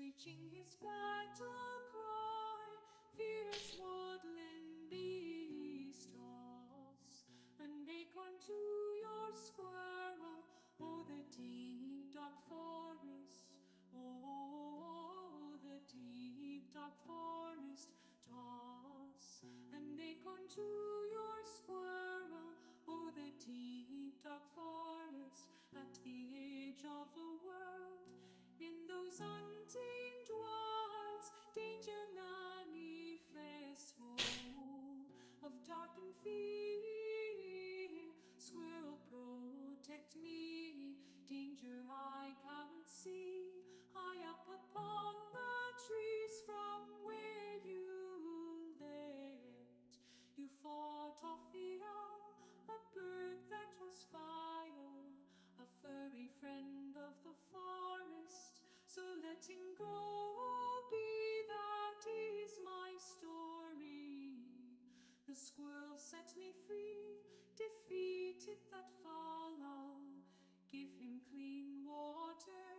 screeching his battle cry. Fierce woodland beast toss an acorn to your squirrel. Oh, the deep dark forest. Oh, the deep dark forest. Toss an acorn to your squirrel. Oh, the deep dark forest at the edge of the world. In those untamed wilds, danger manifest, full of dark and fear. Squirrel, protect me, danger I can't see. High up upon the trees from where you lived, you fought off the owl, a bird that was fire, a furry friend of the forest. So let him go, be that is my story. The squirrel set me free, defeated that fowl. Give him clean water,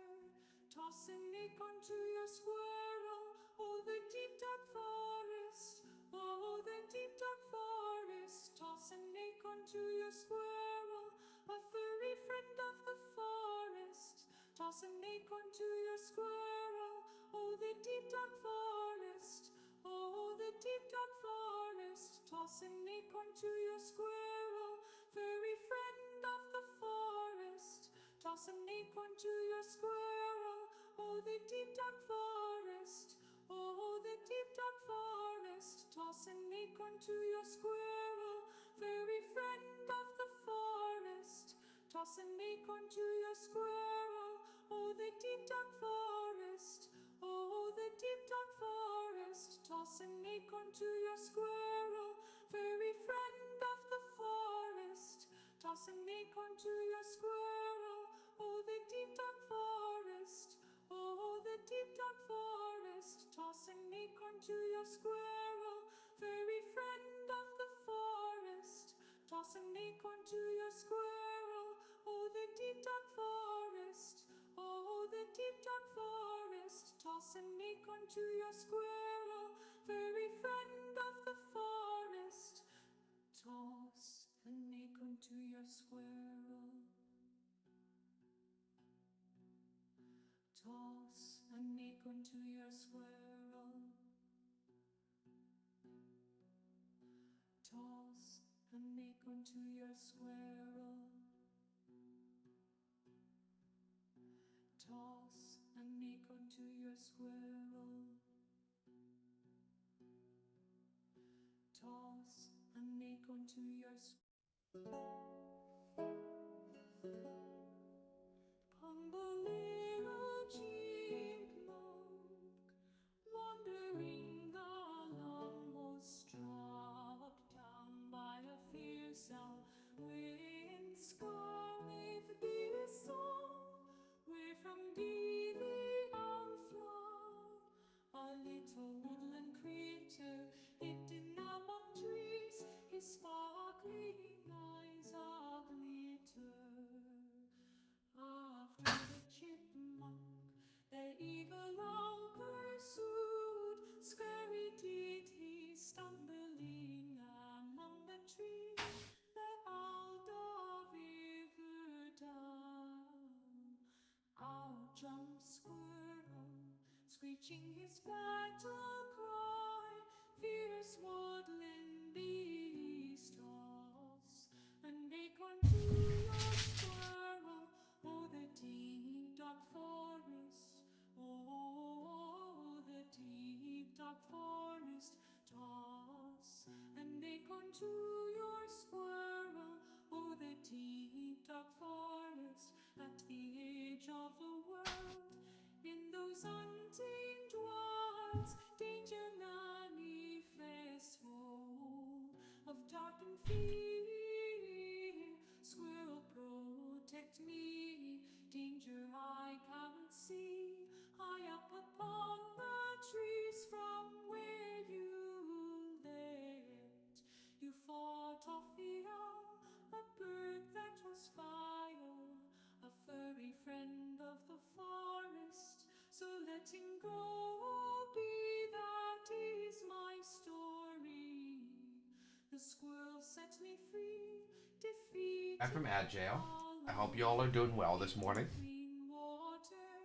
toss an acorn to your squirrel. Oh, the deep dark forest, oh, the deep dark forest. Toss an acorn to your squirrel, a furry friend of the forest. Toss an acorn to your squirrel. Oh, the deep dark forest, oh, the deep dark forest. Toss an acorn to your squirrel, furry friend of the forest. Toss an acorn to your squirrel. Oh, the deep dark forest, oh, the deep dark forest. Toss an acorn to your squirrel, furry friend of the forest. Toss an acorn to your squirrel. Oh, the deep dark forest, oh, the deep dark forest. Toss an acorn to your squirrel, furry friend of the forest. Toss an acorn to your squirrel. Oh, the deep dark forest, oh, the deep dark forest. Toss an acorn to your squirrel, furry friend of the forest. Toss an acorn to your squirrel. Oh, the deep dark forest, oh, the deep dark forest. Toss an acorn to your squirrel, furry friend of the forest. Toss an acorn to your squirrel. Toss an acorn to your squirrel. Toss an acorn to your squirrel. Toss an acorn to your squirrel. Toss an acorn to your Little chipmunk, wandering along, was struck down by a fierce south wind, scorned with bitter song, where from thee the owl flung. A little woodland creature hidden among trees, his sparkling eyes are glitter. After the chipmunk, the eagle long pursued, scurry did he, stumbling among the trees. The owl dove ever down. Out jumps squirrel, screeching his battle cry. Fierce woodland beast toss an acorn to your squirrel. Oh, the deep dark forest, oh, the deep dark forest. Toss an acorn to your squirrel. Oh, the deep dark forest at the edge of the world. In those untamed wilds, danger manifest, full of dark and fear. Squirrel, protect me, danger I can't see. High up upon the trees from where you lived, you fought off the owl, a bird that was fire, a furry friend of the forest. So let him go be, that is my story. The squirrel set me free, defeated Back from ad jail. I hope you hollow, all are doing well this morning. clean water,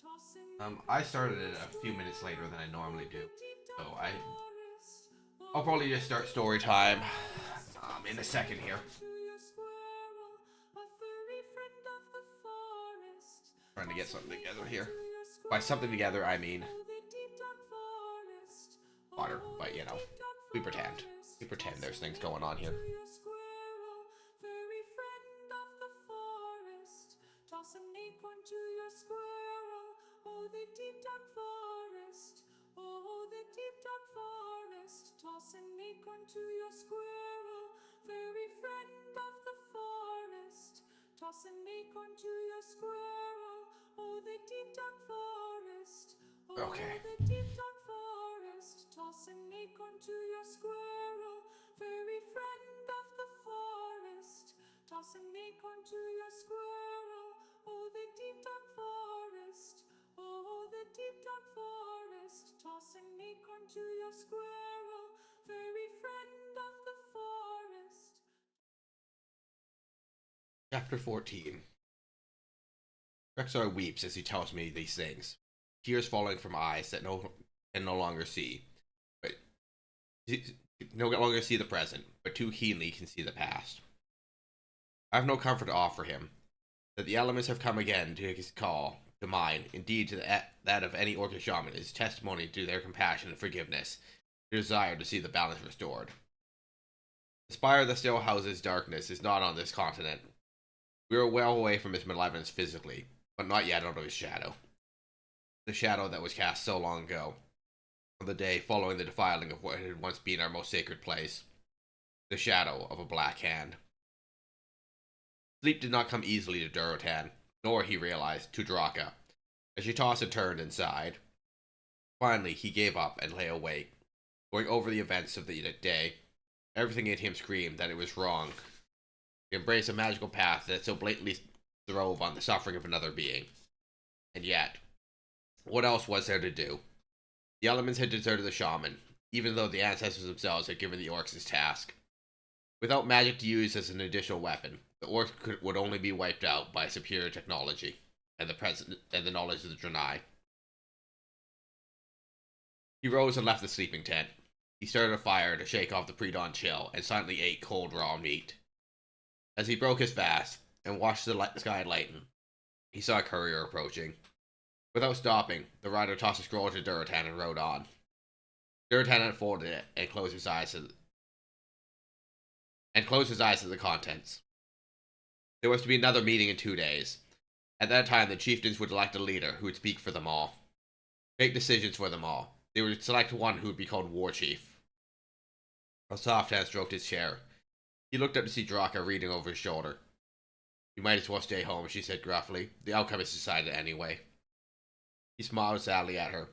tossing I started to it a a few minutes later squirrel, than I normally oh, do, the deep so dark forest, I'll oh, probably the just start deep story dark time forest. in a Sing second here. acorn to your squirrel, a furry friend of the forest. Trying to get Toss an something together acorn here. to your By something squirrel, together, I mean oh, the deep dark forest, water, oh, but the you know, deep dark we pretend. forest. We pretend Toss there's an things going on acorn here. to your squirrel, furry friend of the forest. Toss an acorn to your squirrel, oh, the deep dark forest, oh, the deep dark forest. Toss an acorn to your squirrel, furry friend of the forest. Toss an acorn to your squirrel, oh, the deep dark forest, Okay. oh, the deep dark forest. Toss an acorn to your squirrel, furry friend of the forest. Toss an acorn to your squirrel, oh, the deep dark forest, oh, the deep dark forest. Toss an acorn to your squirrel, furry friend of the forest. Chapter 14. Rexar weeps as he tells me these things, tears falling from eyes that can no longer see, but no longer see the present, but too keenly can see the past. I have no comfort to offer him. That the elements have come again to his call, to mine, indeed to that of any Orcish shaman, is testimony to their compassion and forgiveness, their desire to see the balance restored. The spire that still houses darkness is not on this continent. We are well away from its malevolence physically, but not yet out of his shadow. The shadow that was cast so long ago, on the day following the defiling of what had once been our most sacred place. The shadow of a black hand. Sleep did not come easily to Durotan, nor, he realized, to Draka, as she tossed and turned and sighed. Finally, he gave up and lay awake, going over the events of the day. Everything in him screamed that it was wrong to embrace a magical path that so blatantly throve on the suffering of another being. And yet, what else was there to do? The elements had deserted the shaman, even though the ancestors themselves had given the orcs this task. Without magic to use as an additional weapon, the orcs would only be wiped out by superior technology and the knowledge of the Draenei. He rose and left the sleeping tent. He started a fire to shake off the pre-dawn chill and silently ate cold raw meat. As he broke his fast and watched the sky lighten, he saw a courier approaching. Without stopping, the rider tossed a scroll to Durotan and rode on. Durotan unfolded it and closed his eyes to the contents. There was to be another meeting in 2 days. At that time, the chieftains would elect a leader who would speak for them all, make decisions for them all. They would select one who would be called War Chief. A soft hand stroked his chair. He looked up to see Draka reading over his shoulder. "You might as well stay home," she said gruffly. "The outcome is decided anyway." He smiled sadly at her.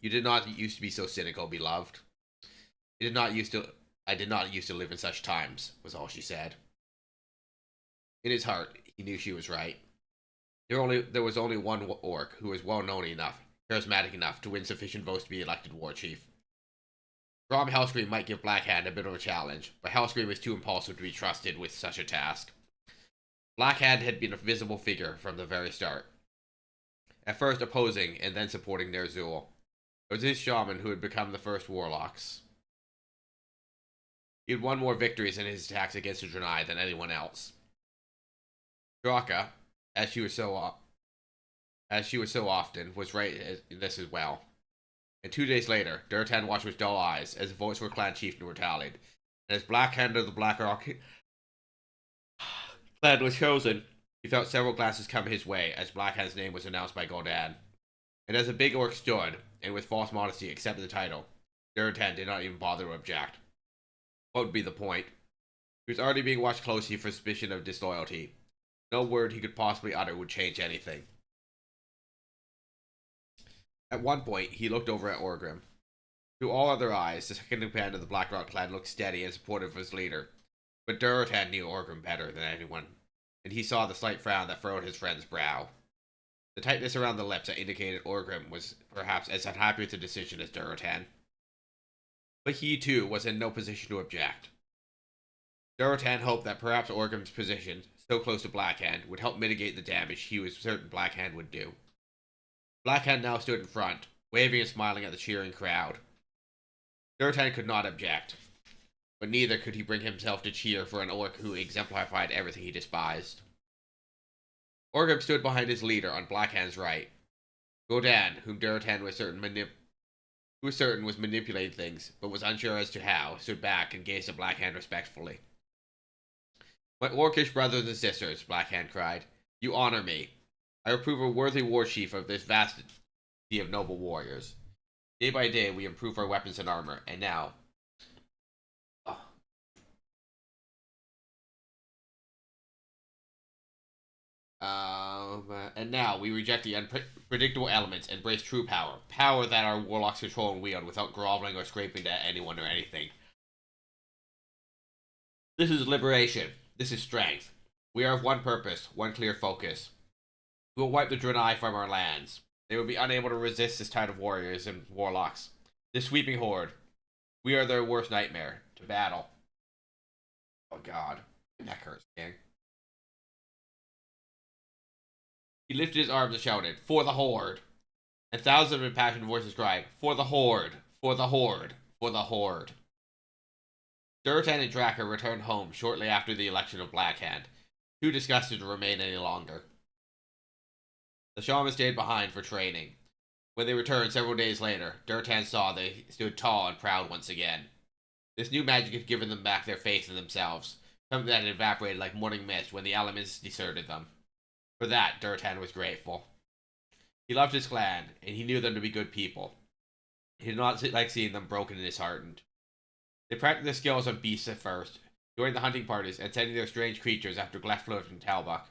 "You did not used to be so cynical, beloved. I did not used to live in such times," was all she said. In his heart, he knew she was right. There was only one orc who was well known enough, charismatic enough to win sufficient votes to be elected war chief. Grom Hellscream might give Blackhand a bit of a challenge, but Hellscream was too impulsive to be trusted with such a task. Blackhand had been a visible figure from the very start, at first opposing and then supporting Ner'zhul. It was his shaman who had become the first warlocks. He had won more victories in his attacks against the Draenei than anyone else. Draka, as she was so often, was right in this as well. And 2 days later, Durotan watched with dull eyes as the votes for Clan Chieftain were tallied, and as Blackhand of the Blackrock clan was chosen, he felt several glances come his way as Blackhand's name was announced by Gul'dan. And as the big orc stood, and with false modesty accepted the title, Durotan did not even bother to object. What would be the point? He was already being watched closely for suspicion of disloyalty. No word he could possibly utter would change anything. At one point, he looked over at Orgrim. To all other eyes, the second in command of the Blackrock clan looked steady and supportive of his leader. But Durotan knew Orgrim better than anyone, and he saw the slight frown that furrowed his friend's brow. The tightness around the lips that indicated Orgrim was perhaps as unhappy with the decision as Durotan. But he, too, was in no position to object. Durotan hoped that perhaps Orgrim's position, so close to Blackhand, would help mitigate the damage he was certain Blackhand would do. Blackhand now stood in front, waving and smiling at the cheering crowd. Durotan could not object, but neither could he bring himself to cheer for an orc who exemplified everything he despised. Orgrim stood behind his leader on Blackhand's right. Godan, whom Durotan was certain was manipulating things, but was unsure as to how, stood back and gazed at Blackhand respectfully. "My orcish brothers and sisters," Blackhand cried, "you honor me. I will prove a worthy war chief of this vast of noble warriors. Day by day we improve our weapons and armor, and now... and now we reject the unpredictable elements and embrace true power. Power that our warlocks control and wield without groveling or scraping to anyone or anything. This is liberation. This is strength. We are of one purpose, one clear focus. We will wipe the Draenei from our lands. They will be unable to resist this tide of warriors and warlocks. This sweeping horde. We are their worst nightmare. To battle." Oh god. My neck hurts, gang. He lifted his arms and shouted, "For the Horde!" And thousands of impassioned voices cried, "For the Horde! For the Horde! For the Horde!" Durotan and Drakkar returned home shortly after the election of Blackhand, too disgusted to remain any longer. The shaman stayed behind for training. When they returned several days later, Durotan saw they stood tall and proud once again. This new magic had given them back their faith in themselves, something that had evaporated like morning mist when the elements deserted them. For that, Durotan was grateful. He loved his clan, and he knew them to be good people. He did not like seeing them broken and disheartened. They practiced their skills on beasts at first, joined the hunting parties, and sending their strange creatures after Gleflurt and Talbuk.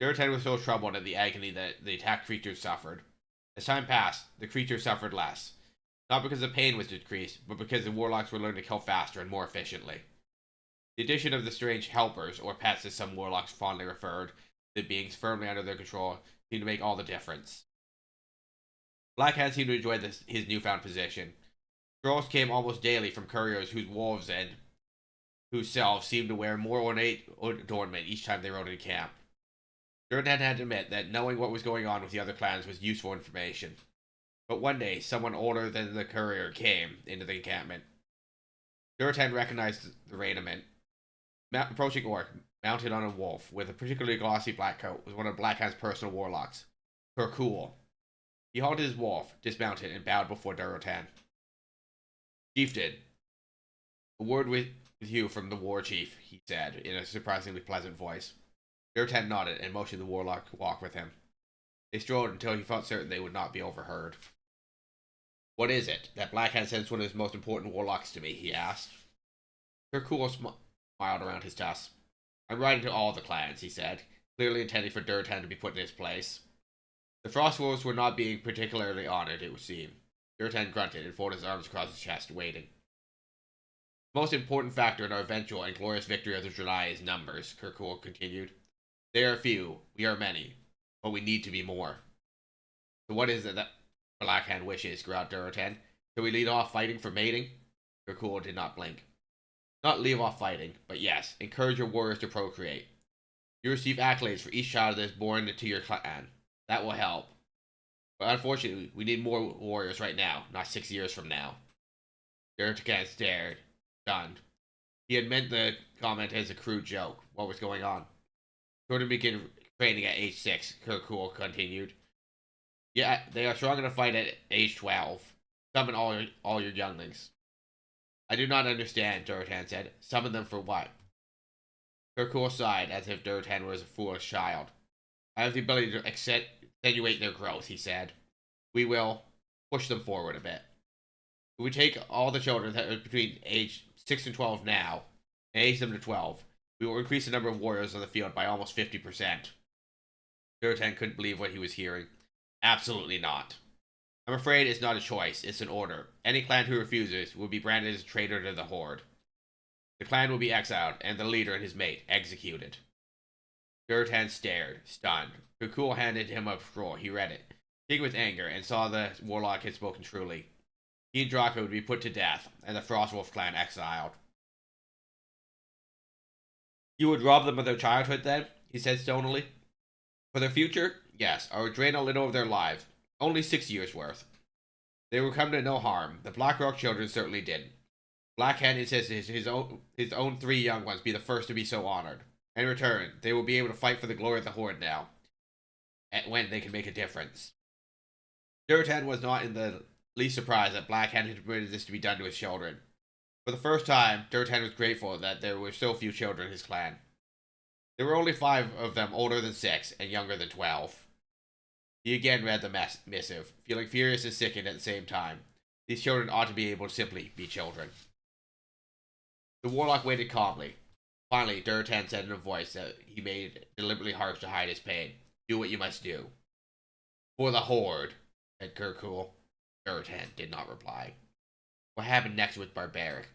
Durotan was so troubled at the agony that the attacked creatures suffered. As time passed, the creatures suffered less, not because the pain was decreased, but because the warlocks were learning to kill faster and more efficiently. The addition of the strange helpers, or pets as some warlocks fondly referred, the beings firmly under their control, seemed to make all the difference. Blackhand seemed to enjoy his newfound position. Scrolls came almost daily from couriers whose wolves and whose selves seemed to wear more ornate adornment each time they rode into camp. Durotan had to admit that knowing what was going on with the other clans was useful information. But one day, someone older than the courier came into the encampment. Durotan recognized the raiment. Approaching orc, mounted on a wolf, with a particularly glossy black coat, was one of Blackhand's personal warlocks, Kurkul. He halted his wolf, dismounted, and bowed before Durotan. "Chieftain, a word with you from the war chief," he said, in a surprisingly pleasant voice. Durotan nodded and motioned the warlock to walk with him. They strolled until he felt certain they would not be overheard. "What is it? That Blackhand sends one of his most important warlocks to me," he asked. Kurkul smiled around his tusks. "I'm writing to all the clans," he said, clearly intending for Durotan to be put in his place. The Frostwolves were not being particularly honored, it would seem. Durotan grunted and folded his arms across his chest, waiting. "The most important factor in our eventual and glorious victory of the Draenei is numbers," Kurkul continued. "They are few, we are many, but we need to be more." "So what is it that Blackhand wishes?" growled Durotan. "Shall we lead off fighting for mating?" Kurkul did not blink. "Not leave off fighting, but yes, encourage your warriors to procreate. You receive accolades for each child that is born into your clan. That will help. But unfortunately, we need more warriors right now, not 6 years from now." Durotan stared, stunned. He had meant the comment as a crude joke. What was going on? "Children begin training at age 6, Kurkul continued. "Yeah, they are strong enough to fight at age 12. Summon all your younglings." "I do not understand," Durotan said. "Summon them for what?" Kurkul sighed, as if Durotan was a foolish child. "I have the ability to accentuate their growth," he said. "We will push them forward a bit. If we take all the children that are between age 6 and 12 now, and age them to 12, we will increase the number of warriors on the field by almost 50%. Durotan couldn't believe what he was hearing. "Absolutely not. I'm afraid it's not a choice, it's an order. Any clan who refuses will be branded as a traitor to the Horde. The clan will be exiled, and the leader and his mate executed." Duratan stared, stunned. Kukul handed him a scroll. He read it, shaking with anger, and saw the warlock had spoken truly. He and Draco would be put to death, and the Frostwolf clan exiled. You would rob them of their childhood, then? He said stonily. For their future? Yes, I would drain a little of their lives. Only 6 years worth. They would come to no harm. The Blackrock children certainly didn't. Blackhand insists his own 3 young ones be the first to be so honored. In return, they will be able to fight for the glory of the Horde now, when they can make a difference. Duratan was not in the least surprised that Blackhand had permitted this to be done to his children. For the first time, Duratan was grateful that there were so few children in his clan. There were only 5 of them older than 6 and younger than 12. He again read the missive, feeling furious and sickened at the same time. These children ought to be able to simply be children. The warlock waited calmly. Finally, Duratan said in a voice that he made deliberately harsh to hide his pain, "Do what you must do." "For the Horde," said Kukul. Duratan did not reply. What happened next was barbaric.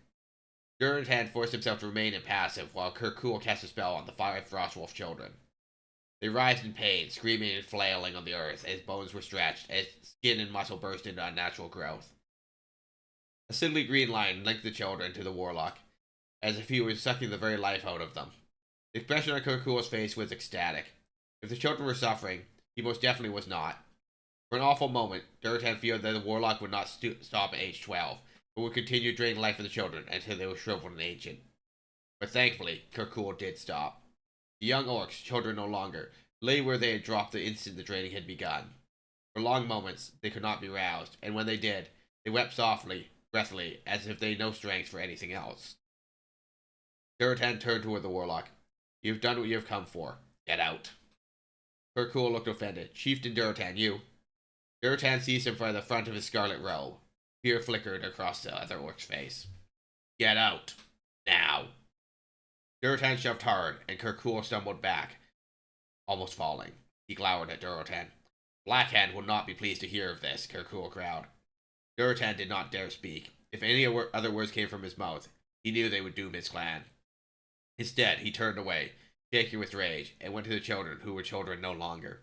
Duratan forced himself to remain impassive while Kukul cast a spell on the 5 Frostwolf children. They writhed in pain, screaming and flailing on the earth as bones were stretched, as skin and muscle burst into unnatural growth. A sickly green line linked the children to the warlock, as if he was sucking the very life out of them. The expression on Kukul's face was ecstatic. If the children were suffering, he most definitely was not. For an awful moment, Duratan feared that the warlock would not stop at age 12, but would continue draining life of the children until they were shriveled and ancient. But thankfully, Kukul did stop. The young orcs, children no longer, lay where they had dropped the instant the draining had begun. For long moments, they could not be roused, and when they did, they wept softly, breathily, as if they had no strength for anything else. Duratan turned toward the warlock. "You have done what you have come for. Get out." Kukul looked offended. "Chieftain Duratan, you..." Duratan seized him by the front of his scarlet robe. Fear flickered across the other orc's face. "Get out. Now." Duratan shoved hard, and Kukul stumbled back, almost falling. He glowered at Duratan. "Blackhand will not be pleased to hear of this," Kukul growled. Duratan did not dare speak. If any other words came from his mouth, he knew they would doom his clan. Instead, he turned away, shaking with rage, and went to the children who were children no longer.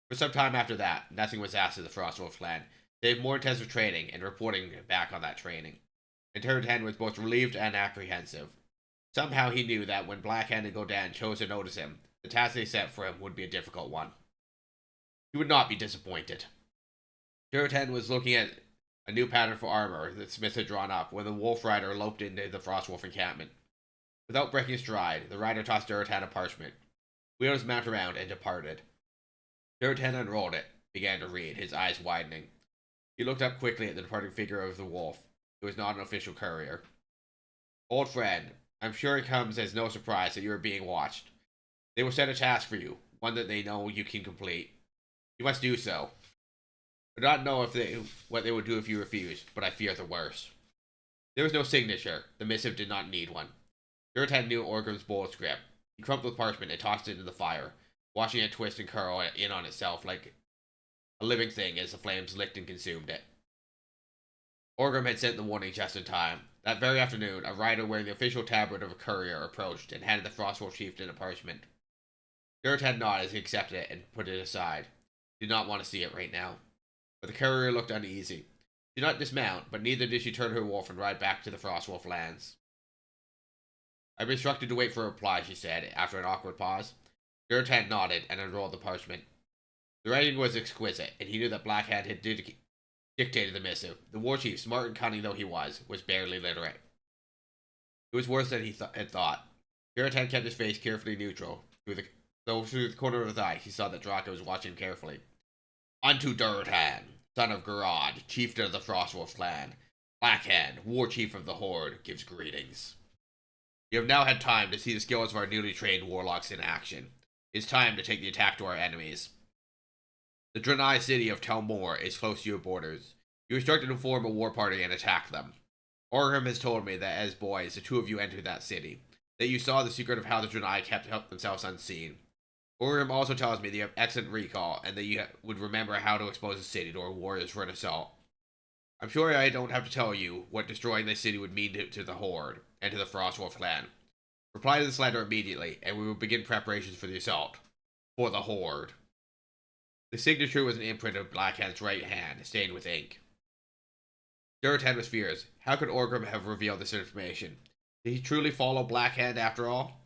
For some time after that, nothing was asked of the Frostwolf clan, save more intensive training and reporting back on that training. And Duratan was both relieved and apprehensive. Somehow he knew that when Blackhand and Godan chose to notice him, the task they set for him would be a difficult one. He would not be disappointed. Duratan was looking at a new pattern for armor that Smith had drawn up when the Wolf Rider loped into the Frostwolf encampment. Without breaking stride, the rider tossed Duratan a parchment, wheeled his mount around, and departed. Duratan unrolled it, began to read, his eyes widening. He looked up quickly at the departing figure of the wolf. It was not an official courier. "Old friend, I'm sure it comes as no surprise that you are being watched. They will set a task for you, one that they know you can complete. You must do so. I do not know what they would do if you refused, but I fear the worst." There was no signature. The missive did not need one. Duratan knew Orgrim's bold script. He crumpled the parchment and tossed it into the fire, watching it twist and curl in on itself like a living thing as the flames licked and consumed it. Orgrim had sent the warning just in time. That very afternoon, a rider wearing the official tabard of a courier approached and handed the Frostwolf chieftain a parchment. Duratan nodded as he accepted it and put it aside. He did not want to see it right now. But the courier looked uneasy. She did not dismount, but neither did she turn her wolf and ride back to the Frostwolf lands. "I've been instructed to wait for a reply," she said, after an awkward pause. Duratan nodded and unrolled the parchment. The writing was exquisite, and he knew that Blackhand had dictated the missive. The war chief, smart and cunning though he was barely literate. It was worse than he had thought. Duratan kept his face carefully neutral. Through the corner of his eye, he saw that Draco was watching him carefully. "Unto Duratan, son of Garod, chieftain of the Frostwolf clan, Blackhand, war chief of the Horde, gives greetings. You have now had time to see the skills of our newly trained warlocks in action. It is time to take the attack to our enemies. The Draenei city of Telmor is close to your borders. You are instructed to form a war party and attack them. Orgrim has told me that as boys, the 2 of you entered that city, that you saw the secret of how the Draenei kept themselves unseen. Orgrim also tells me that you have excellent recall, and that you would remember how to expose the city to our warriors for an assault. I'm sure I don't have to tell you what destroying this city would mean to the Horde, and to the Frostwolf clan. Reply to this letter immediately, and we will begin preparations for the assault. For the Horde. The signature was an imprint of Blackhand's right hand, stained with ink. Duratan was furious. How could Orgrim have revealed this information? Did he truly follow Blackhand after all?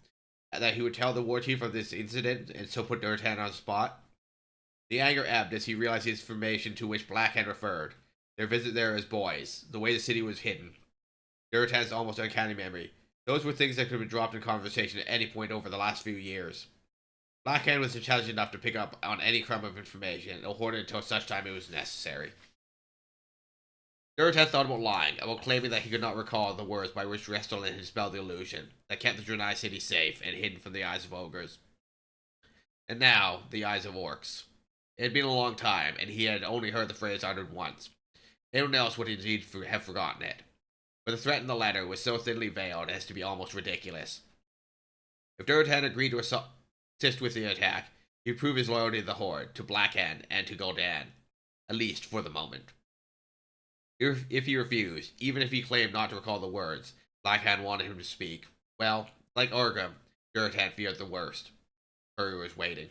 And that he would tell the war chief of this incident and so put Duratan on the spot? The anger ebbed as he realized the information to which Blackhand referred. Their visit there as boys, the way the city was hidden. Duratan's almost uncanny memory. Those were things that could have been dropped in conversation at any point over the last few years. Blackhand was intelligent enough to pick up on any crumb of information and hoard it until such time it was necessary. Duratan thought about lying, about claiming that he could not recall the words by which Restolin had dispelled the illusion that kept the Draenei city safe and hidden from the eyes of ogres. And now, the eyes of orcs. It had been a long time, and he had only heard the phrase uttered once. Anyone else would indeed have forgotten it. But the threat in the letter was so thinly veiled as to be almost ridiculous. If Duratan agreed to assist with the attack, he would prove his loyalty to the Horde, to Blackhand, and to Gul'dan. At least for the moment. If he refused, even if he claimed not to recall the words Blackhand wanted him to speak, well, like Orgrim, Duratan feared the worst. Courier was waiting.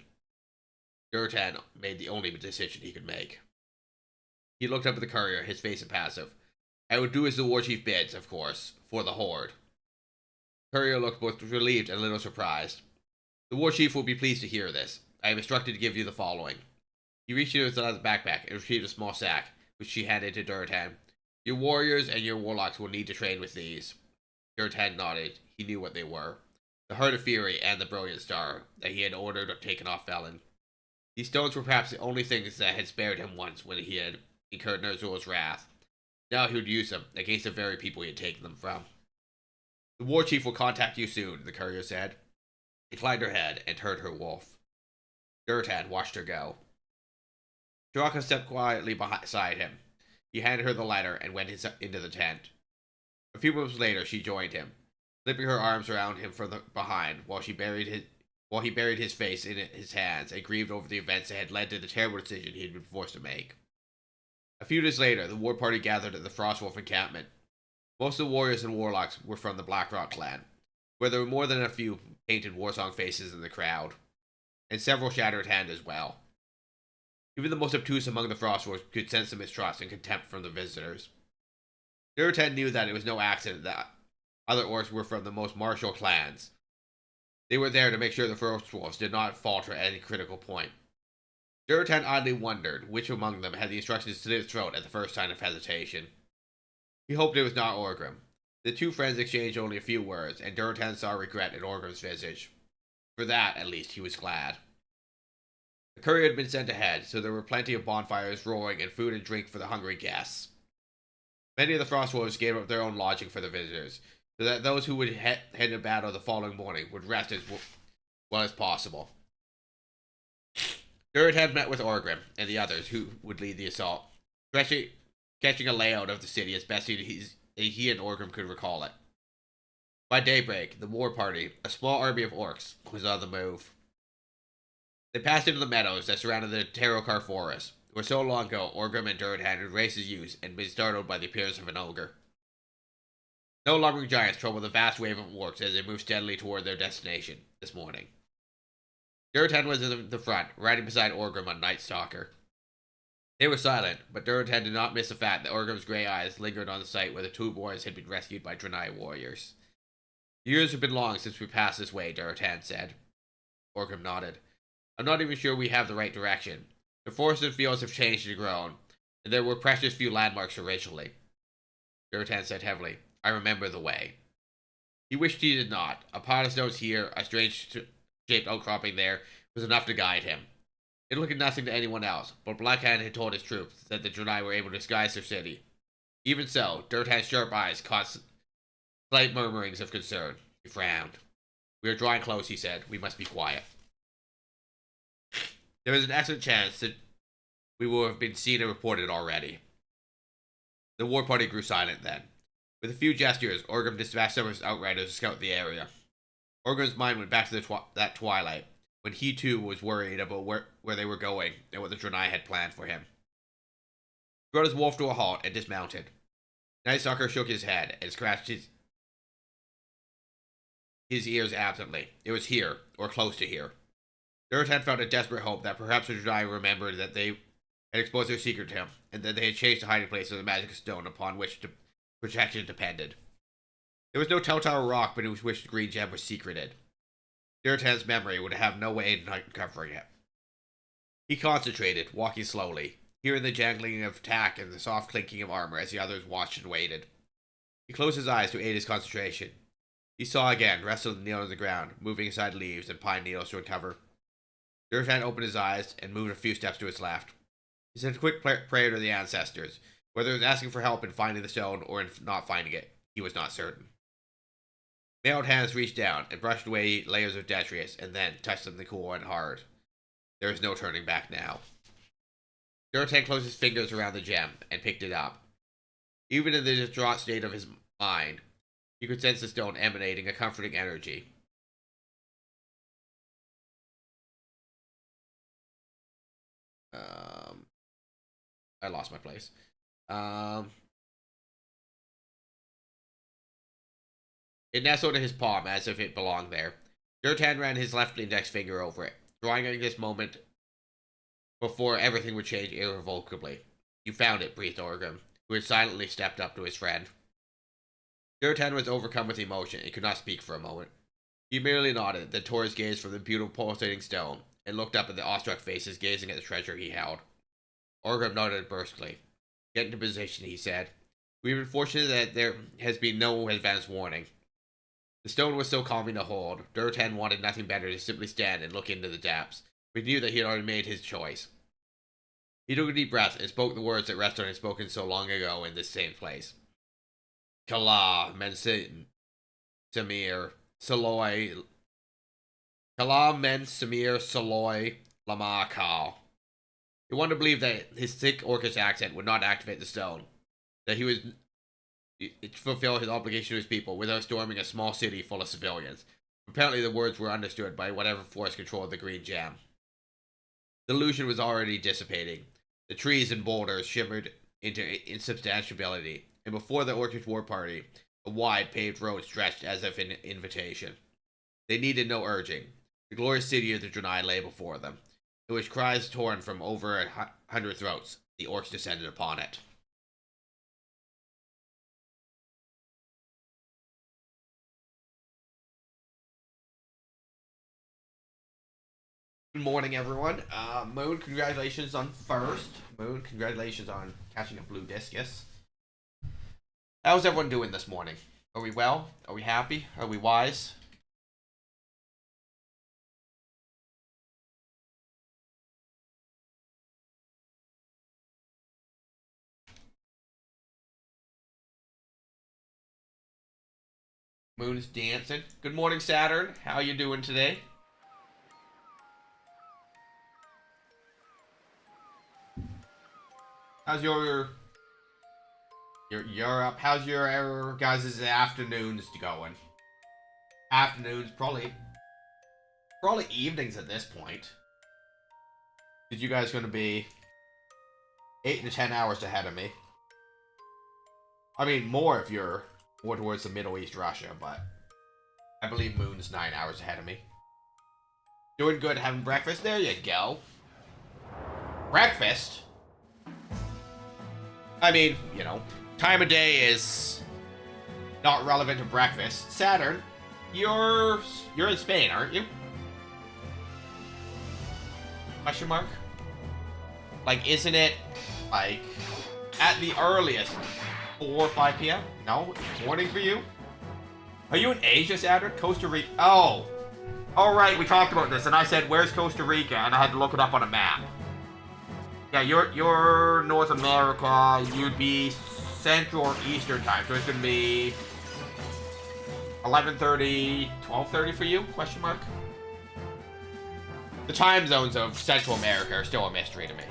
Duratan made the only decision he could make. He looked up at the courier, his face impassive. I would do as the war chief bids, of course, for the Horde. The courier looked both relieved and a little surprised. The war chief will be pleased to hear this. I am instructed to give you the following. He reached into his backpack and retrieved a small sack, which she handed to Duratan. Your warriors and your warlocks will need to train with these. Duratan nodded. He knew what they were. The Heart of Fury and the Brilliant Star that he had ordered taken off Felon. These stones were perhaps the only things that had spared him once when he had incurred Ner'zhul's wrath. Now he would use them against the very people he had taken them from. The war chief will contact you soon, the courier said. She inclined her head and turned her wolf. Duratan watched her go. Taraka stepped quietly beside him. He handed her the letter and went into the tent. A few moments later, she joined him, slipping her arms around him from behind while he buried his face in his hands and grieved over the events that had led to the terrible decision he had been forced to make. A few days later, the war party gathered at the Frostwolf encampment. Most of the warriors and warlocks were from the Blackrock clan, where there were more than a few painted warsong faces in the crowd, and several shattered hands as well. Even the most obtuse among the Frostwolves could sense the mistrust and contempt from the visitors. Duratan knew that it was no accident that other orcs were from the most martial clans. They were there to make sure the Frostwolves did not falter at any critical point. Duratan oddly wondered which among them had the instructions to slit his throat at the first sign of hesitation. He hoped it was not Orgrim. The two friends exchanged only a few words, and Duratan saw regret in Orgrim's visage. For that, at least, he was glad. The courier had been sent ahead, so there were plenty of bonfires roaring and food and drink for the hungry guests. Many of the Frostwolves gave up their own lodging for the visitors, so that those who would head into battle the following morning would rest as well as possible. Duratan met with Orgrim and the others who would lead the assault, sketching a layout of the city as best he and Orgrim could recall it. By daybreak, the war party, a small army of orcs, was on the move. They passed into the meadows that surrounded the Terokar forest, where so long ago Orgrim and Duratan had raced his youth and been startled by the appearance of an ogre. No lumbering giants troubled the vast wave of orcs as they moved steadily toward their destination this morning. Duratan was in the front, riding beside Orgrim on Night Stalker. They were silent, but Duratan did not miss the fact that Orgrim's gray eyes lingered on the site where the two boys had been rescued by Draenei warriors. Years have been long since we passed this way, Duratan said. Orgrim nodded. I'm not even sure we have the right direction. The forests and fields have changed and grown, and there were precious few landmarks originally. Duratan said heavily, I remember the way. He wished he did not. A pile of stones here, a strange-shaped outcropping there, was enough to guide him. It looked nothing to anyone else, but Blackhand had told his troops that the Draenei were able to disguise their city. Even so, Durtan's sharp eyes caught slight murmurings of concern. He frowned. We are drawing close, he said. We must be quiet. There is an excellent chance that we will have been seen and reported already. The war party grew silent then. With a few gestures, Orgrim dispatched some of his outriders to scout the area. Orgrim's mind went back to that twilight, when he too was worried about where they were going and what the Draenei had planned for him. He brought his wolf to a halt and dismounted. Night Stalker shook his head and scratched his his ears absently. It was here, or close to here. Duratan felt a desperate hope that perhaps the Jedi remembered that they had exposed their secret to him, and that they had changed the hiding place of the magic stone upon which protection depended. There was no telltale rock beneath which the green gem was secreted. Duratan's memory would have no way in uncovering it. He concentrated, walking slowly, hearing the jangling of tack and the soft clinking of armor as the others watched and waited. He closed his eyes to aid his concentration. He saw again, rested kneel on the ground, moving aside leaves and pine needles to uncover. Duratan opened his eyes and moved a few steps to his left. He said a quick prayer to the ancestors. Whether it was asking for help in finding the stone or in not finding it, he was not certain. Mailed hands reached down and brushed away layers of detritus, and then touched something cool and hard. There was no turning back now. Duratan closed his fingers around the gem and picked it up. Even in the distraught state of his mind, he could sense the stone emanating a comforting energy. I lost my place. It nestled in his palm as if it belonged there. Duratan ran his left index finger over it, drawing on this moment before everything would change irrevocably. You found it, breathed Orgrim, who had silently stepped up to his friend. Duratan was overcome with emotion and could not speak for a moment. He merely nodded, then tore his gaze from the beautiful pulsating stone, and looked up at the awestruck faces gazing at the treasure he held. Orgrim nodded brusquely. Get into position, he said. We've been fortunate that there has been no advance warning. The stone was so calming to hold. Duratan wanted nothing better to simply stand and look into the depths, but he knew that he had already made his choice. He took a deep breath and spoke the words that Reston had spoken so long ago in this same place. Kala men Samir Saloy Kala men Samir Saloy Lama Kal. He wanted to believe that his thick Orcish accent would not activate the stone, that he was to fulfill his obligation to his people without storming a small city full of civilians. Apparently the words were understood by whatever force controlled the green gem. The illusion was already dissipating. The trees and boulders shimmered into insubstantiality, and before the Orcish war party, a wide paved road stretched as if in invitation. They needed no urging. The glorious city of the Draenei lay before them. It was cries torn from over 100 throats. The orcs descended upon it. Good morning, everyone. Moon, congratulations on first. Moon, congratulations on catching a blue discus. How's everyone doing this morning? Are we well? Are we happy? Are we wise? Moon's dancing. Good morning, Saturn. How you doing today? How's your Europe? How's your guys' afternoons going? Afternoons, probably evenings at this point. Because you guys going to be 8 to 10 hours ahead of me. I mean, more if you're more towards the Middle East, Russia, but I believe Moon's 9 hours ahead of me. Doing good, having breakfast? There you go. Breakfast? I mean, you know, time of day is not relevant to breakfast. Saturn, you're in Spain, aren't you? Question mark? Like, isn't it, like, at the earliest, 4 or 5 p.m.? No? Morning for you? Are you in Asia, Saturn? Costa Rica? Oh. Alright, we talked about this, and I said, where's Costa Rica? And I had to look it up on a map. Yeah, you're North America. You'd be Central or Eastern time, so it's gonna be 11:30, 12:30 for you? Question mark. The time zones of Central America are still a mystery to me.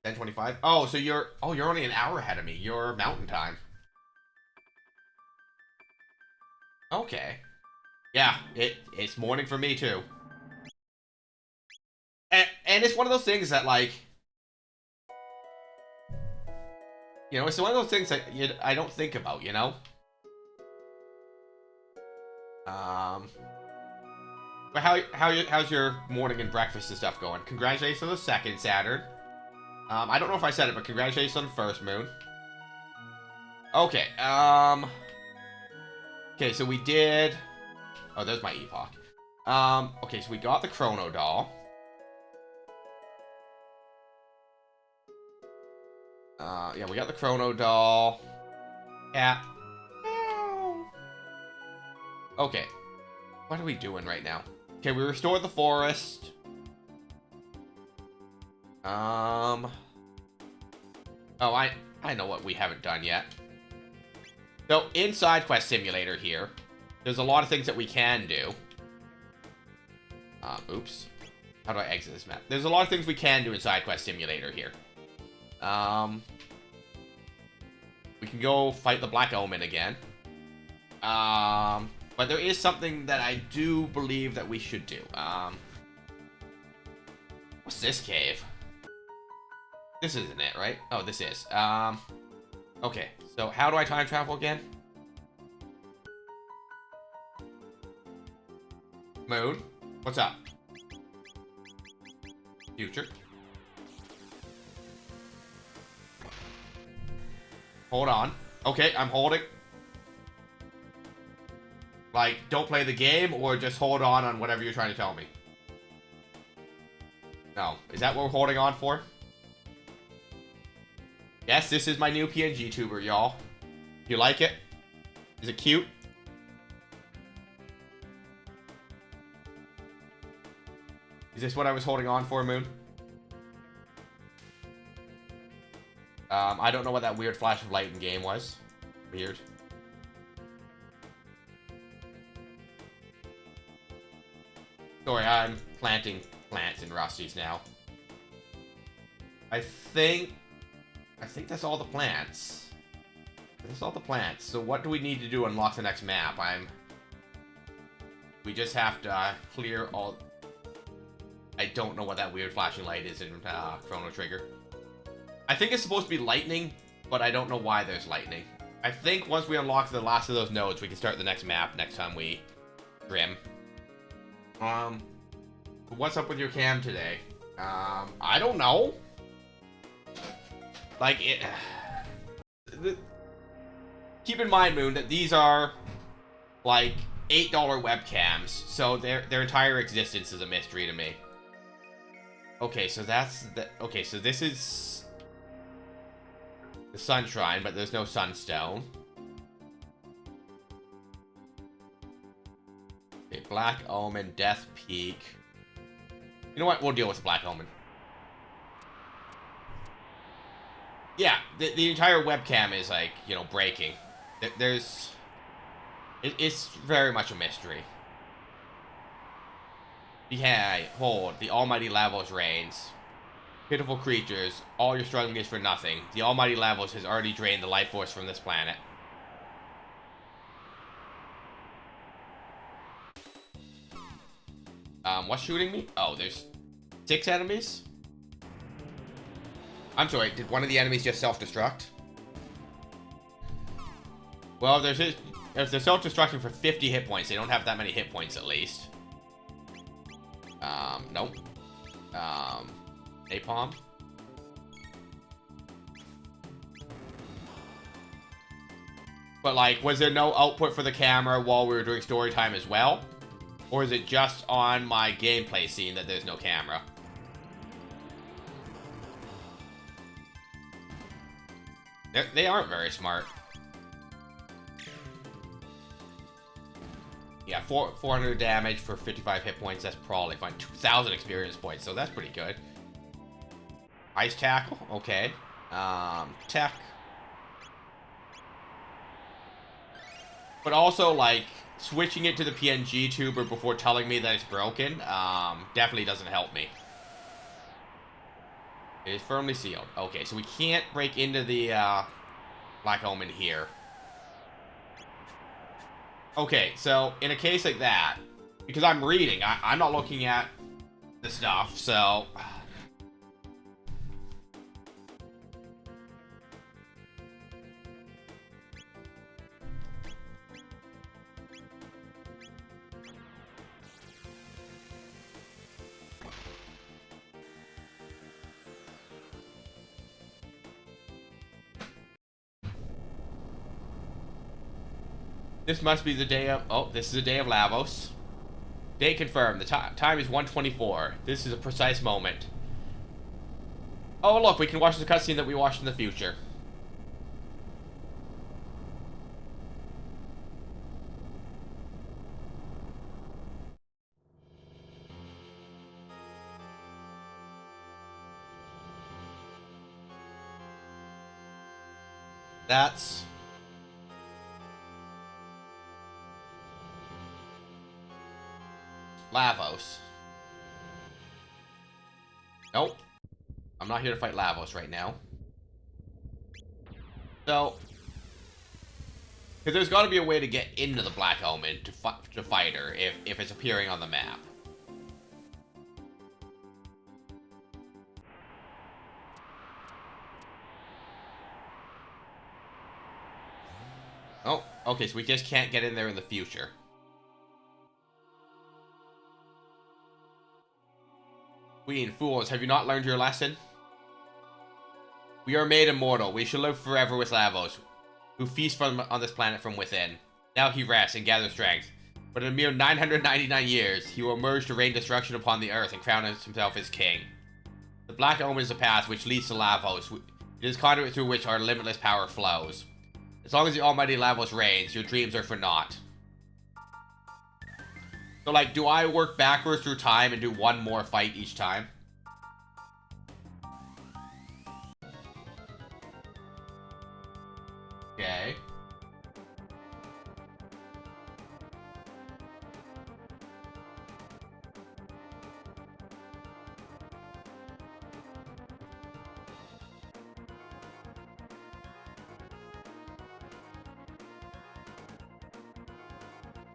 10:25. Oh, so you're only an hour ahead of me. You're Mountain Time. Okay. Yeah, it's morning for me too. And it's one of those things that, like, you know, it's one of those things that I don't think about, you know? But how's your morning and breakfast and stuff going? Congratulations on the second Saturn. I don't know if I said it, but congratulations on the first moon. Okay, okay, so we did... Oh, there's my epoch. Okay, so we got the Chrono doll. Yeah, we got the Chrono doll. Yeah. Okay. What are we doing right now? Okay, we restored the forest. Oh, I know what we haven't done yet. So, in Side Quest Simulator here, there's a lot of things that we can do. Oops. How do I exit this map? There's a lot of things we can do in Side Quest Simulator here. We can go fight the Black Omen again. But there is something that I do believe that we should do. What's this cave? This isn't it, right? Oh, this is. Okay, so how do I time travel again? Moon? What's up? Future? Hold on. Okay, I'm holding. Like, don't play the game, or just hold on whatever you're trying to tell me. No. Is that what we're holding on for? Yes, this is my new PNG tuber, y'all. You like it? Is it cute? Is this what I was holding on for, Moon? I don't know what that weird flash of light in game was. Weird. Sorry, I'm planting plants in Rusty's now. I think that's all the plants. That's all the plants. So what do we need to do to unlock the next map? We just have to clear all... I don't know what that weird flashing light is in Chrono Trigger. I think it's supposed to be lightning, but I don't know why there's lightning. I think once we unlock the last of those nodes, we can start the next map next time we trim. What's up with your cam today? I don't know. Like, keep in mind, Moon, that these are, like, $8 webcams, so their entire existence is a mystery to me. Okay, so that's the... Okay, so this is... the Sun Shrine, but there's no Sunstone. Okay, Black Omen, Death Peak. You know what? We'll deal with Black Omen. Yeah, the entire webcam is, like, you know, breaking. It's very much a mystery. Behind, hold, the almighty Lavos reigns. Pitiful creatures, all your struggling is for nothing. The almighty Lavos has already drained the life force from this planet. What's shooting me? Oh, there's 6 enemies? I'm sorry, did one of the enemies just self-destruct? Well, if they're self-destructing for 50 hit points, they don't have that many hit points at least. Nope. Napalm. But, like, was there no output for the camera while we were doing story time as well? Or is it just on my gameplay scene that there's no camera? They aren't very smart. Yeah, 400 damage for 55 hit points. That's probably fine. 2,000 experience points, so that's pretty good. Ice Tackle, okay. Tech. But also, like, switching it to the PNG tuber before telling me that it's broken, definitely doesn't help me. It is firmly sealed. Okay, so we can't break into the, Black Omen here. Okay, so in a case like that, because I'm reading, I'm not looking at the stuff, so... This must be the day of... Oh, this is the day of Lavos. Date confirmed. The time is 1:24. This is a precise moment. Oh, look, we can watch the cutscene that we watched in the future. That's... Lavos. Nope. I'm not here to fight Lavos right now. So... Because there's got to be a way to get into the Black Omen to fight her if it's appearing on the map. Oh, okay, so we just can't get in there in the future. Queen, fools, have you not learned your lesson? We are made immortal. We shall live forever with Lavos, who feasts on this planet from within. Now he rests and gathers strength. But in a mere 999 years, he will emerge to rain destruction upon the earth and crown himself as king. The Black Omen is a path which leads to Lavos. It is conduit through which our limitless power flows. As long as the almighty Lavos reigns, your dreams are for naught. So, like, do I work backwards through time and do one more fight each time? Okay.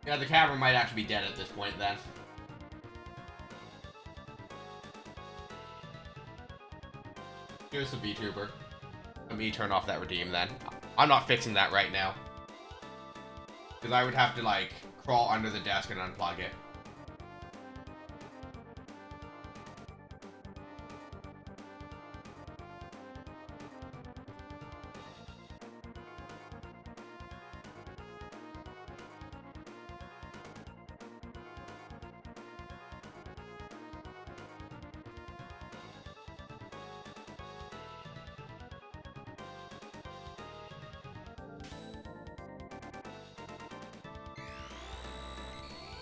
Yeah, the camera might actually be dead at this point then. Here's the VTuber. Let me turn off that redeem then. I'm not fixing that right now. Because I would have to, like, crawl under the desk and unplug it.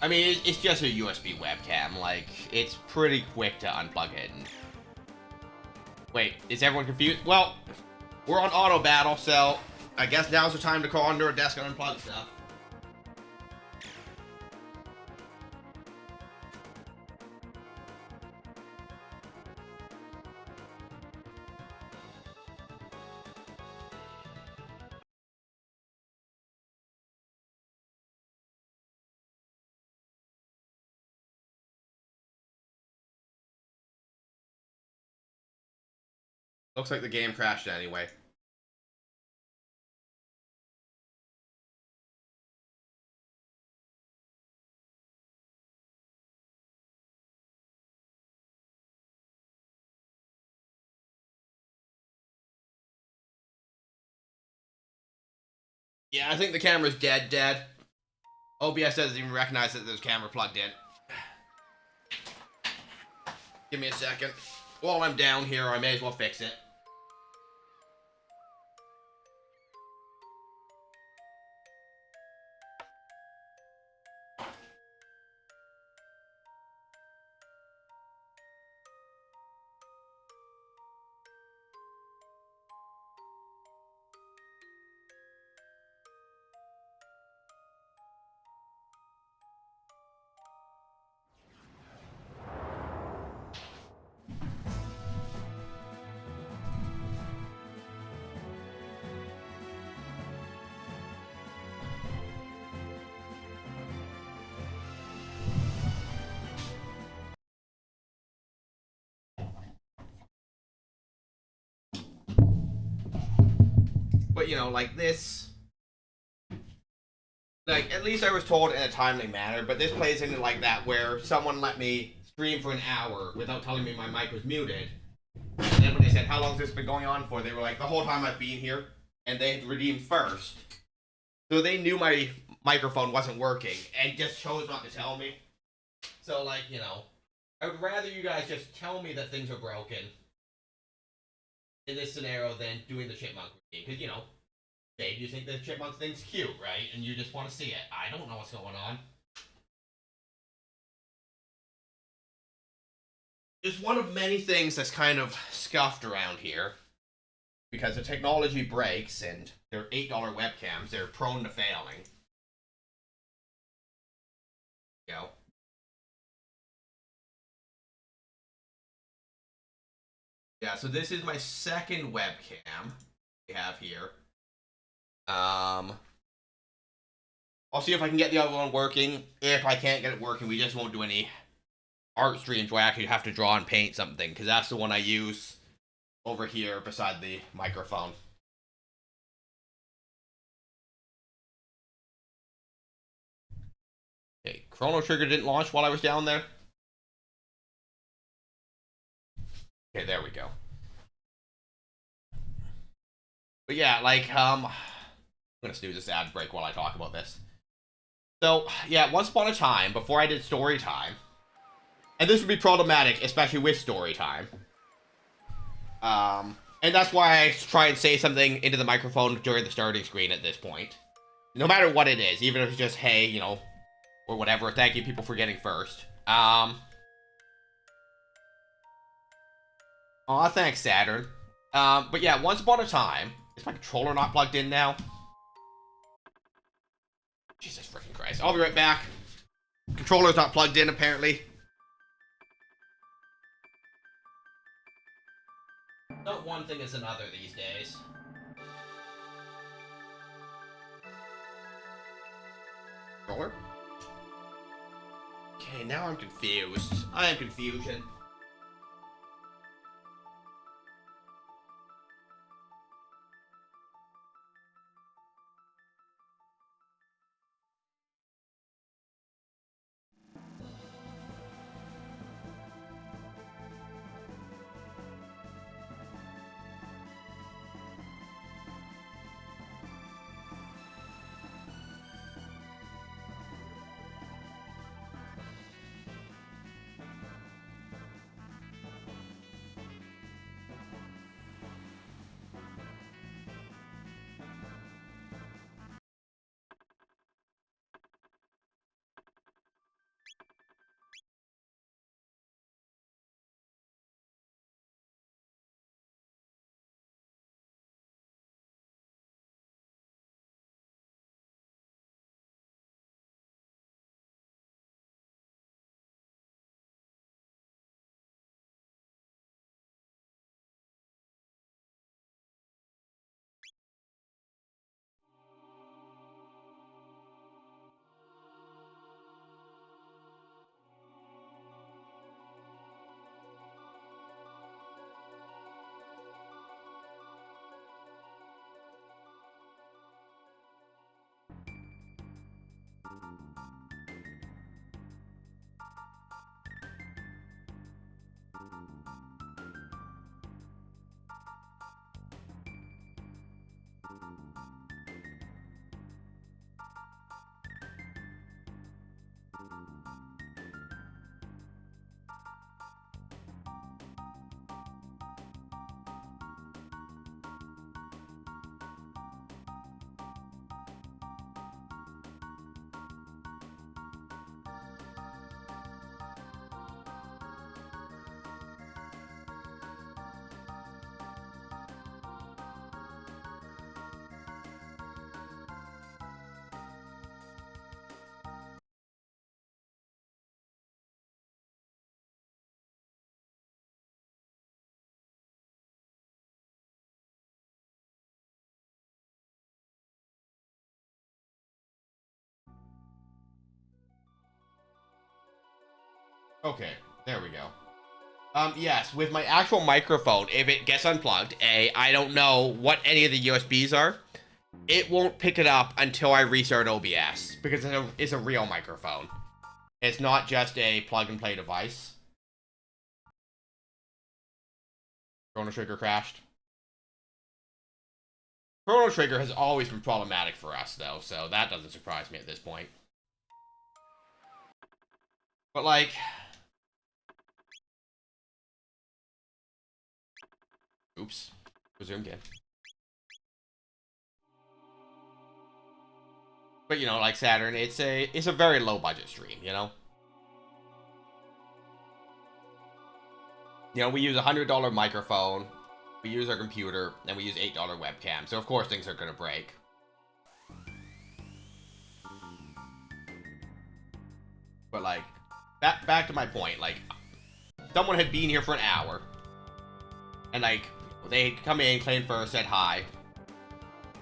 I mean, it's just a USB webcam. Like, it's pretty quick to unplug it. And... Wait, is everyone confused? Well, we're on auto battle, so I guess now's the time to crawl under a desk and unplug stuff. Looks like the game crashed anyway. Yeah, I think the camera's dead. OBS doesn't even recognize that there's a camera plugged in. Give me a second. While I'm down here, I may as well fix it. But, you know, like this... Like, at least I was told in a timely manner, but this plays into like that where someone let me stream for an hour without telling me my mic was muted. And then when they said, how long has this been going on for? They were like, the whole time I've been here. And they had redeemed first. So they knew my microphone wasn't working and just chose not to tell me. So, like, you know, I would rather you guys just tell me that things are broken in this scenario than doing the chipmunk routine. Because, you know, Dave, you think the chipmunk thing's cute, right? And you just want to see it. I don't know what's going on. It's one of many things that's kind of scuffed around here. Because the technology breaks and they're $8 webcams, they're prone to failing. You know? Yeah, so this is my second webcam we have here. I'll see if I can get the other one working. If I can't get it working, we just won't do any art streams where I actually have to draw and paint something, because that's the one I use over here beside the microphone. Okay, Chrono Trigger didn't launch while I was down there. Okay, there we go. But yeah, like, I'm gonna snooze this ad break while I talk about this. So, yeah, once upon a time, before I did story time, and this would be problematic, especially with story time. And that's why I try and say something into the microphone during the starting screen at this point. No matter what it is, even if it's just, hey, you know, or whatever, thank you people for getting first. Aw, thanks, Saturn. But yeah, once upon a time, is my controller not plugged in now? Jesus freaking Christ. I'll be right back. Controller's not plugged in, apparently. Not one thing is another these days. Controller? Okay, now I'm confused. I am confusion. Okay, there we go. Yes, with my actual microphone, if it gets unplugged, I don't know what any of the USBs are. It won't pick it up until I restart OBS, because it's a real microphone. It's not just a plug-and-play device. Chrono Trigger crashed. Chrono Trigger has always been problematic for us, though, so that doesn't surprise me at this point. But, like... Oops. Resume game. But, you know, like Saturn, it's a very low-budget stream, you know? You know, we use a $100 microphone, we use our computer, and we use $8 webcam, so of course things are gonna break. But, like, back to my point, like, someone had been here for an hour, and, like, they come in, claimed first, said hi,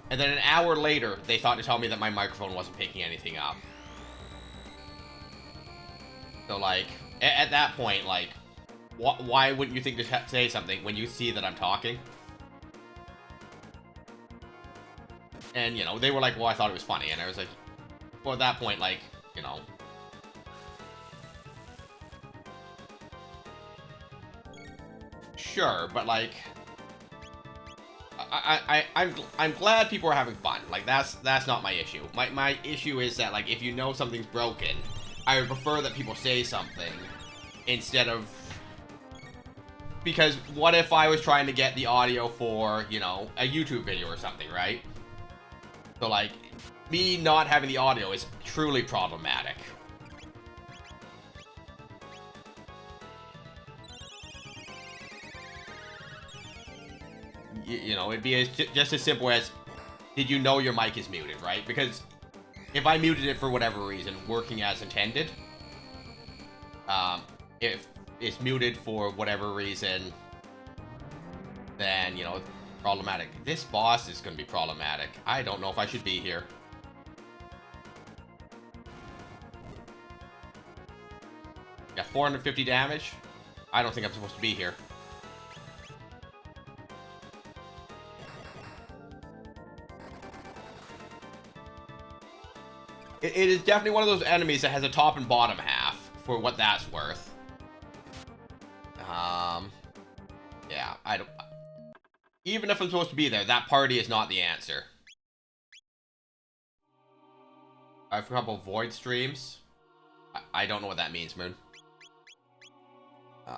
and then an hour later, they thought to tell me that my microphone wasn't picking anything up. So, like, at that point, like, why wouldn't you think to say something when you see that I'm talking? And, you know, they were like, well, I thought it was funny, and I was like, well, at that point, like, you know... Sure, but, like... I'm glad people are having fun. Like, that's not my issue. My issue is that, like, if you know something's broken, I would prefer that people say something instead of... Because what if I was trying to get the audio for, you know, a YouTube video or something, right? So, like, me not having the audio is truly problematic. You know, it'd be just as simple as, did you know your mic is muted, right? Because if I muted it for whatever reason, working as intended, if it's muted for whatever reason, then, you know, it's problematic. This boss is going to be problematic. I don't know if I should be here. Got 450 damage. I don't think I'm supposed to be here. It is definitely one of those enemies that has a top and bottom half, for what that's worth. Yeah, I don't... Even if I'm supposed to be there, that party is not the answer. I have a couple void streams. I don't know what that means, Moon. Okay,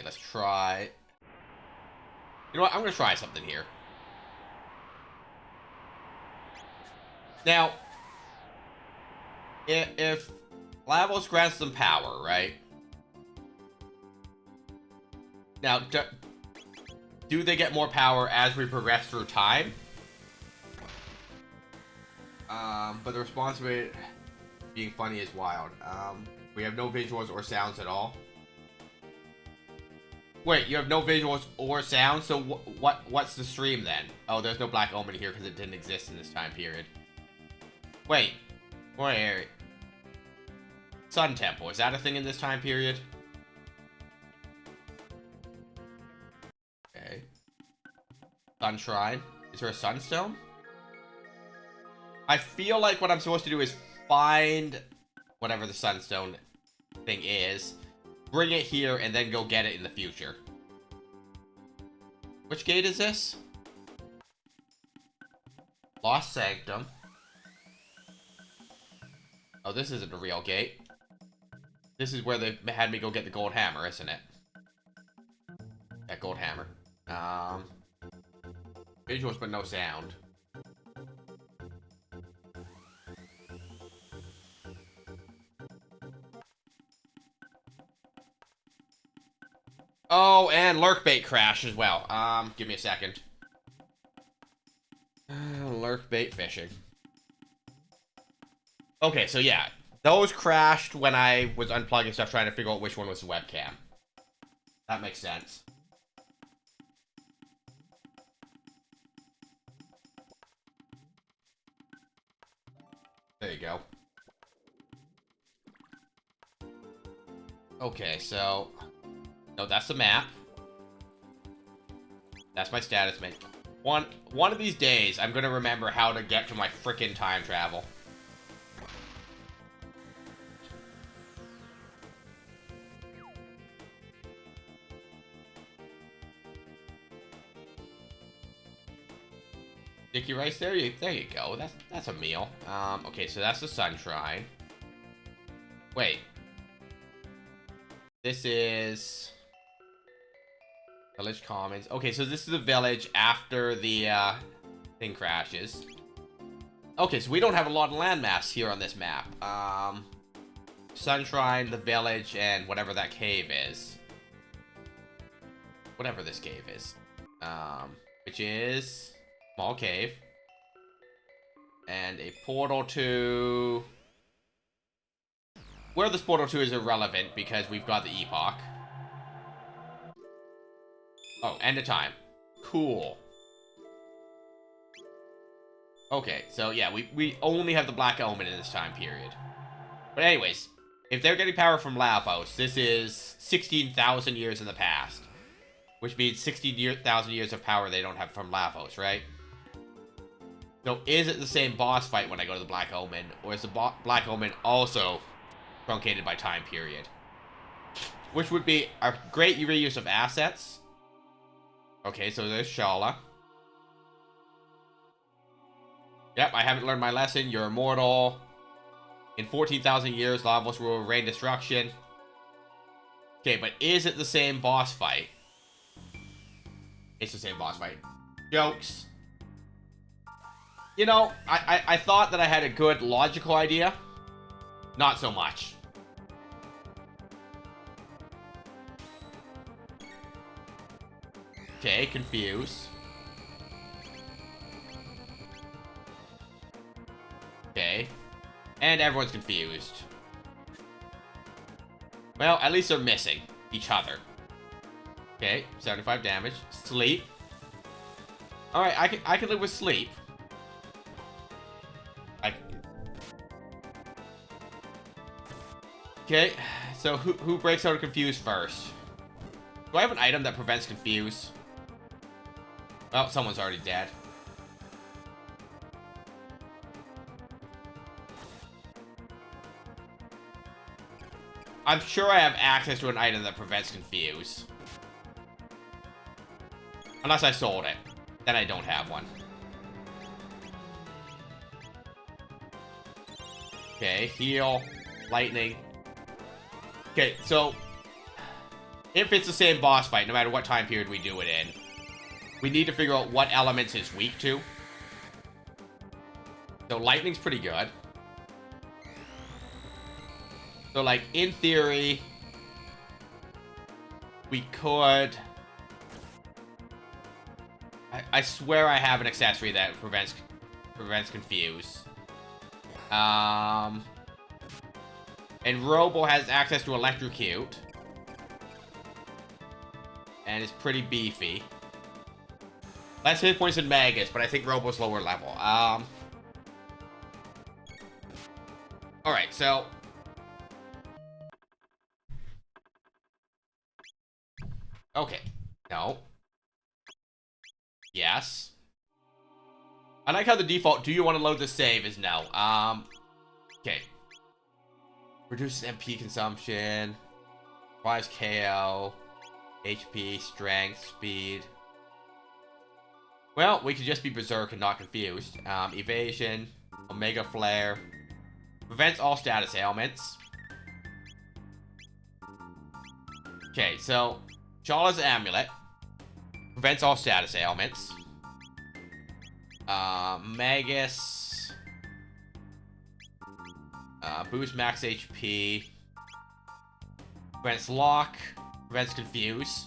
let's try... You know what? I'm gonna try something here. Now, if Lavos grants them power, right? Now, do they get more power as we progress through time? But the responsibility being funny is wild. We have no visuals or sounds at all. Wait, you have no visuals or sounds? So what's the stream then? Oh, there's no Black Omen here because it didn't exist in this time period. Wait. Wait. Sun Temple, is that a thing in this time period? Okay. Sun Shrine. Is there a Sunstone? I feel like what I'm supposed to do is find whatever the Sunstone thing is, bring it here, and then go get it in the future. Which gate is this? Lost Sanctum. Oh, this isn't a real gate. This is where they had me go get the gold hammer, isn't it? That gold hammer. Visuals but no sound. Oh, and lurkbait crash as well. Give me a second. Lurkbait fishing. Okay, so yeah. Those crashed when I was unplugging stuff trying to figure out which one was the webcam. That makes sense. There you go. Okay, so... No, that's the map. That's my status menu. One of these days, I'm gonna remember how to get to my frickin' time travel. Sticky rice, there you go. That's a meal. Okay, so that's the sun shrine. Wait. This is Village Commons. Okay, so this is the village after the thing crashes. Okay, so we don't have a lot of landmass here on this map. Sun Shrine, the village, and whatever that cave is. Whatever this cave is. Which is small cave. And a portal to... Where this portal to is irrelevant because we've got the epoch. Oh, end of time. Cool. Okay, so yeah, we only have the Black Omen in this time period. But anyways, if they're getting power from Lavos, this is 16,000 years in the past. Which means 16,000 years of power they don't have from Lavos, right? So is it the same boss fight when I go to the Black Omen? Or is the Black Omen also truncated by time period? Which would be a great reuse of assets. Okay, so there's Shala. Yep, I haven't learned my lesson. You're immortal. In 14,000 years, Lavos will rain destruction. Okay, but is it the same boss fight? It's the same boss fight. Jokes. You know, I thought that I had a good logical idea. Not so much. Okay, confused. Okay. And everyone's confused. Well, at least they're missing each other. Okay, 75 damage. Sleep. Alright, I can live with sleep. Okay, so who breaks out of confuse first? Do I have an item that prevents confuse? Well, someone's already dead. I'm sure I have access to an item that prevents confuse. Unless I sold it. Then I don't have one. Okay, heal. Lightning. Okay, so... if it's the same boss fight, no matter what time period we do it in, we need to figure out what elements it's weak to. So lightning's pretty good. So, like, in theory, we could... I swear I have an accessory that prevents confuse. And Robo has access to electrocute. And is pretty beefy. Less hit points than Magus, but I think Robo's lower level. Alright, so... okay. No. Yes. I like how the default, do you want to load the save, is no. Okay. Reduces MP consumption. Revives KO. HP, strength, speed. Well, we could just be Berserk and not confused. Evasion. Omega Flare. Prevents all status ailments. Okay, so... Shala's Amulet. Prevents all status ailments. Magus. Boosts max HP. Prevents lock. Prevents confuse.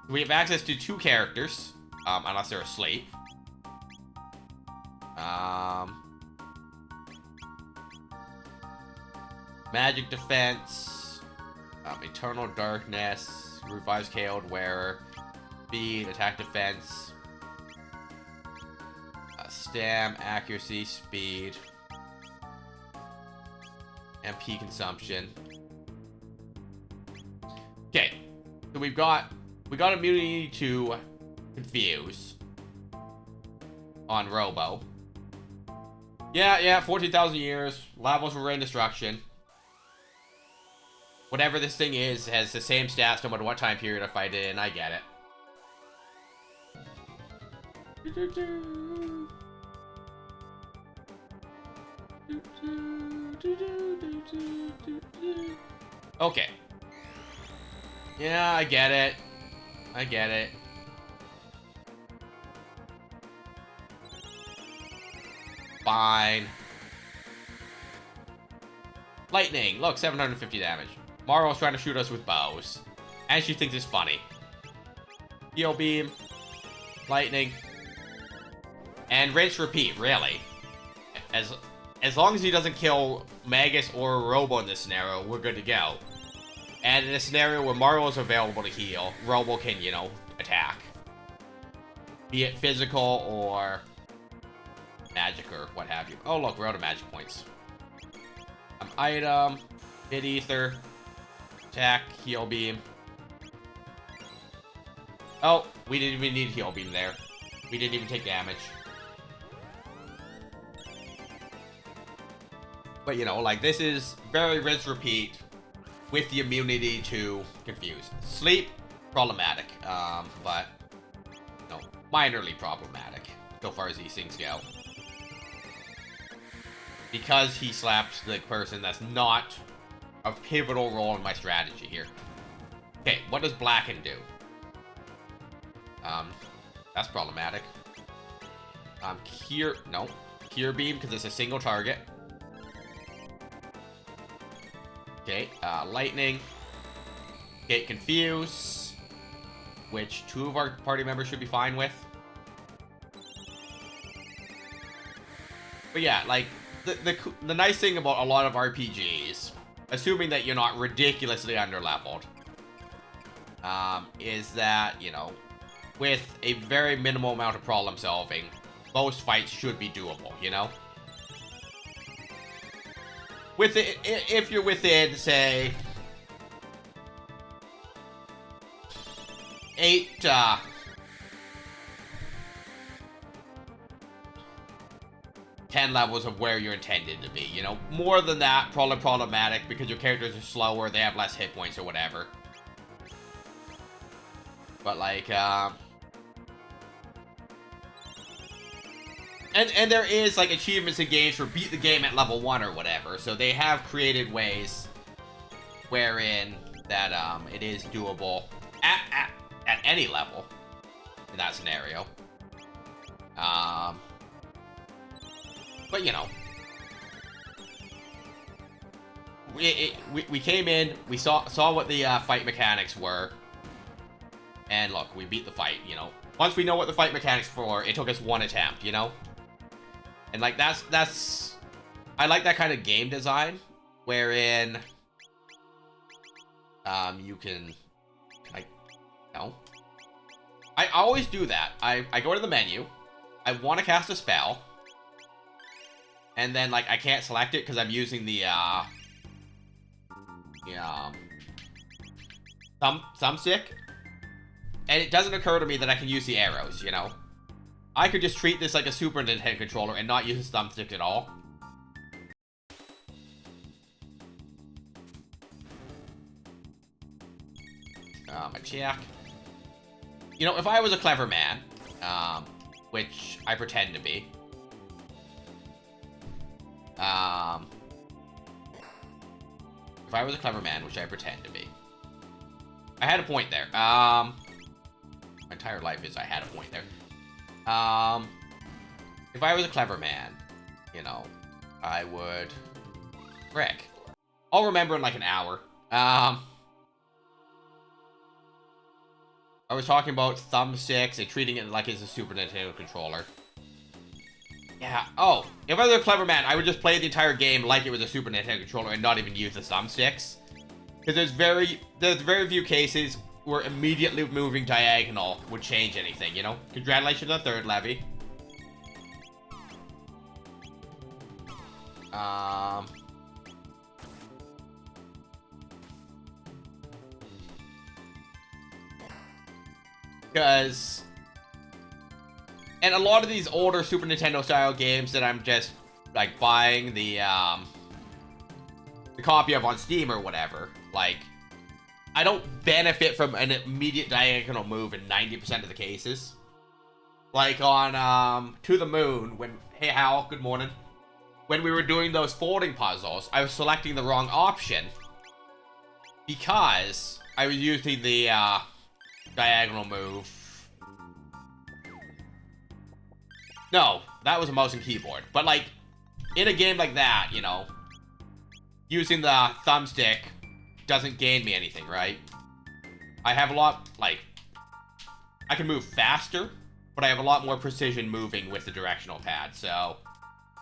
We have access to 2 characters. Unless they're asleep. Magic defense. Eternal darkness. Revives KO'd wearer. Speed, attack defense. Stam, accuracy, speed. MP consumption. Okay. So we got immunity to confuse on Robo. Yeah, 14,000 years. Lavos will rain destruction. Whatever this thing is has the same stats no matter what time period I fight it in. I get it. Okay. Yeah, I get it. I get it. Fine. Lightning. Look, 750 damage. Mario's trying to shoot us with bows. And she thinks it's funny. Heal beam. Lightning. And rinse repeat, really. As long as he doesn't kill Magus or Robo in this scenario, we're good to go. And in a scenario where Mario is available to heal, Robo can, you know, attack. Be it physical or magic or what have you. Oh, look, we're out of magic points. Item, hit ether, attack, heal beam. Oh, we didn't even need heal beam there. We didn't even take damage. But, you know, like, this is very rinse repeat with the immunity to confuse. Sleep, problematic. But, you know, minorly problematic so far as these things go. Because he slapped the person, that's not a pivotal role in my strategy here. Okay, what does Blacken do? That's problematic. Cure beam, because it's a single target. Okay, lightning. Okay, confuse, which 2 of our party members should be fine with. But yeah, like, the nice thing about a lot of RPGs, assuming that you're not ridiculously underleveled, is that, you know, with a very minimal amount of problem solving, most fights should be doable, you know? If you're within, say, 10 levels of where you're intended to be, you know? More than that, probably problematic because your characters are slower, they have less hit points or whatever. But, like, And there is, like, achievements in games for beat the game at level 1 or whatever, so they have created ways wherein that, it is doable at any level in that scenario. But, you know, we came in, we saw what the fight mechanics were, and look, we beat the fight, you know. Once we know what the fight mechanics were, it took us 1 attempt, you know? And, like, that's... I like that kind of game design, wherein... you can... Like, no. I always do that. I go to the menu, I want to cast a spell, and then, like, I can't select it because I'm using the, thumbstick, and it doesn't occur to me that I can use the arrows, you know? I could just treat this like a Super Nintendo controller and not use a thumbstick at all. Attack. You know, if I was a clever man, which I pretend to be, if I was a clever man, which I pretend to be, I had a point there. My entire life is I had a point there. If I was a clever man, you know, I would... Frick. I'll remember in like an hour. I was talking about thumbsticks and treating it like it's a Super Nintendo controller. Yeah, oh, if I was a clever man, I would just play the entire game like it was a Super Nintendo controller and not even use the thumbsticks. Because there's very few cases where immediately moving diagonal would change anything, you know? Congratulations on 3rd levy. Because... And a lot of these older Super Nintendo style games that I'm just, like, buying the copy of on Steam or whatever, like... I don't benefit from an immediate diagonal move in 90% of the cases. Like on, To the Moon, when... Hey, Hal, good morning. when we were doing those folding puzzles, I was selecting the wrong option because I was using the diagonal move. No, that was a mouse and keyboard. But, like, in a game like that, you know, using the thumbstick doesn't gain me anything, right? I have a lot, like, I can move faster, but I have a lot more precision moving with the directional pad, so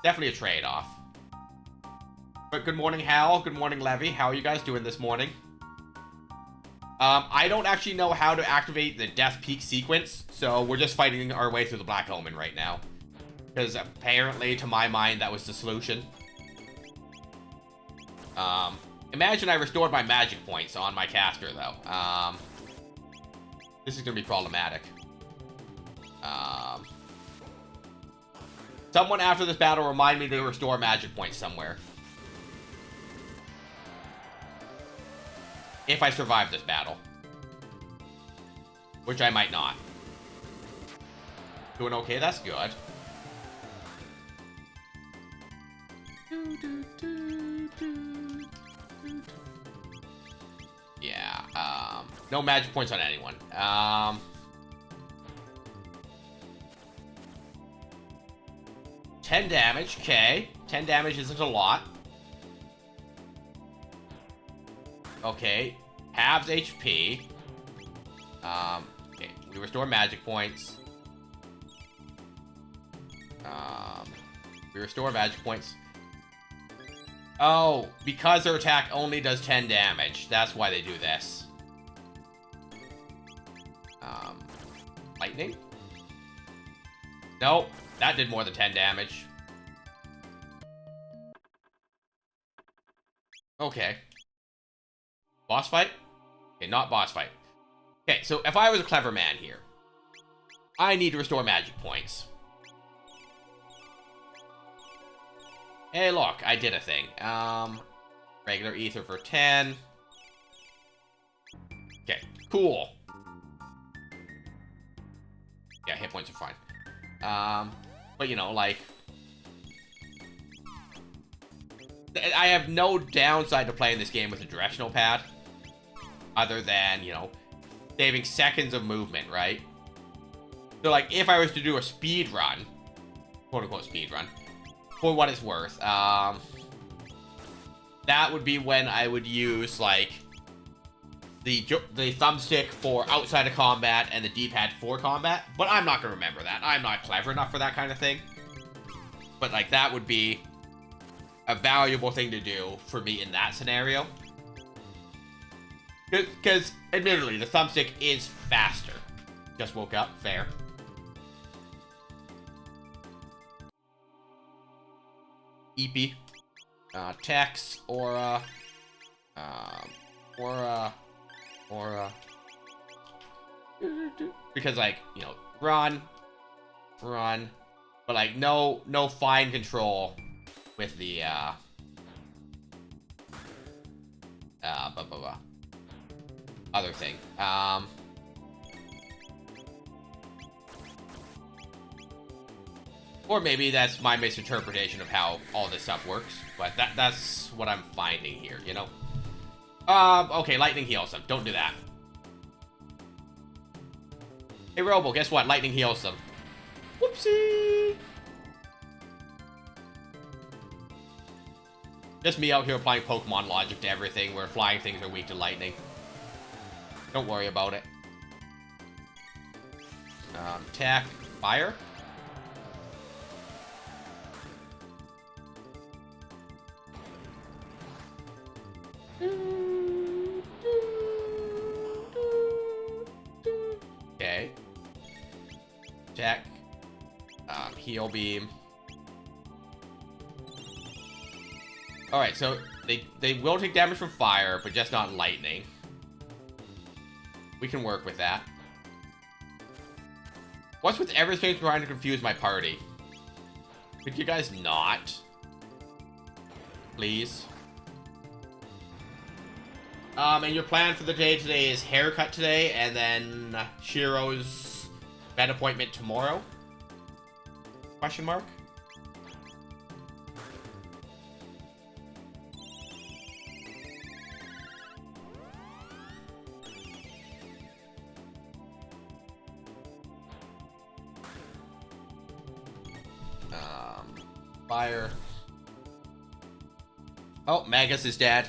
definitely a trade-off. But good morning, Hal. Good morning, Levy. How are you guys doing this morning? I don't actually know how to activate the Death Peak sequence, so we're just fighting our way through the Black Omen right now. Because apparently, to my mind, that was the solution. Imagine I restored my magic points on my caster, though. This is gonna be problematic. Someone after this battle remind me to restore magic points somewhere. If I survive this battle. Which I might not. Doing okay, that's good. Yeah, no magic points on anyone. 10 damage, okay. 10 damage isn't a lot. Okay, halves HP. Okay, we restore magic points. We restore magic points. Oh, because their attack only does 10 damage. That's why they do this. Lightning? Nope, that did more than 10 damage. Okay. Boss fight? Okay, not boss fight. Okay, so if I was a clever man here, I need to restore magic points. Hey, look, I did a thing. Regular ether for 10. Okay, cool. Yeah, hit points are fine. But you know, like, I have no downside to playing this game with a directional pad, other than, you know, saving seconds of movement, right? So, like, if I was to do a speed run, quote-unquote speed run, for what it's worth, that would be when I would use, like, the thumbstick for outside of combat and the D-pad for combat, but I'm not gonna remember that. I'm not clever enough for that kind of thing. But, like, that would be a valuable thing to do for me in that scenario. Because, admittedly, the thumbstick is faster. Just woke up, fair. Eepy. Tex, Aura. Aura. Because, like, you know, run. But, like, no fine control with the, other thing. Or maybe that's my misinterpretation of how all this stuff works, but that's what I'm finding here, you know? Okay, lightning heals them. Don't do that. Hey, Robo, guess what? Lightning heals them. Whoopsie! Just me out here applying Pokemon logic to everything, where flying things are weak to lightning. Don't worry about it. Attack. Fire? Okay. Attack. Heal beam. Alright, so they will take damage from fire, but just not lightning. We can work with that. What's with everything trying to confuse my party? Could you guys not? Please? And your plan for the day today is haircut today, and then Shiro's vet appointment tomorrow? Question mark? Fire. Oh, Magus is dead.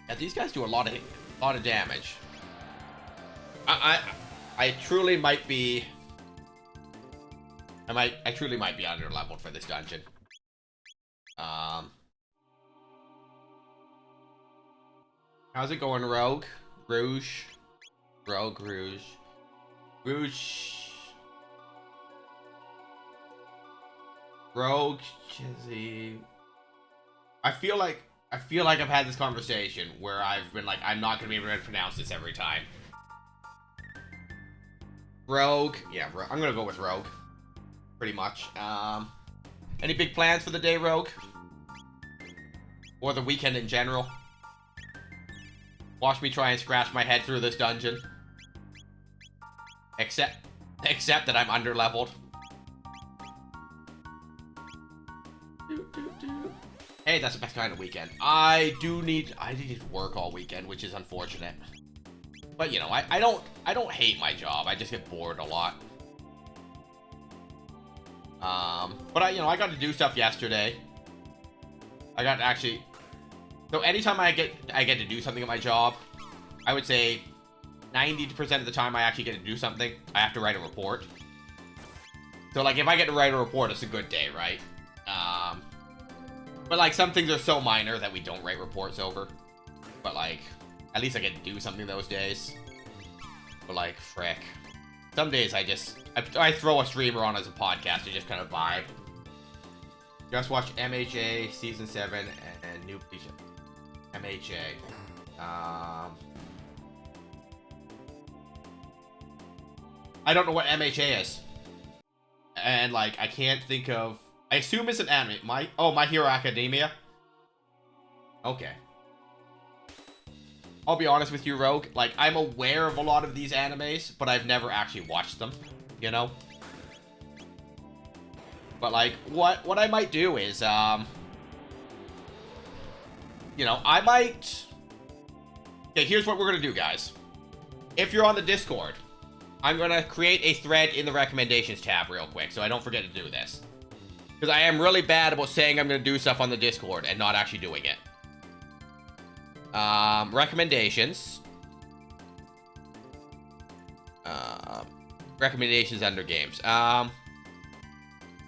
Yeah, these guys do a lot of damage. I truly might be. I truly might be under leveled for this dungeon. How's it going, Rogue? Rouge. Rogue, Rouge. Rouge. Rogue, Chizzy. I feel like I've had this conversation where I've been like, I'm not gonna be able to pronounce this every time. Rogue. Yeah, I'm gonna go with Rogue. Pretty much. Any big plans for the day, Rogue? Or the weekend in general? Watch me try and scratch my head through this dungeon. Except that I'm under-leveled. Hey, that's the best kind of weekend. I need to work all weekend, which is unfortunate. But you know, I don't hate my job. I just get bored a lot. But I got to do stuff yesterday. I got to actually. So anytime I get to do something at my job, I would say 90% of the time I actually get to do something, I have to write a report. So like if I get to write a report, it's a good day, right? But like some things are so minor that we don't write reports over. But like, at least I get to do something those days. But like, frick. Some days I throw a streamer on as a podcast to just kind of vibe. Just watch MHA Season 7 and New Bleach. MHA. I don't know what MHA is. And like, I can't think of... I assume it's an anime. My Hero Academia? Okay. I'll be honest with you, Rogue. Like, I'm aware of a lot of these animes, but I've never actually watched them. You know? But like, what I might do is, I might... Okay, here's what we're gonna do, guys. If you're on the Discord, I'm gonna create a thread in the recommendations tab real quick, so I don't forget to do this. Because I am really bad about saying I'm gonna do stuff on the Discord and not actually doing it. Recommendations. Recommendations under games. I'm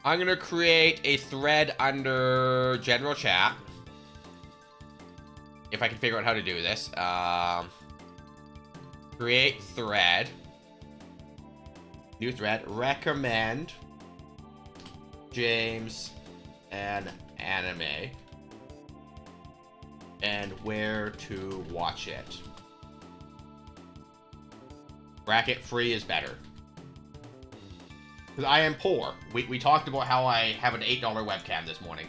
gonna create a thread under general chat. If I can figure out how to do this. Create thread. New thread. Recommend James an anime. And where to watch it. Bracket free is better. Because I am poor. We talked about how I have an $8 webcam this morning.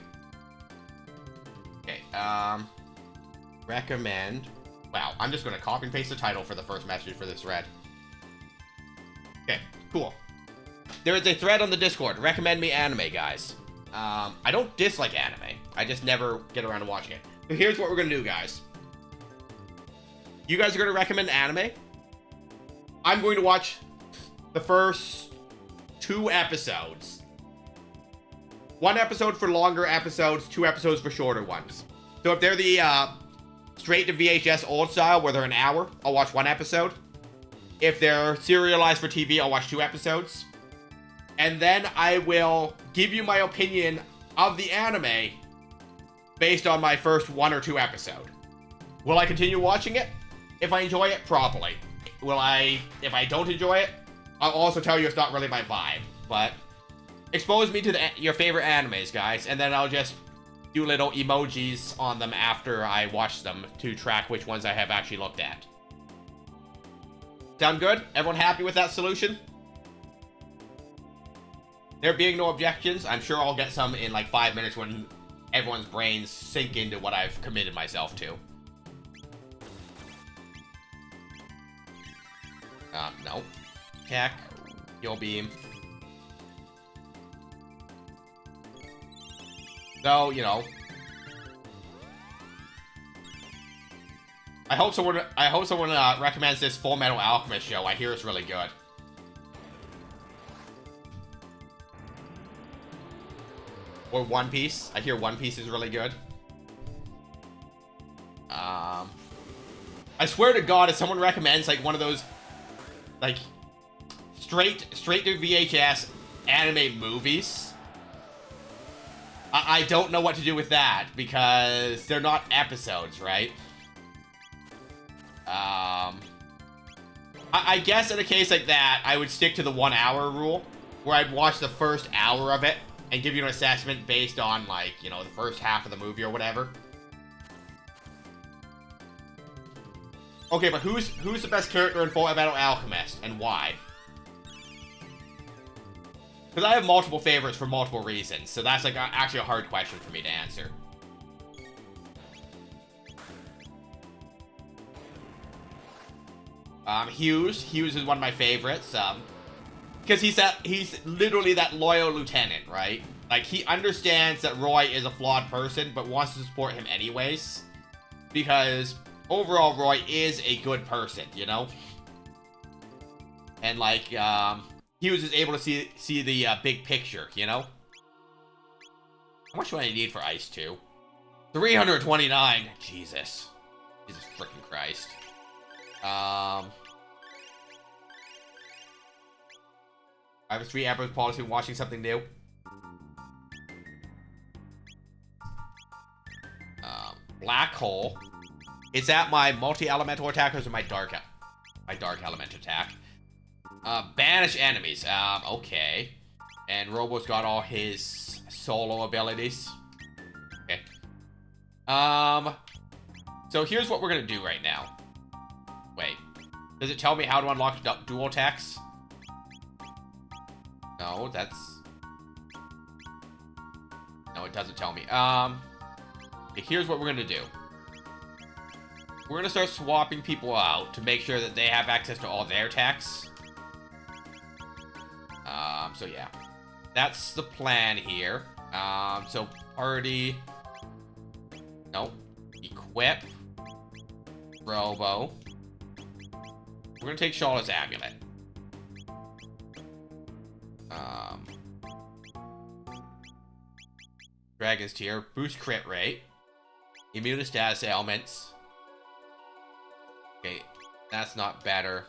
Okay, recommend... Wow, I'm just going to copy and paste the title for the first message for this thread. Okay, cool. There is a thread on the Discord. Recommend me anime, guys. I don't dislike anime. I just never get around to watching it. So here's what we're going to do, guys. You guys are going to recommend anime. I'm going to watch the first 2 episodes. 1 episode for longer episodes, 2 episodes for shorter ones. So if they're the straight to VHS old style, where they're an hour, I'll watch 1 episode. If they're serialized for TV, I'll watch 2 episodes. And then I will give you my opinion of the anime based on my first 1 or 2 episode. Will I continue watching it? If I enjoy it, probably. If I don't enjoy it, I'll also tell you it's not really my vibe. But expose me to your favorite animes, guys, and then I'll just do little emojis on them after I watch them to track which ones I have actually looked at. Sound good? Everyone happy with that solution? There being no objections, I'm sure I'll get some in like 5 minutes when everyone's brains sink into what I've committed myself to. No. Tech. Heal beam. So, you know. I hope someone recommends this Full Metal Alchemist show. I hear it's really good. Or One Piece. I hear One Piece is really good. I swear to God, if someone recommends like one of those, like straight to VHS anime movies, I don't know what to do with that because they're not episodes, right? I guess in a case like that, I would stick to the 1 hour rule, where I'd watch the first hour of it and give you an assessment based on, like, you know, the first half of the movie or whatever. Okay, but who's the best character in Fullmetal Alchemist, and why? Because I have multiple favorites for multiple reasons, so that's, like, actually a hard question for me to answer. Hughes is one of my favorites, because he's literally that loyal lieutenant, right? Like, he understands that Roy is a flawed person, but wants to support him anyways, because overall Roy is a good person, you know? And, like, Hughes is able to see the big picture, you know? How much do I need for Ice 2? 329! Jesus freaking Christ. I have a 3 episode policy when watching something new. Black Hole. Is that my multi-elemental attack or is it my dark element attack? Banish enemies. Okay. And Robo's got all his solo abilities. Okay. So here's what we're gonna do right now. Wait. Does it tell me how to unlock dual attacks? No, that's... No, it doesn't tell me. Here's what we're gonna do. We're gonna start swapping people out to make sure that they have access to all their attacks. So yeah. That's the plan here. So party... Nope. Equip. Robo. We're gonna take Charlotte's Amulet. Dragon's Tear. Boost crit rate. Immune to status ailments. Okay, that's not better.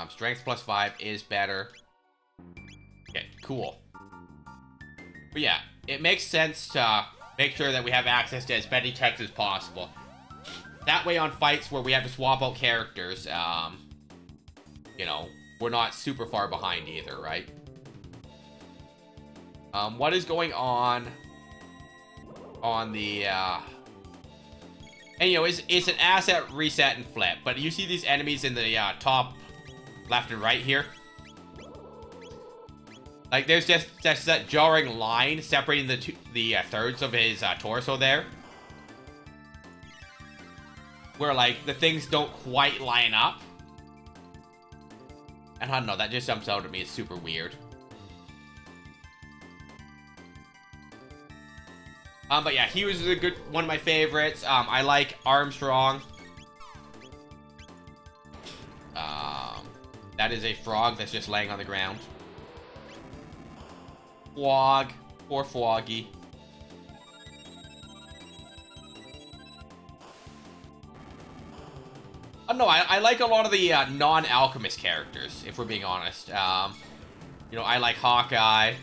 Strength +5 is better. Okay, cool. But yeah, it makes sense to make sure that we have access to as many techs as possible. That way on fights where we have to swap out characters, you know, we're not super far behind either, right? What is going on the, and you know, it's an asset reset and flip, but you see these enemies in the top left and right here? Like, there's just that jarring line separating the thirds of his torso there. Where, like, the things don't quite line up. And I don't know, that just jumps out at me. It's super weird. But yeah, he was one of my favorites. I like Armstrong. That is a frog that's just laying on the ground. Flog. Poor Floggy. No, I like a lot of the non-alchemist characters, if we're being honest. You know, I like Hawkeye.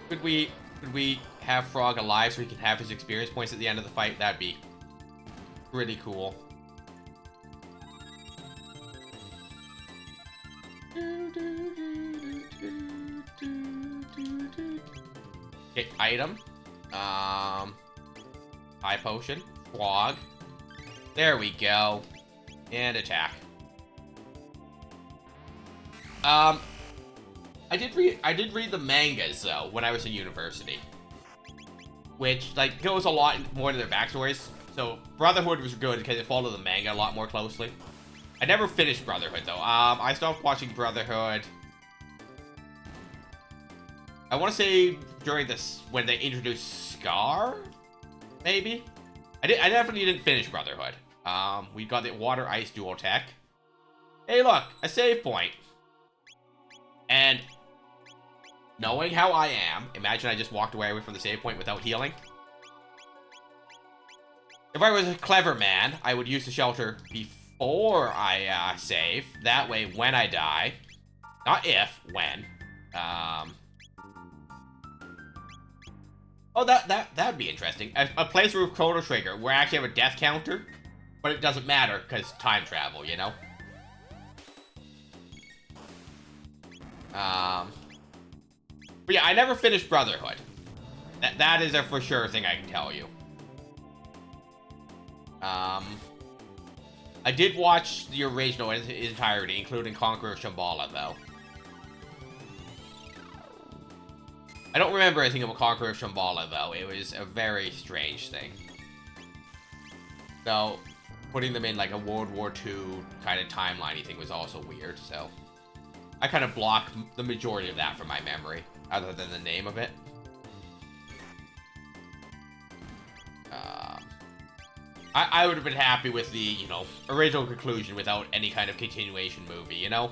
Could we have Frog alive so he can have his experience points at the end of the fight? That'd be pretty cool. Okay, item. High potion. Frog. There we go. And attack. I did read the mangas though when I was in university, which like goes a lot more into their backstories. So Brotherhood was good because it followed the manga a lot more closely. I never finished Brotherhood though. I stopped watching Brotherhood. I want to say during this when they introduced Scar, maybe. I definitely didn't finish Brotherhood. We got the water ice dual tech. Hey, look, a save point. And knowing how I am, imagine I just walked away from the save point without healing. If I was a clever man, I would use the shelter before I save. That way, when I die, not if, when. Oh, that'd be interesting. A playthrough of Chrono Trigger where I actually have a death counter, but it doesn't matter because time travel, you know. But yeah, I never finished Brotherhood. That is a for sure thing I can tell you. I did watch the original in its entirety, including Conqueror of Shambhala, though. I don't remember anything about Conqueror of Shambhala, though. It was a very strange thing. So, putting them in like a World War II kind of timeline-y thing was also weird, so... I kind of block the majority of that from my memory, other than the name of it. I would have been happy with the, you know, original conclusion without any kind of continuation movie, you know?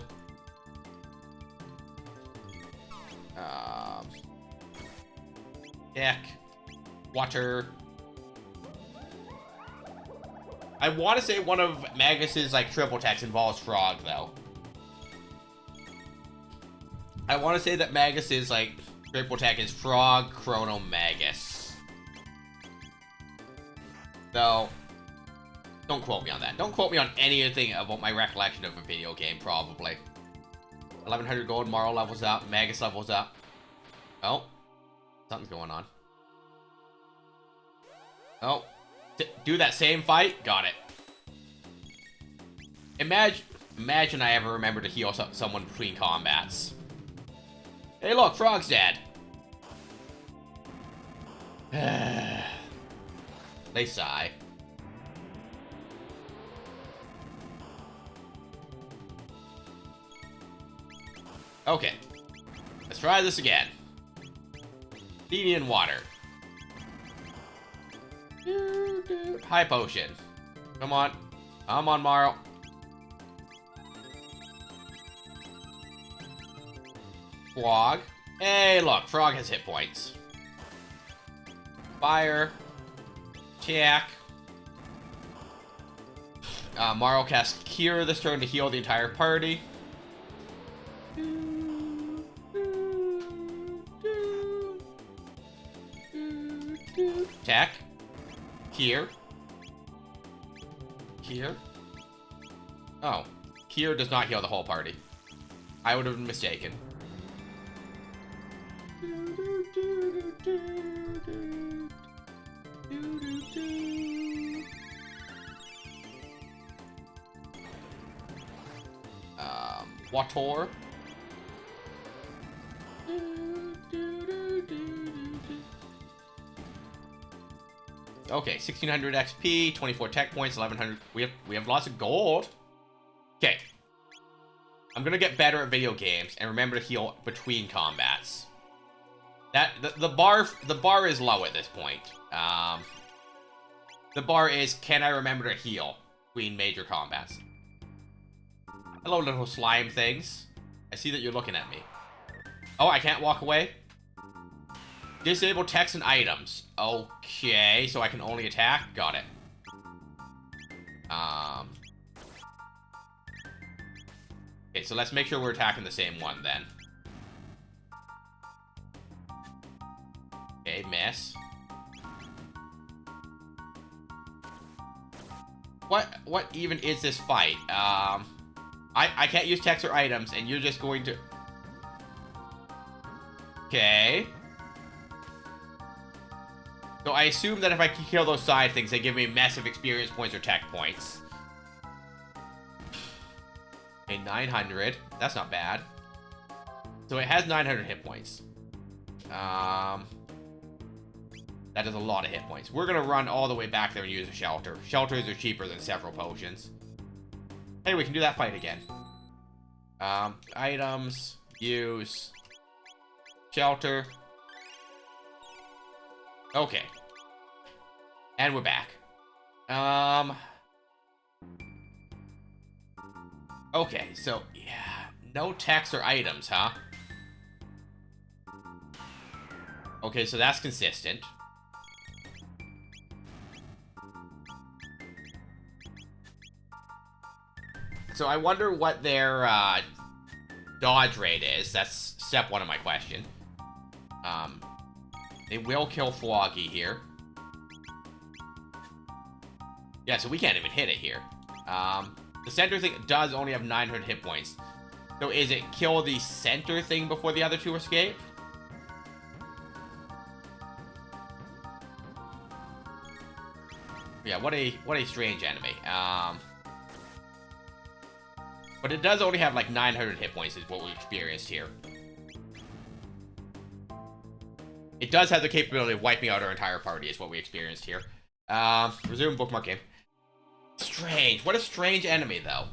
Heck. Water. I want to say one of Magus's, like, triple techs involves Frog, though. I want to say that Magus's, like, triple tech is Frog, Chrono, Magus. Though, don't quote me on that. Don't quote me on anything about my recollection of a video game, probably. 1100 gold, Morrow levels up, Magus levels up. Oh. Something's going on. Oh. Do that same fight? Got it. Imagine I ever remember to heal someone between combats. Hey look, Frog's dead. They sigh. Okay. Let's try this again. Beanie and water. High potion. Come on. Come on, Morrow. Frog. Hey, look. Frog has hit points. Fire. Check. Morrow casts Cure this turn to heal the entire party. Tech. Here. Here. Oh. Cure does not heal the whole party. I would have been mistaken. Wator. Okay, 1600 XP, 24 tech points, 1100. We have lots of gold. Okay. I'm gonna get better at video games and remember to heal between combats. The bar is low at this point. The bar is, can I remember to heal between major combats? Hello, little slime things. I see that you're looking at me. Oh, I can't walk away? Disable text and items. Okay, so I can only attack? Got it. Okay, so let's make sure we're attacking the same one then. Okay, miss. What even is this fight? I can't use text or items, and you're just going to... Okay. So I assume that if I can kill those side things, they give me massive experience points or tech points. Okay, 900. That's not bad. So it has 900 hit points. That is a lot of hit points. We're gonna run all the way back there and use a shelter. Shelters are cheaper than several potions. Hey, we can do that fight again. Items, use, shelter. Okay. And we're back. Okay, so, yeah. No text or items, huh? Okay, so that's consistent. So I wonder what their dodge rate is. That's step one of my question. They will kill Floggy here. Yeah, so we can't even hit it here. The center thing does only have 900 hit points. So is it kill the center thing before the other two escape? Yeah, what a strange enemy. But it does only have like 900 hit points is what we experienced here. It does have the capability of wiping out our entire party is what we experienced here. Resume bookmark game. Strange. What a strange enemy, though.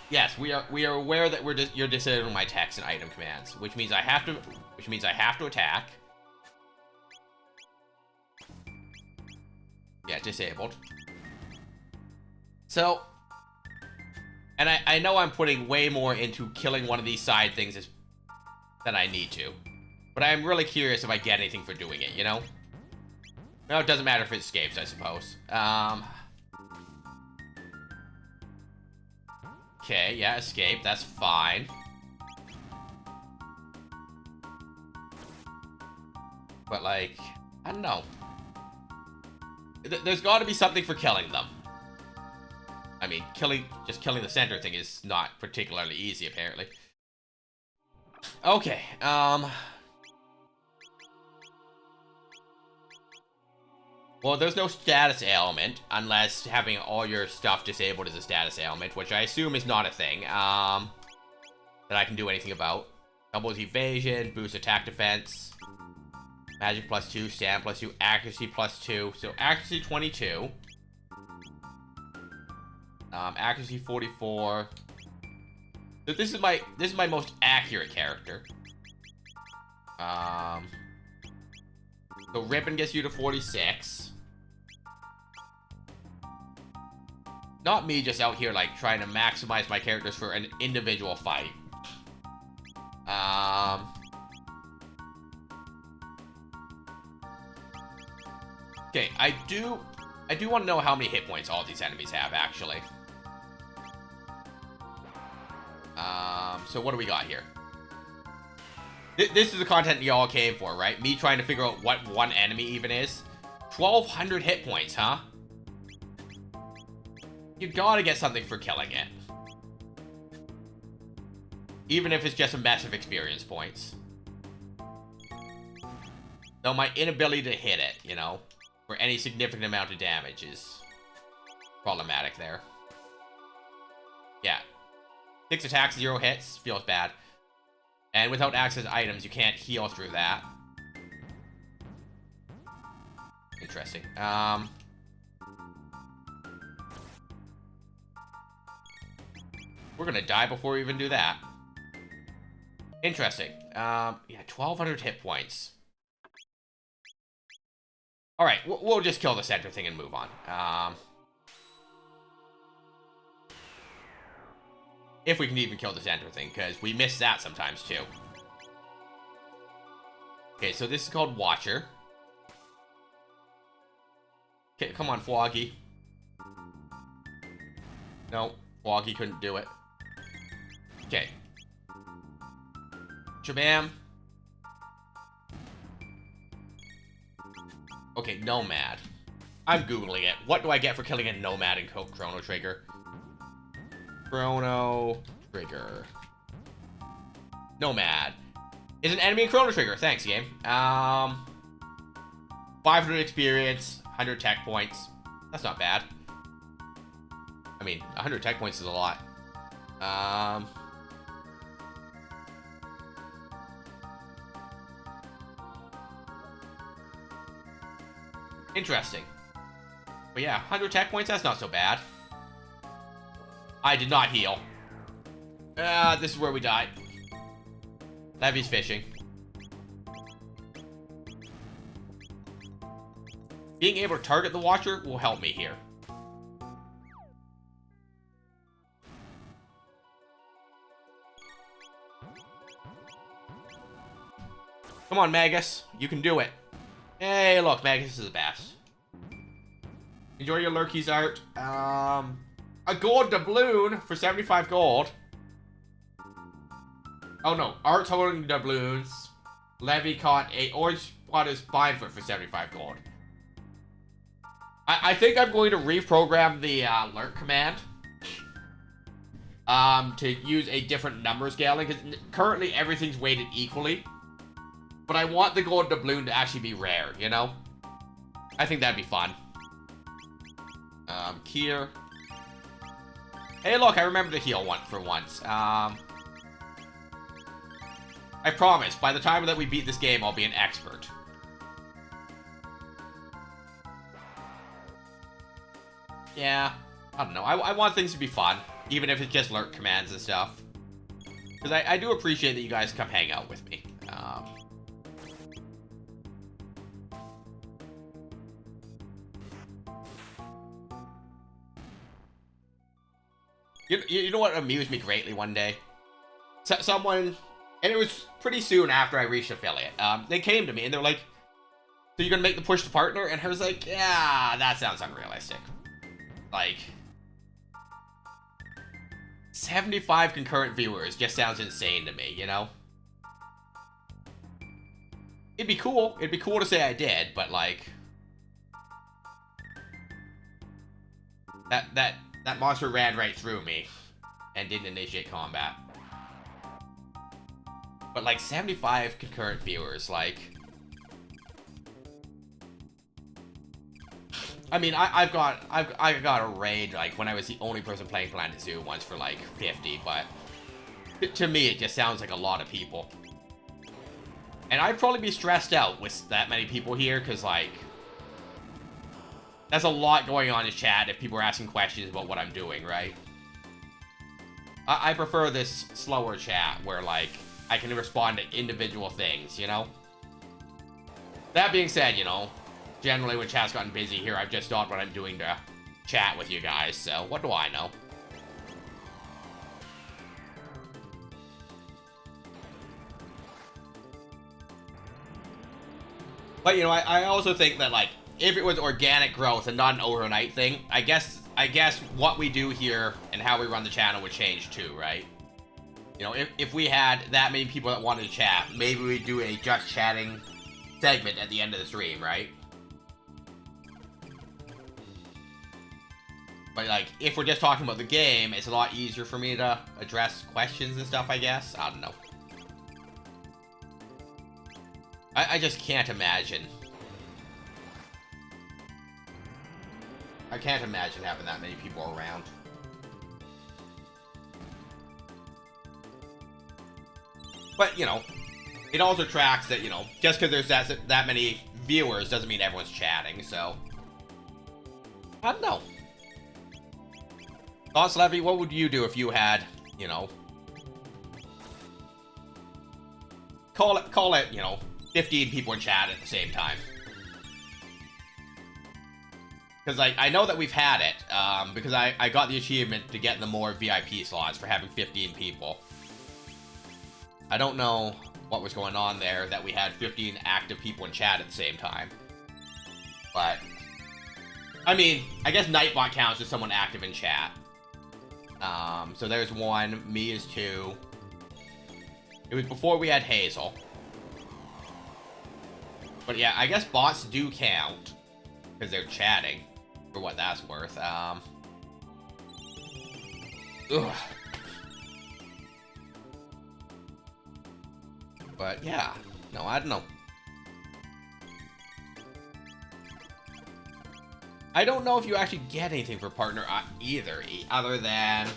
Yes, we are aware that you're disabling my text and item commands, which means I have to attack. Yeah, disabled. So, and I know I'm putting way more into killing one of these side things than I need to, but I'm really curious if I get anything for doing it, you know? No, it doesn't matter if it escapes, I suppose. Okay, yeah, escape, that's fine. But, like, I don't know. There's got to be something for killing them. I mean, just killing the center thing is not particularly easy, apparently. Okay, well, there's no status ailment, unless having all your stuff disabled is a status ailment, which I assume is not a thing, that I can do anything about. Doubles evasion, boost attack defense, magic +2, stamina +2, accuracy +2, so accuracy 22. Accuracy 44. So this is my most accurate character. So Ribbon gets you to 46. Not me just out here like trying to maximize my characters for an individual fight. Okay, I do want to know how many hit points all these enemies have, actually. So what do we got here? This is the content y'all came for, right? Me trying to figure out what one enemy even is. 1,200 hit points, huh? You gotta get something for killing it. Even if it's just a mess of experience points. Though my inability to hit it, you know, for any significant amount of damage is problematic there. Yeah. 6 attacks, 0 hits. Feels bad. And without access to items, you can't heal through that. Interesting. We're gonna die before we even do that. Interesting. Yeah, 1,200 hit points. Alright, we'll just kill the center thing and move on. If we can even kill the center thing, because we miss that sometimes, too. Okay, so this is called Watcher. Okay, come on, Floggy. No, Floggy couldn't do it. Okay. Shabam. Okay, Nomad. I'm Googling it. What do I get for killing a Nomad in Chrono Trigger? Chrono Trigger. Nomad. Is an enemy in Chrono Trigger. Thanks, game. 500 experience, 100 tech points. That's not bad. I mean, 100 tech points is a lot. Interesting. But yeah, 100 tech points, that's not so bad. I did not heal. This is where we die. Levy's fishing. Being able to target the Watcher will help me here. Come on, Magus. You can do it. Hey, look, Magus is the best. Enjoy your Lurky's art. A gold doubloon for 75 gold. Oh no, Art's holding doubloons. Levy caught a orange bought his Binefoot for 75 gold. I think I'm going to reprogram the lurk command. To use a different number scaling, because currently everything's weighted equally. But I want the gold doubloon to actually be rare, you know? I think that'd be fun. Kier. Hey, look, I remember to heal one for once. I promise, by the time that we beat this game, I'll be an expert. Yeah, I don't know. I want things to be fun, even if it's just lurk commands and stuff. Because I do appreciate that you guys come hang out with me. You know what amused me greatly one day? Someone, and it was pretty soon after I reached affiliate, they came to me and they were like, so you're gonna make the push to partner? And I was like, yeah, that sounds unrealistic. Like, 75 concurrent viewers just sounds insane to me, you know? It'd be cool. It'd be cool to say I did, but like, that monster ran right through me and didn't initiate combat. But like 75 concurrent viewers, like, I mean, I got a raid like when I was the only person playing Planet Zoo once for like 50, but to me it just sounds like a lot of people. And I'd probably be stressed out with that many people here, because like, that's a lot going on in chat if people are asking questions about what I'm doing, right? I prefer this slower chat where, like, I can respond to individual things, you know? That being said, you know, generally when chat's gotten busy here, I've just stopped what I'm doing to chat with you guys, so what do I know? But, you know, I also think that, like, if it was organic growth and not an overnight thing, I guess what we do here and how we run the channel would change too, right? You know, if we had that many people that wanted to chat, maybe we'd do a just chatting segment at the end of the stream, right? But like, if we're just talking about the game, it's a lot easier for me to address questions and stuff, I guess. I don't know. I just can't imagine. I can't imagine having that many people around. But, you know, it also tracks that, you know, just because there's that many viewers doesn't mean everyone's chatting, so. I don't know. Thoughts, Levy? What would you do if you had, you know, call it, you know, 15 people in chat at the same time? Because, like, I know that we've had it, because I got the achievement to get the more VIP slots for having 15 people. I don't know what was going on there that we had 15 active people in chat at the same time. But, I mean, I guess Nightbot counts as someone active in chat. So there's one, me is two. It was before we had Hazel. But yeah, I guess bots do count, because they're chatting, for what that's worth. Ugh. But yeah, no, I don't know. I don't know if you actually get anything for partner either, other than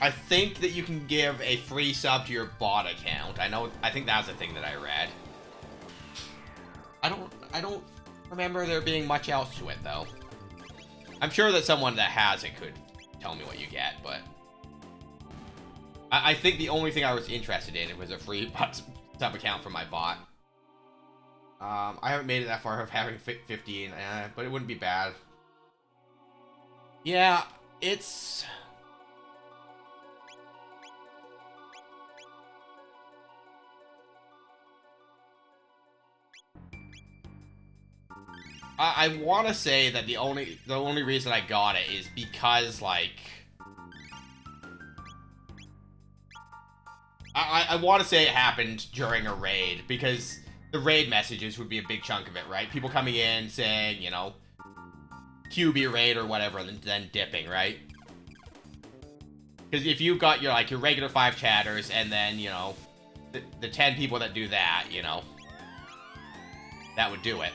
I think that you can give a free sub to your bot account. I think that's the thing that I read. I don't remember there being much else to it though. I'm sure that someone that has it could tell me what you get, but I think the only thing I was interested in was a free sub account for my bot. I haven't made it that far of having 15, but it wouldn't be bad. Yeah, it's I want to say that the only reason I got it is because, like, I want to say it happened during a raid, because the raid messages would be a big chunk of it, right? People coming in saying, you know, QB raid or whatever, and then dipping, right? Because if you've got your, like, your regular 5 chatters, and then, you know, the 10 people that do that, you know, that would do it.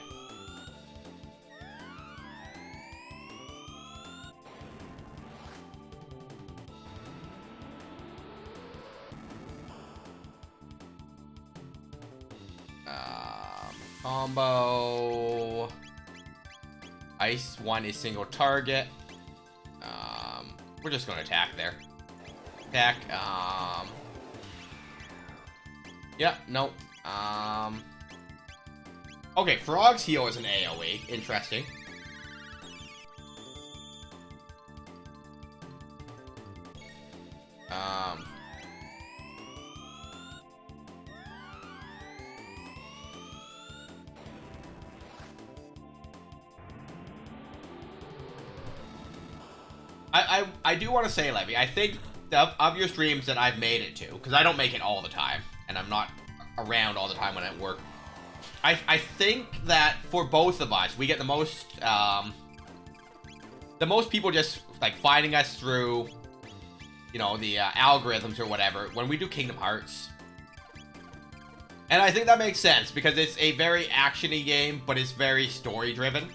Combo. Ice 1 is single target. We're just gonna attack there. Attack, yeah, nope. Okay, Frog's heal is an AoE. Interesting. I do want to say, Levy, I think of your streams that I've made it to, because I don't make it all the time, and I'm not around all the time when I work. I think that for both of us, we get the most people just, like, finding us through, you know, the algorithms or whatever when we do Kingdom Hearts. And I think that makes sense, because it's a very action-y game, but it's very story-driven.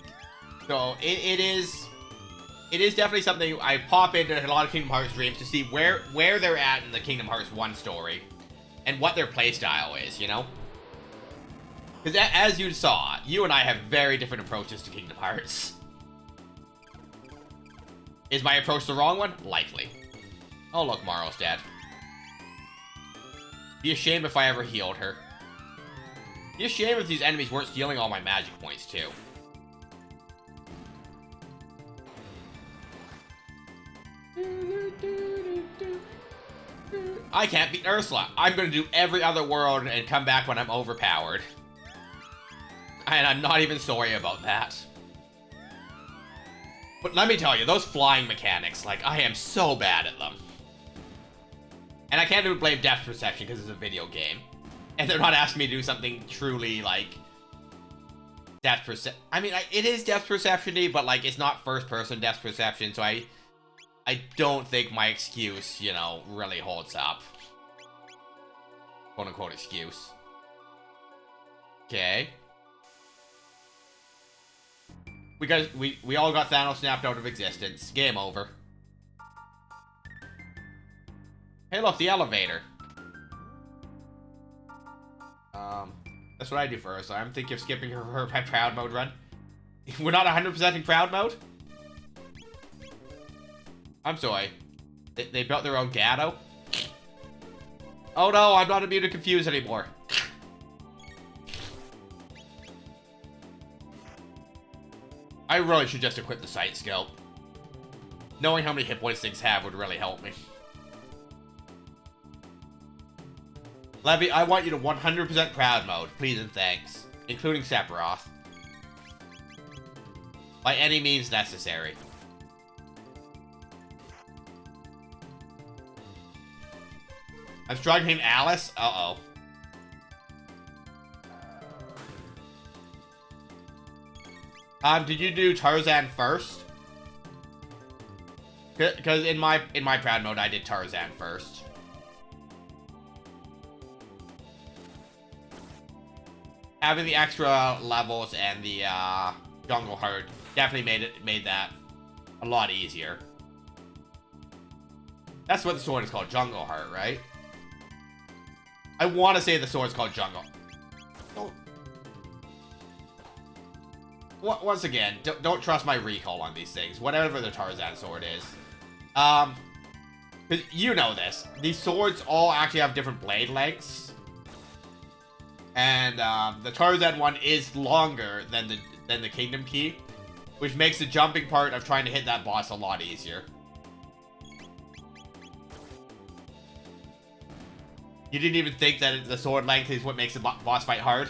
So it is definitely something I pop into a lot of Kingdom Hearts streams to see where they're at in the Kingdom Hearts 1 story, and what their playstyle is, you know? Because as you saw, you and I have very different approaches to Kingdom Hearts. Is my approach the wrong one? Likely. Oh, look, Maro's dead. Be a shame if I ever healed her. Be a shame if these enemies weren't stealing all my magic points, too. I can't beat Ursula. I'm gonna do every other world and come back when I'm overpowered. And I'm not even sorry about that. But let me tell you, those flying mechanics, like, I am so bad at them. And I can't even blame depth perception because it's a video game. And they're not asking me to do something truly, like, depth perception. I mean, it is depth perception-y, but, like, it's not first-person depth perception, so I don't think my excuse, you know, really holds up. Quote-unquote excuse. Okay. We all got Thanos snapped out of existence. Game over. Hey, look, the elevator. That's what I do first. I'm thinking of skipping her proud mode run. We're not 100% in proud mode? I'm sorry. They built their own ghetto? Oh no, I'm not immune to confuse anymore. I really should just equip the sight scope. Knowing how many hit points things have would really help me. Levy, I want you to 100% proud mode, please and thanks. Including Sephiroth. By any means necessary. I'm struggling him Alice? Uh-oh. Did you do Tarzan first? Because in my proud mode, I did Tarzan first. Having the extra levels and the jungle heart definitely made that a lot easier. That's what the sword is called, Jungle Heart, right? I want to say the sword's called Jungle. Don't. Once again, don't trust my recall on these things. Whatever the Tarzan sword is. Because you know this. These swords all actually have different blade lengths. And the Tarzan one is longer than the Kingdom Key. Which makes the jumping part of trying to hit that boss a lot easier. You didn't even think that the sword length is what makes the boss fight hard?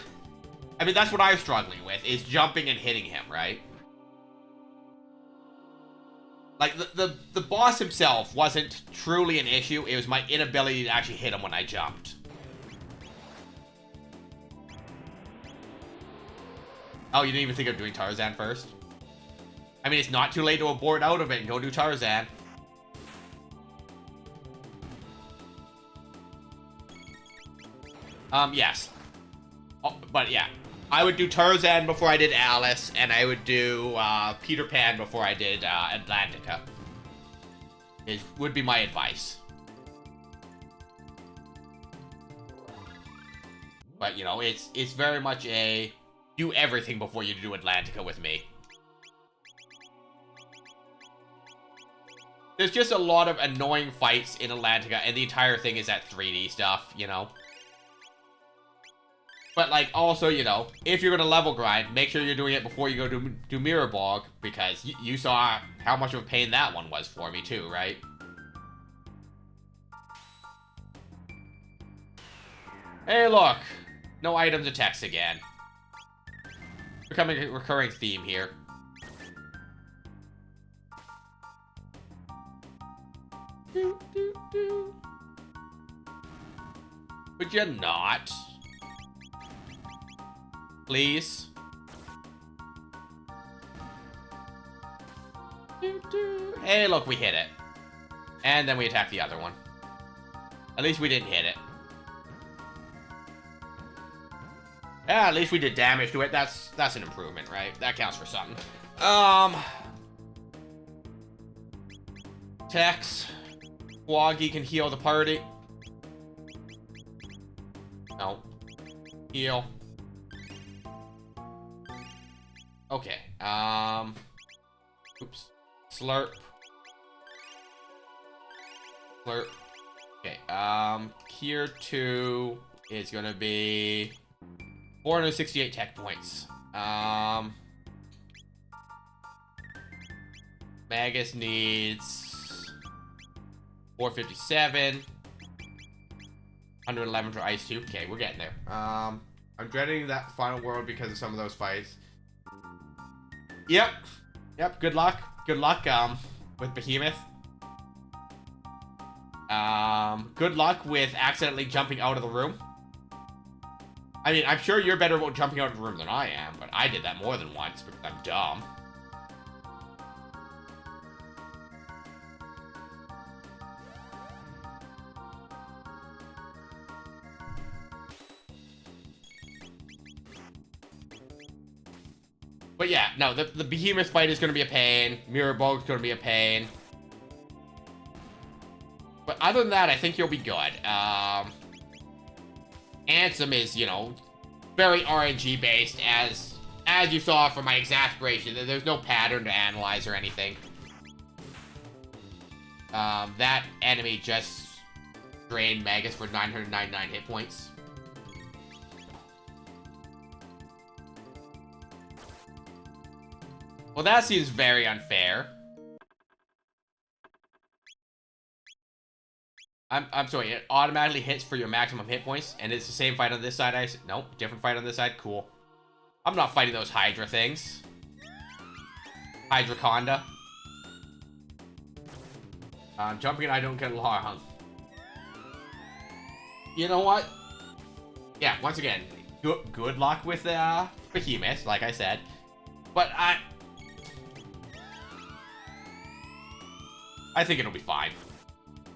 I mean, that's what I was struggling with, is jumping and hitting him, right? Like, the boss himself wasn't truly an issue. It was my inability to actually hit him when I jumped. Oh, you didn't even think of doing Tarzan first? I mean, it's not too late to abort out of it and go do Tarzan. Yes. Oh, but yeah. I would do Tarzan before I did Alice, and I would do Peter Pan before I did Atlantica. It would be my advice. But, you know, it's very much a do everything before you do Atlantica with me. There's just a lot of annoying fights in Atlantica, and the entire thing is that 3D stuff, you know? But, like, also, you know, if you're gonna level grind, make sure you're doing it before you go do Mirror Bog, because you saw how much of a pain that one was for me, too, right? Hey, look! No items to text again. Becoming a recurring theme here. Would you not? Please? Hey, look, we hit it. And then we attack the other one. At least we didn't hit it. Yeah, at least we did damage to it. That's an improvement, right? That counts for something. Tex. Woggy can heal the party. No. Heal. Okay. Oops. Slurp. Slurp. Okay. Tier 2 is gonna be 468 tech points. Magus needs 457. 111 for Ice 2. Okay, we're getting there. I'm dreading that final world because of some of those fights. Yep. Yep, good luck. Good luck, with Behemoth. Good luck with accidentally jumping out of the room. I mean, I'm sure you're better about jumping out of the room than I am, but I did that more than once because I'm dumb. But yeah, no, the Behemoth fight is going to be a pain. Mirror Bog is going to be a pain. But other than that, I think you'll be good. Ansem is, you know, very RNG based, as you saw from my exasperation. There's no pattern to analyze or anything. That enemy just drained Magus for 999 hit points. Well, that seems very unfair. I'm sorry, it automatically hits for your maximum hit points, and it's the same fight on this side. Nope, different fight on this side. Cool. I'm not fighting those Hydra things. Hydraconda. Jumping and I don't get along. You know what? Yeah, once again, good luck with Behemoth, like I said. But I think it'll be fine.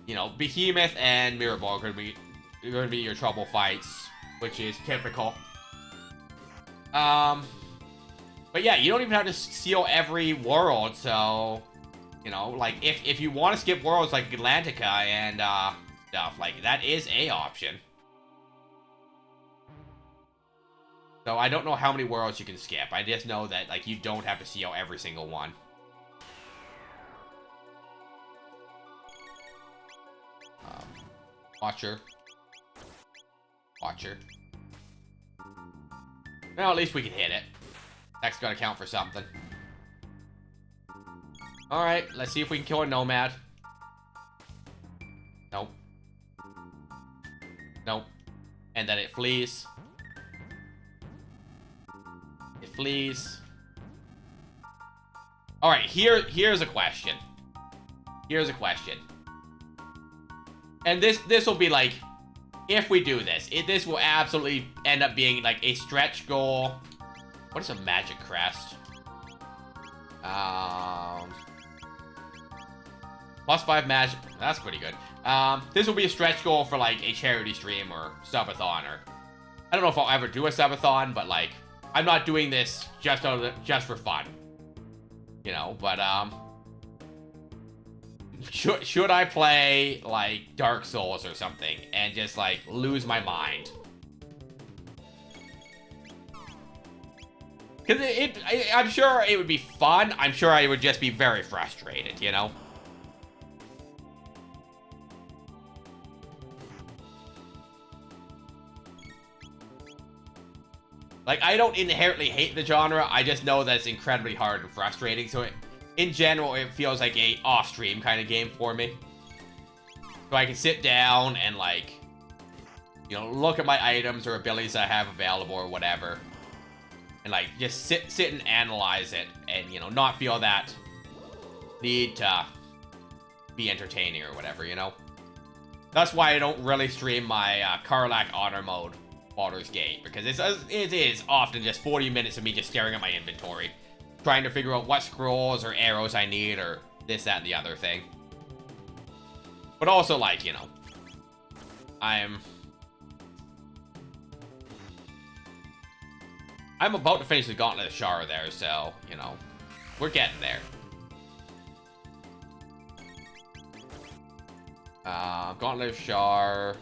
You know, Behemoth and Mirror Ball are going to be your trouble fights, which is typical. But yeah, you don't even have to seal every world, so, you know, like, if you want to skip worlds like Atlantica and stuff, like, that is a option. So I don't know how many worlds you can skip. I just know that, like, you don't have to seal every single one. Watcher. Well, at least we can hit it. That's gotta count for something. Alright, let's see if we can kill a Nomad. Nope. Nope. And then it flees. fleas. Alright, here's a question. Here's a question. And this will be like, if we do this, this will absolutely end up being like a stretch goal. What is a magic crest? +5 magic. That's pretty good. This will be a stretch goal for like a charity stream or subathon, or I don't know if I'll ever do a subathon, but like I'm not doing this just for fun, you know. But should I play like Dark Souls or something and just like lose my mind? Because I'm sure it would be fun. I'm sure I would just be very frustrated, you know? Like, I don't inherently hate the genre. I just know that it's incredibly hard and frustrating. So, in general, it feels like a off-stream kind of game for me. So I can sit down and, like, you know, look at my items or abilities I have available or whatever. And, like, just sit and analyze it and, you know, not feel that need to be entertaining or whatever, you know? That's why I don't really stream my Karlach Honor mode, Baldur's Gate, because it is often just 40 minutes of me just staring at my inventory, trying to figure out what scrolls or arrows I need or this, that, and the other thing. But also, like, you know, I'm about to finish the Gauntlet of Shar there, so, you know, we're getting there. Gauntlet of Shar.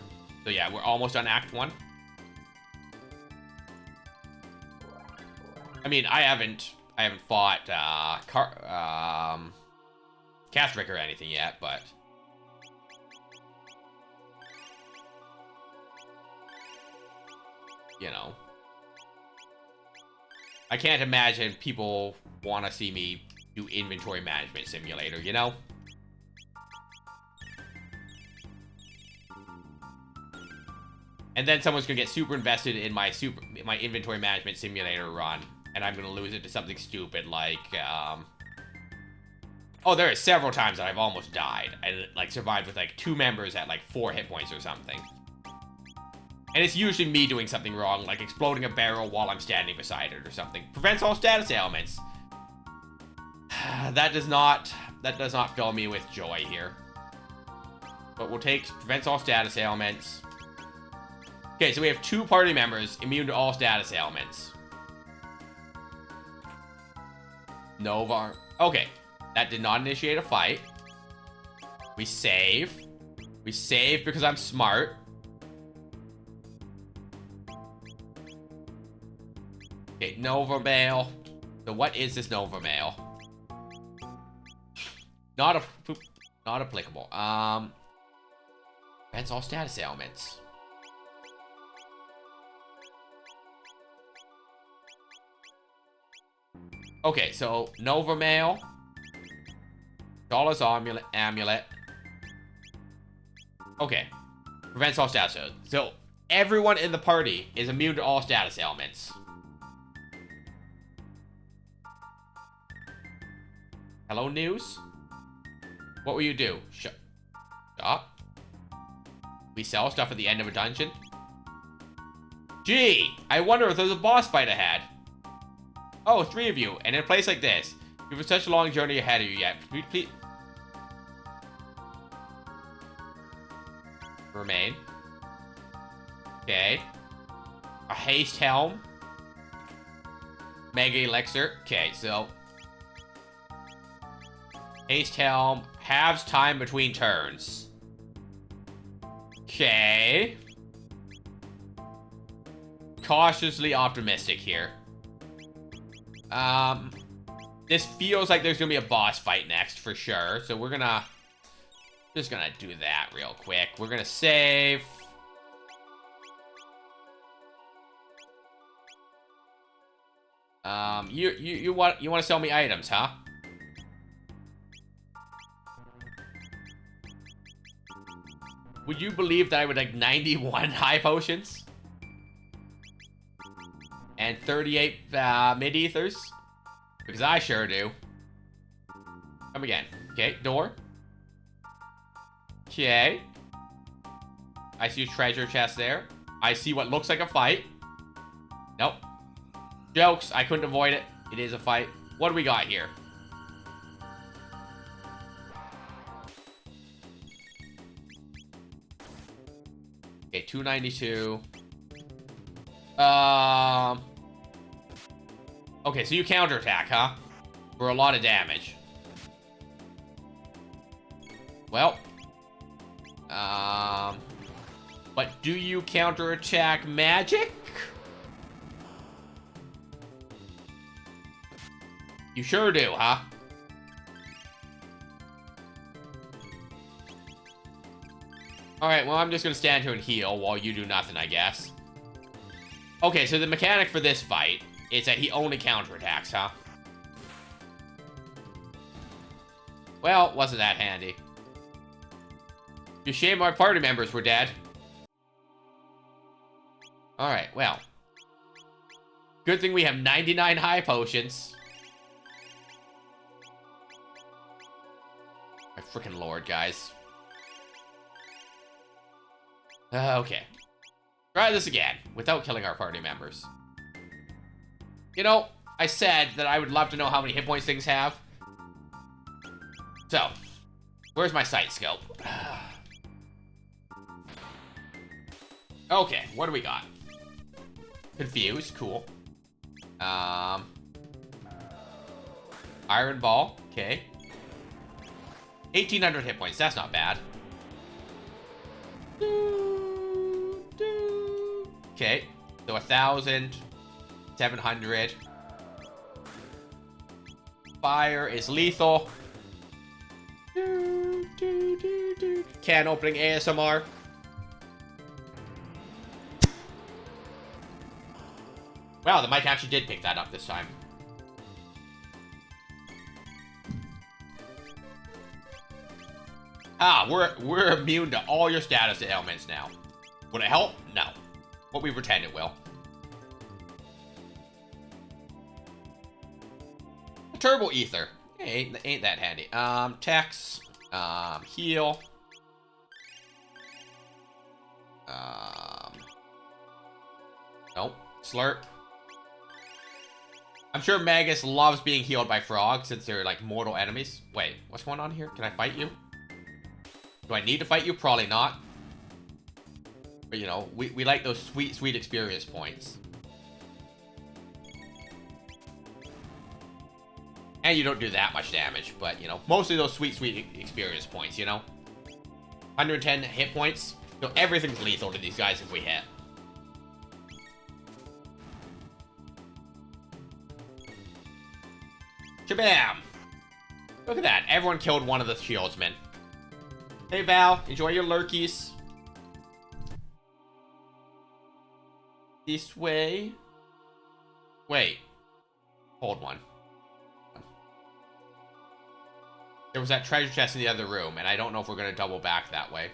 So yeah, we're almost on Act 1. I mean, I haven't fought Castrick or anything yet, but you know, I can't imagine people want to see me do inventory management simulator, you know? And then someone's gonna get super invested in my inventory management simulator run, and I'm gonna lose it to something stupid like, oh, there are several times that I've almost died and like survived with like 2 members at like 4 hit points or something. And it's usually me doing something wrong, like exploding a barrel while I'm standing beside it or something. Prevents all status ailments. That does not fill me with joy here. But we'll take prevents all status ailments. Okay, so we have 2 party members immune to all status ailments. Nova. Okay, that did not initiate a fight. We save. We save because I'm smart. Okay, Nova Mail. So what is this Nova Mail? Not applicable. Prevents all status ailments. Okay, so Nova Mail, Dollar's Amulet. Okay, prevents all status ailments. So everyone in the party is immune to all status ailments. Hello, news? What will you do? Stop. We sell stuff at the end of a dungeon? Gee, I wonder if there's a boss fight ahead. Oh, 3 of you, and in a place like this. You have such a long journey ahead of you yet. Please. Remain. Okay. A haste helm. Mega elixir. Okay, so haste helm halves time between turns. Okay. Cautiously optimistic here. This feels like there's gonna be a boss fight next for sure. So we're just gonna do that real quick. We're gonna save. You want to sell me items, huh? Would you believe that I would like 91 high potions? and 38 mid-ethers. Because I sure do. Come again. Okay, door. Okay. I see a treasure chest there. I see what looks like a fight. Nope. Jokes. I couldn't avoid it. It is a fight. What do we got here? Okay, 292. Okay, so you counterattack, huh? For a lot of damage. Well. But do you counterattack magic? You sure do, huh? Alright, well, I'm just gonna stand here and heal while you do nothing, I guess. Okay, so the mechanic for this fight is that he only counterattacks, huh? Well, wasn't that handy. You shame our party members were dead. Alright, well. Good thing we have 99 high potions. My freaking lord, guys. Okay. Try this again, without killing our party members. You know, I said that I would love to know how many hit points things have. So, where's my sight scope? Okay, what do we got? Confused, cool. Iron Ball, okay. 1,800 hit points, that's not bad. Okay, so 1,700. Fire is lethal. Can opening ASMR. Wow, the mic actually did pick that up this time. Ah, we're immune to all your status ailments now. Would it help? No. But we pretend it will. Turbo Ether. Hey, ain't that handy. Tex. Heal. Nope. Slurp. I'm sure Magus loves being healed by frogs since they're like mortal enemies. Wait, what's going on here? Can I fight you? Do I need to fight you? Probably not. But you know, we like those sweet, sweet experience points. And you don't do that much damage, but you know, mostly those sweet, sweet experience points, you know? 110 hit points. So everything's lethal to these guys if we hit. Shabam! Look at that. Everyone killed one of the shieldsmen. Hey, Val. Enjoy your lurkies. This way. Wait. Hold one. There was that treasure chest in the other room, and I don't know if we're going to double back that way.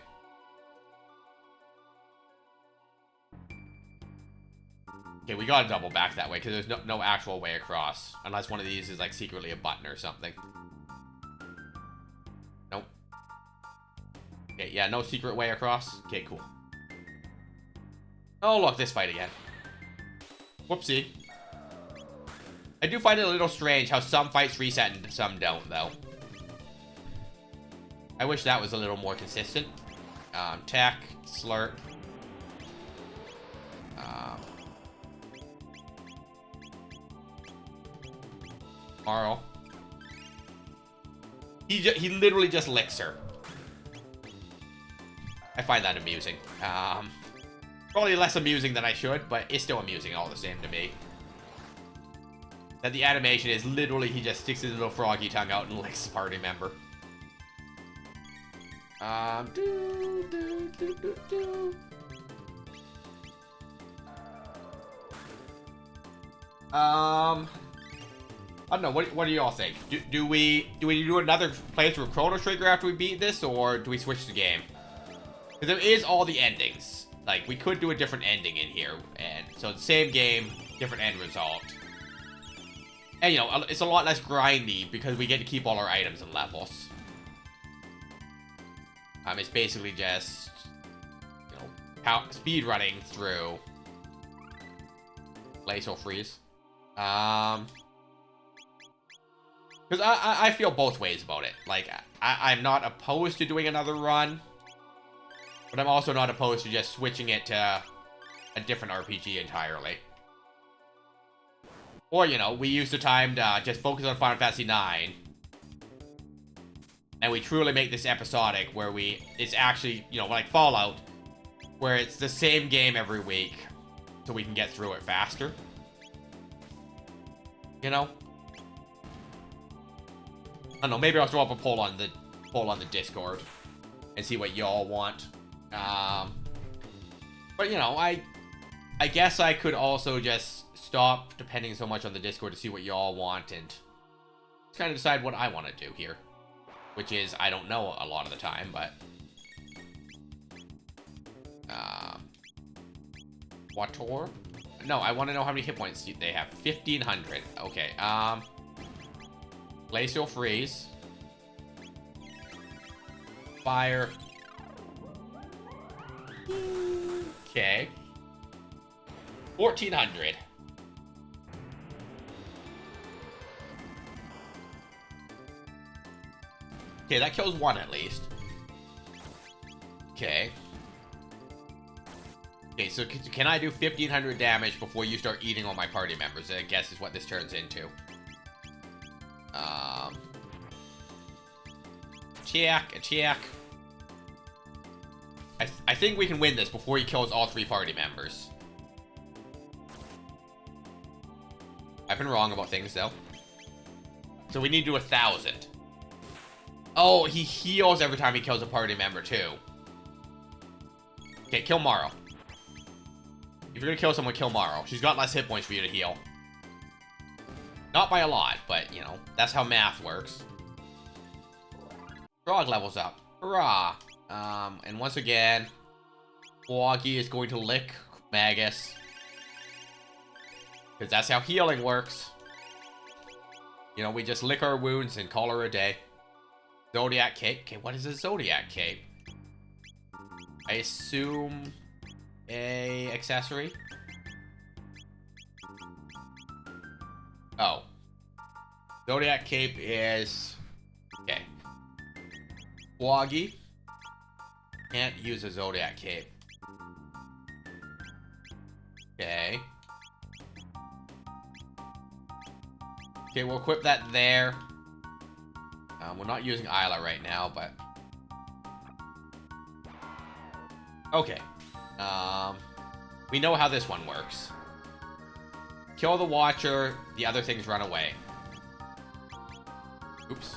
Okay, we gotta double back that way, because there's no actual way across. Unless one of these is, like, secretly a button or something. Nope. Okay, yeah, no secret way across. Okay, cool. Oh, look, this fight again. Whoopsie. I do find it a little strange how some fights reset and some don't, though. I wish that was a little more consistent. Tech, slurp. Marl. He literally just licks her. I find that amusing. Probably less amusing than I should, but it's still amusing all the same to me. That the animation is literally he just sticks his little froggy tongue out and licks the party member. I don't know. What do y'all think? Do we do another playthrough of Chrono Trigger after we beat this, or do we switch the game? Because there is all the endings. Like, we could do a different ending in here, and so the same game, different end result. And, you know, it's a lot less grindy because we get to keep all our items and levels. It's basically just, you know, speed running through Glacial Freeze. Because I feel both ways about it. Like, I'm not opposed to doing another run, but I'm also not opposed to just switching it to a different RPG entirely. Or, you know, we use the time to just focus on Final Fantasy IX, and we truly make this episodic, where it's actually, you know, like Fallout, where it's the same game every week, so we can get through it faster. You know? I don't know, maybe I'll throw up a poll on the Discord and see what y'all want. But, you know, I guess I could also just stop depending so much on the Discord to see what y'all want and kind of decide what I want to do here. Which is, I don't know a lot of the time, but... Wator? No, I want to know how many hit points they have. 1,500. Okay, Glacial Freeze. Fire. Okay. 1,400. Okay, that kills one at least. Okay. Okay, so can I do 1,500 damage before you start eating all my party members? I guess is what this turns into. Attack. I think we can win this before he kills all 3 party members. I've been wrong about things, though. So we need to do 1,000. Oh, he heals every time he kills a party member, too. Okay, kill Marl. If you're gonna kill someone, kill Marl. She's got less hit points for you to heal. Not by a lot, but, you know, that's how math works. Frog levels up. Hurrah! And once again, Woggy is going to lick Magus. Because that's how healing works. You know, we just lick our wounds and call her a day. Zodiac Cape. Okay, what is a Zodiac Cape? I assume a accessory? Oh. Zodiac Cape is... Okay. Woggy can't use a Zodiac Cape. Okay. Okay, we'll equip that there. We're not using Isla right now, but... Okay. We know how this one works. Kill the Watcher, the other things run away. Oops.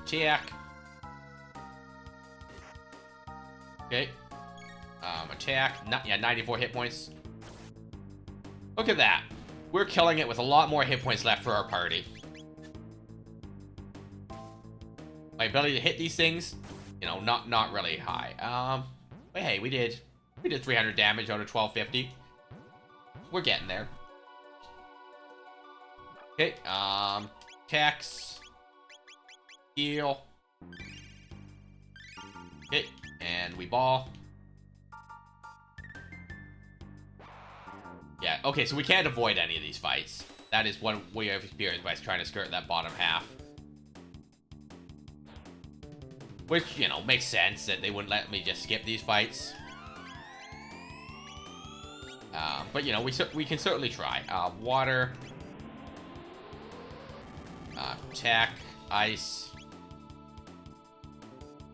Attack. Okay. Attack. Yeah, 94 hit points. Look at that. We're killing it with a lot more hit points left for our party. My ability to hit these things, you know, not really high. But hey, we did 300 damage out of 1250. We're getting there. Okay, attacks. Heal. Okay, and we ball. Yeah, okay, so we can't avoid any of these fights. That is one way I've experienced by trying to skirt that bottom half. Which, you know, makes sense that they wouldn't let me just skip these fights. But, you know, we can certainly try. Water. Attack. Ice.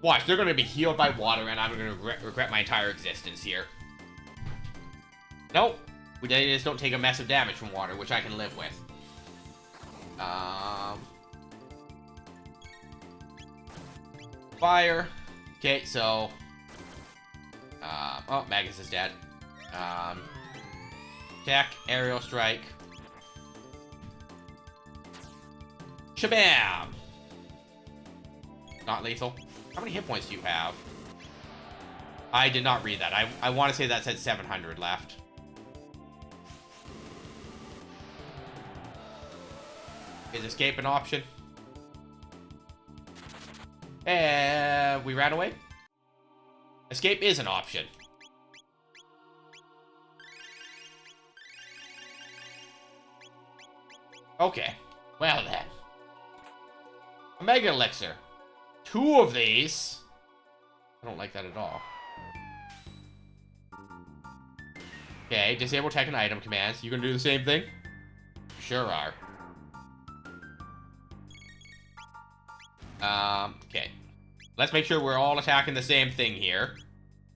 Watch, they're going to be healed by water, and I'm going to regret my entire existence here. Nope. They just don't take a massive damage from water, which I can live with. Fire. Okay, so... oh, Magus is dead. Attack, aerial strike. Shabam! Not lethal. How many hit points do you have? I did not read that. I want to say that said 700 left. Is escape an option? We ran away? Escape is an option. Okay. Well then. A Mega Elixir. 2 of these. I don't like that at all. Okay, disable tech and item commands. You gonna do the same thing? Sure are. Okay. Let's make sure we're all attacking the same thing here.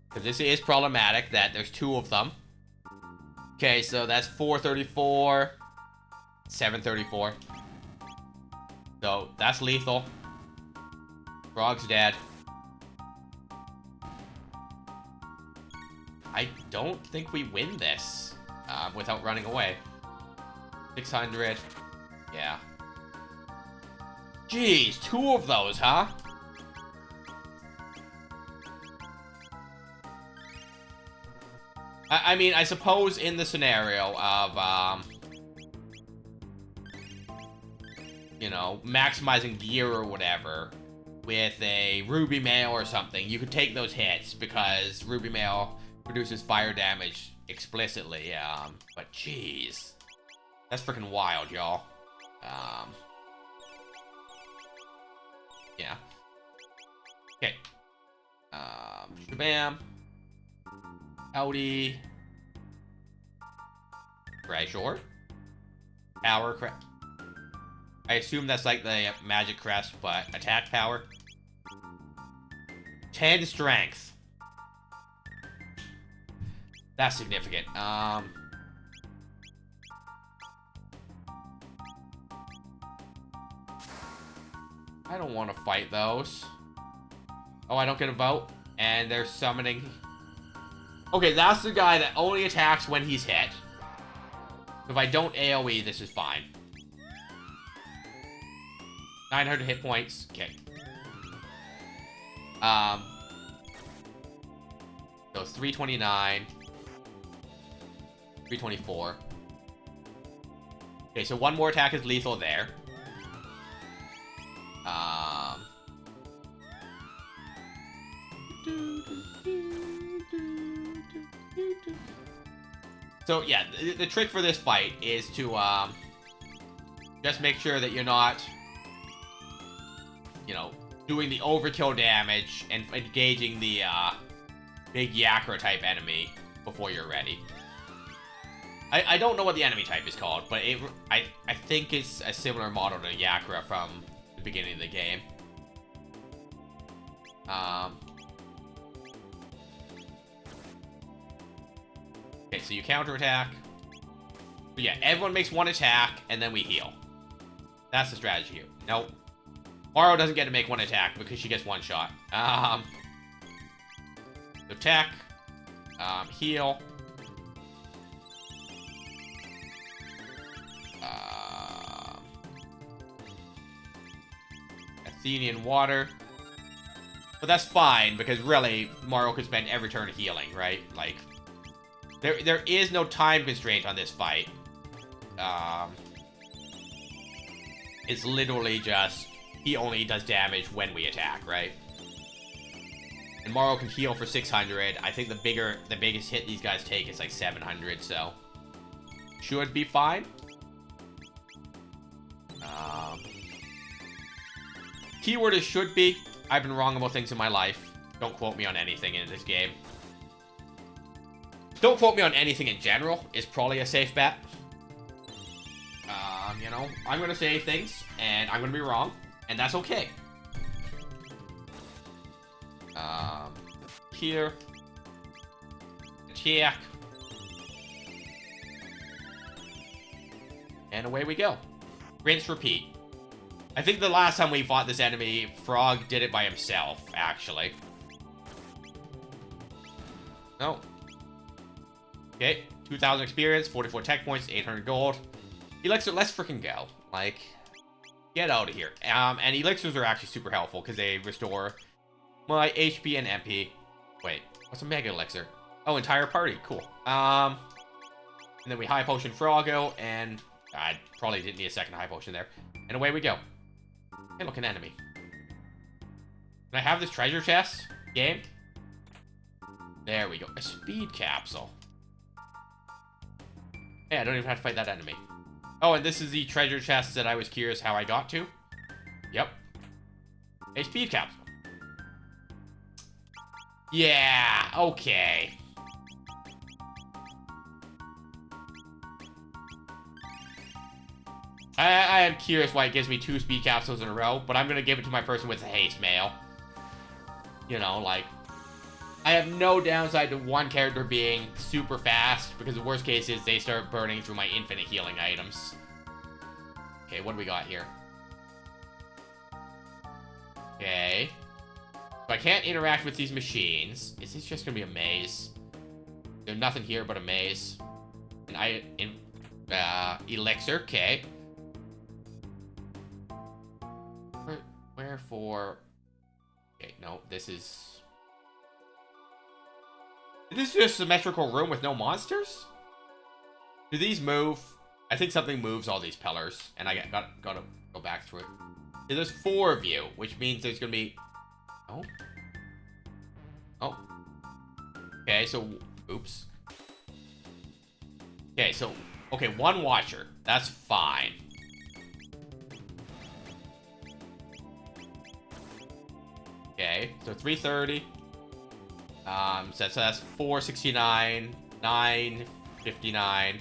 Because this is problematic that there's 2 of them. Okay, so that's 434. 734. So, that's lethal. Frog's dead. I don't think we win this without running away. 600. Yeah. Jeez, 2 of those, huh? I mean, I suppose in the scenario of, you know, maximizing gear or whatever with a Ruby Mail or something, you could take those hits because Ruby Mail produces fire damage explicitly, but jeez. That's freaking wild, y'all. Yeah. Okay. Shabam. Howdy. Treasure. Power crest. I assume that's like the magic crest, but attack power. 10 strength. That's significant. I don't want to fight those. Oh, I don't get a vote? And they're summoning... Okay, that's the guy that only attacks when he's hit. If I don't AoE, this is fine. 900 hit points. Okay. So 329. 324. Okay, so 1 more attack is lethal there. So yeah, the trick for this fight is to just make sure that you're not, you know, doing the overkill damage and engaging the big Yakra type enemy before you're ready. I don't know what the enemy type is called, but I think it's a similar model to Yakra from the beginning of the game. Okay, so you counterattack. But yeah, everyone makes 1 attack, and then we heal. That's the strategy here. Nope. Maro doesn't get to make 1 attack because she gets 1 shot. Attack. Heal. Athenian water. But that's fine, because really, Maro could spend every turn healing, right? Like, there is no time constraint on this fight. It's literally just, he only does damage when we attack, right? And Maro can heal for 600. I think the biggest hit these guys take is like 700, so should be fine. Keyword is should be. I've been wrong about things in my life. Don't quote me on anything in this game. Don't quote me on anything in general is probably a safe bet. You know, I'm gonna say things, and I'm gonna be wrong, and that's okay. Here. Attack. And away we go. Rinse, repeat. I think the last time we fought this enemy, Frog did it by himself, actually. No. Okay, 2,000 experience, 44 tech points, 800 gold. Elixir, let's freaking go. Like, get out of here. And elixirs are actually super helpful because they restore my HP and MP. Wait, what's a mega elixir? Oh, entire party, cool. And then we high potion Froggo, and I probably didn't need a second high potion there. And away we go. Hey, look, an enemy. Can I have this treasure chest? Game? There we go. A speed capsule. Hey, I don't even have to fight that enemy. Oh, and this is the treasure chest that I was curious how I got to. Yep. A speed capsule. Yeah, okay. I am curious why it gives me 2 speed capsules in a row, but I'm gonna give it to my person with the haste mail. You know, like, I have no downside to one character being super fast, because the worst case is they start burning through my infinite healing items. Okay, what do we got here? Okay. So I can't interact with these machines. Is this just gonna be a maze? There's nothing here but a maze. And elixir, okay. Where for? Okay, no, this is... Is this just a symmetrical room with no monsters? Do these move? I think something moves all these pillars, and I gotta go back through it. So there's 4 of you, which means there's gonna be... Oh. Oh. Okay, so... Oops. Okay, so... Okay, 1 watcher. That's fine. Okay, so 330. So that's 469, 959,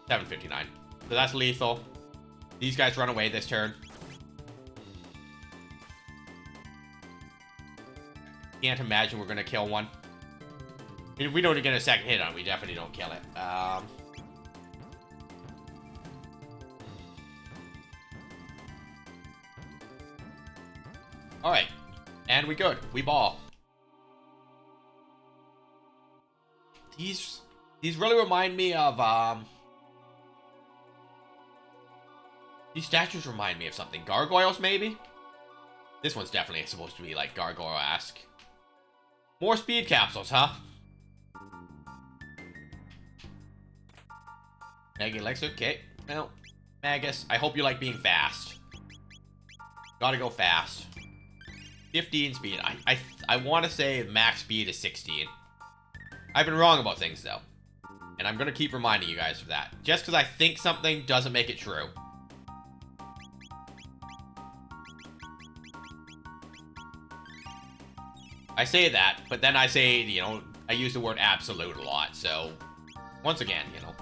759. So that's lethal. These guys run away this turn. Can't imagine we're gonna kill one. If we don't get a second hit on it, we definitely don't kill it. Alright. And we good. We ball. These really remind me of, these statues remind me of something. Gargoyles, maybe? This one's definitely supposed to be, like, gargoyle-esque. More speed capsules, huh? Mega Elixir, okay. Well, Magus, I hope you like being fast. Gotta go fast. 15 speed. I want to say max speed is 16. I've been wrong about things, though. And I'm gonna keep reminding you guys of that. Just because I think something doesn't make it true. I say that, but then I say, you know, I use the word absolute a lot, so... Once again, you know...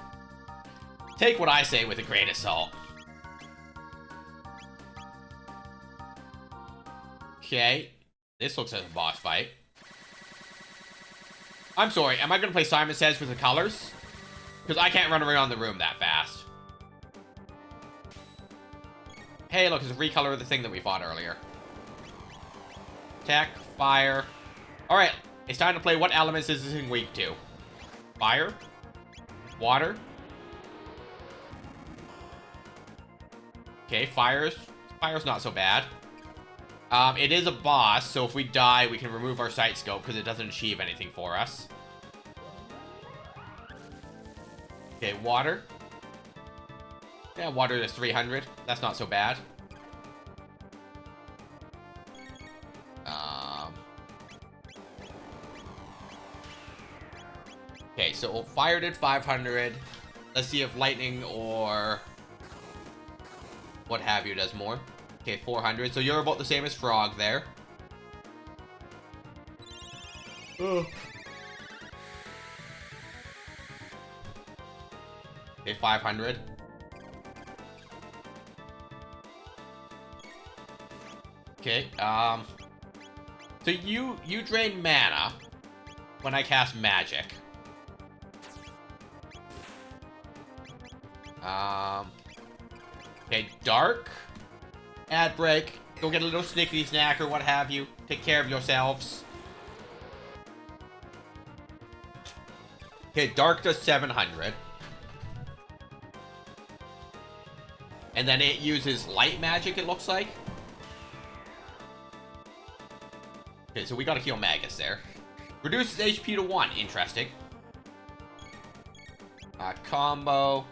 Take what I say with a grain of salt. Okay. This looks like a boss fight. I'm sorry, am I gonna play Simon Says with the colors? Because I can't run around the room that fast. Hey, look, it's a recolor of the thing that we fought earlier. Tech, fire. Alright, it's time to play what elements is this thing weak to. Fire? Water? Okay, fire's not so bad. It is a boss, so if we die, we can remove our sight scope because it doesn't achieve anything for us. Okay, water. Yeah, water is 300. That's not so bad. Okay, so fire did 500. Let's see if lightning or what have you does more. Okay, 400. So you're about the same as Frog there. Oh. Okay, 500. Okay, so you drain mana when I cast magic. Okay, dark. Ad break. Go get a little snickety snack or what have you. Take care of yourselves. Okay, dark does 700. And then it uses light magic, it looks like. Okay, so we gotta heal Magus there. Reduces HP to 1. Interesting. Combo.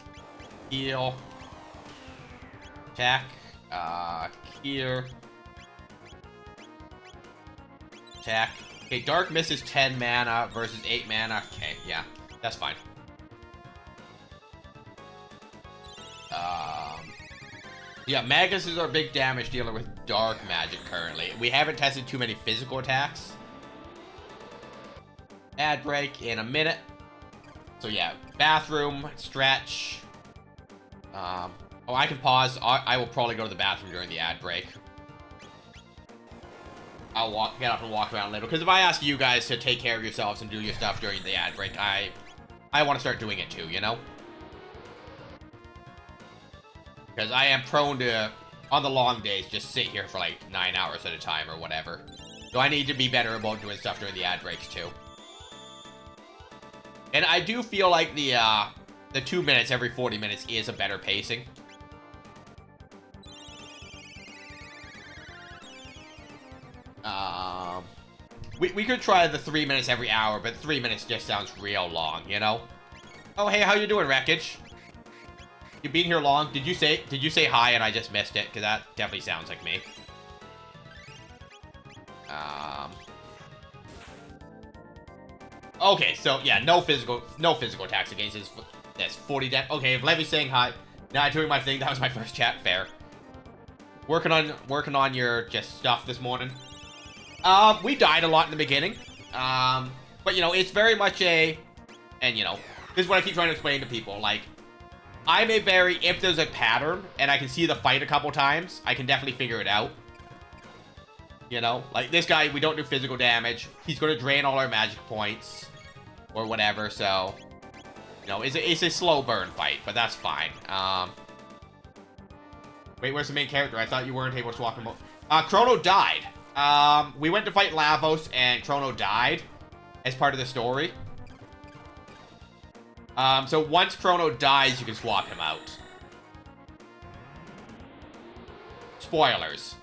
Heal. Attack. Here. Attack. Okay, Dark Mist is 10 mana versus 8 mana. Okay, yeah, that's fine. Yeah, Magus is our big damage dealer with dark magic currently. We haven't tested too many physical attacks. Ad break in a minute. So yeah, bathroom, stretch. Oh, I can pause. I will probably go to the bathroom during the ad break. I'll get up and walk around a little. Because if I ask you guys to take care of yourselves and do your stuff during the ad break, I want to start doing it too, you know? Because I am prone to, on the long days, just sit here for like 9 hours at a time or whatever. So I need to be better about doing stuff during the ad breaks too. And I do feel like the 2 minutes every 40 minutes is a better pacing. We could try the 3 minutes every hour, but 3 minutes just sounds real long, you know? Oh, hey, how you doing, Wreckage? You been here long? Did you say hi and I just missed it? Because that definitely sounds like me. Okay, so yeah, no physical attacks against this 40 death. Okay, if Levy's saying hi, now doing my thing. That was my first chat. Fair. Working on your just stuff this morning. We died a lot in the beginning. But you know, it's very much and you know, this is what I keep trying to explain to people. Like, I may vary if there's a pattern and I can see the fight a couple times. I can definitely figure it out. You know, like this guy, we don't do physical damage. He's going to drain all our magic points or whatever. So, you know, it's a slow burn fight, but that's fine. Wait, where's the main character? I thought you weren't able to swap him out. Chrono died. We went to fight Lavos and Chrono died as part of the story. So once Chrono dies, you can swap him out. Spoilers.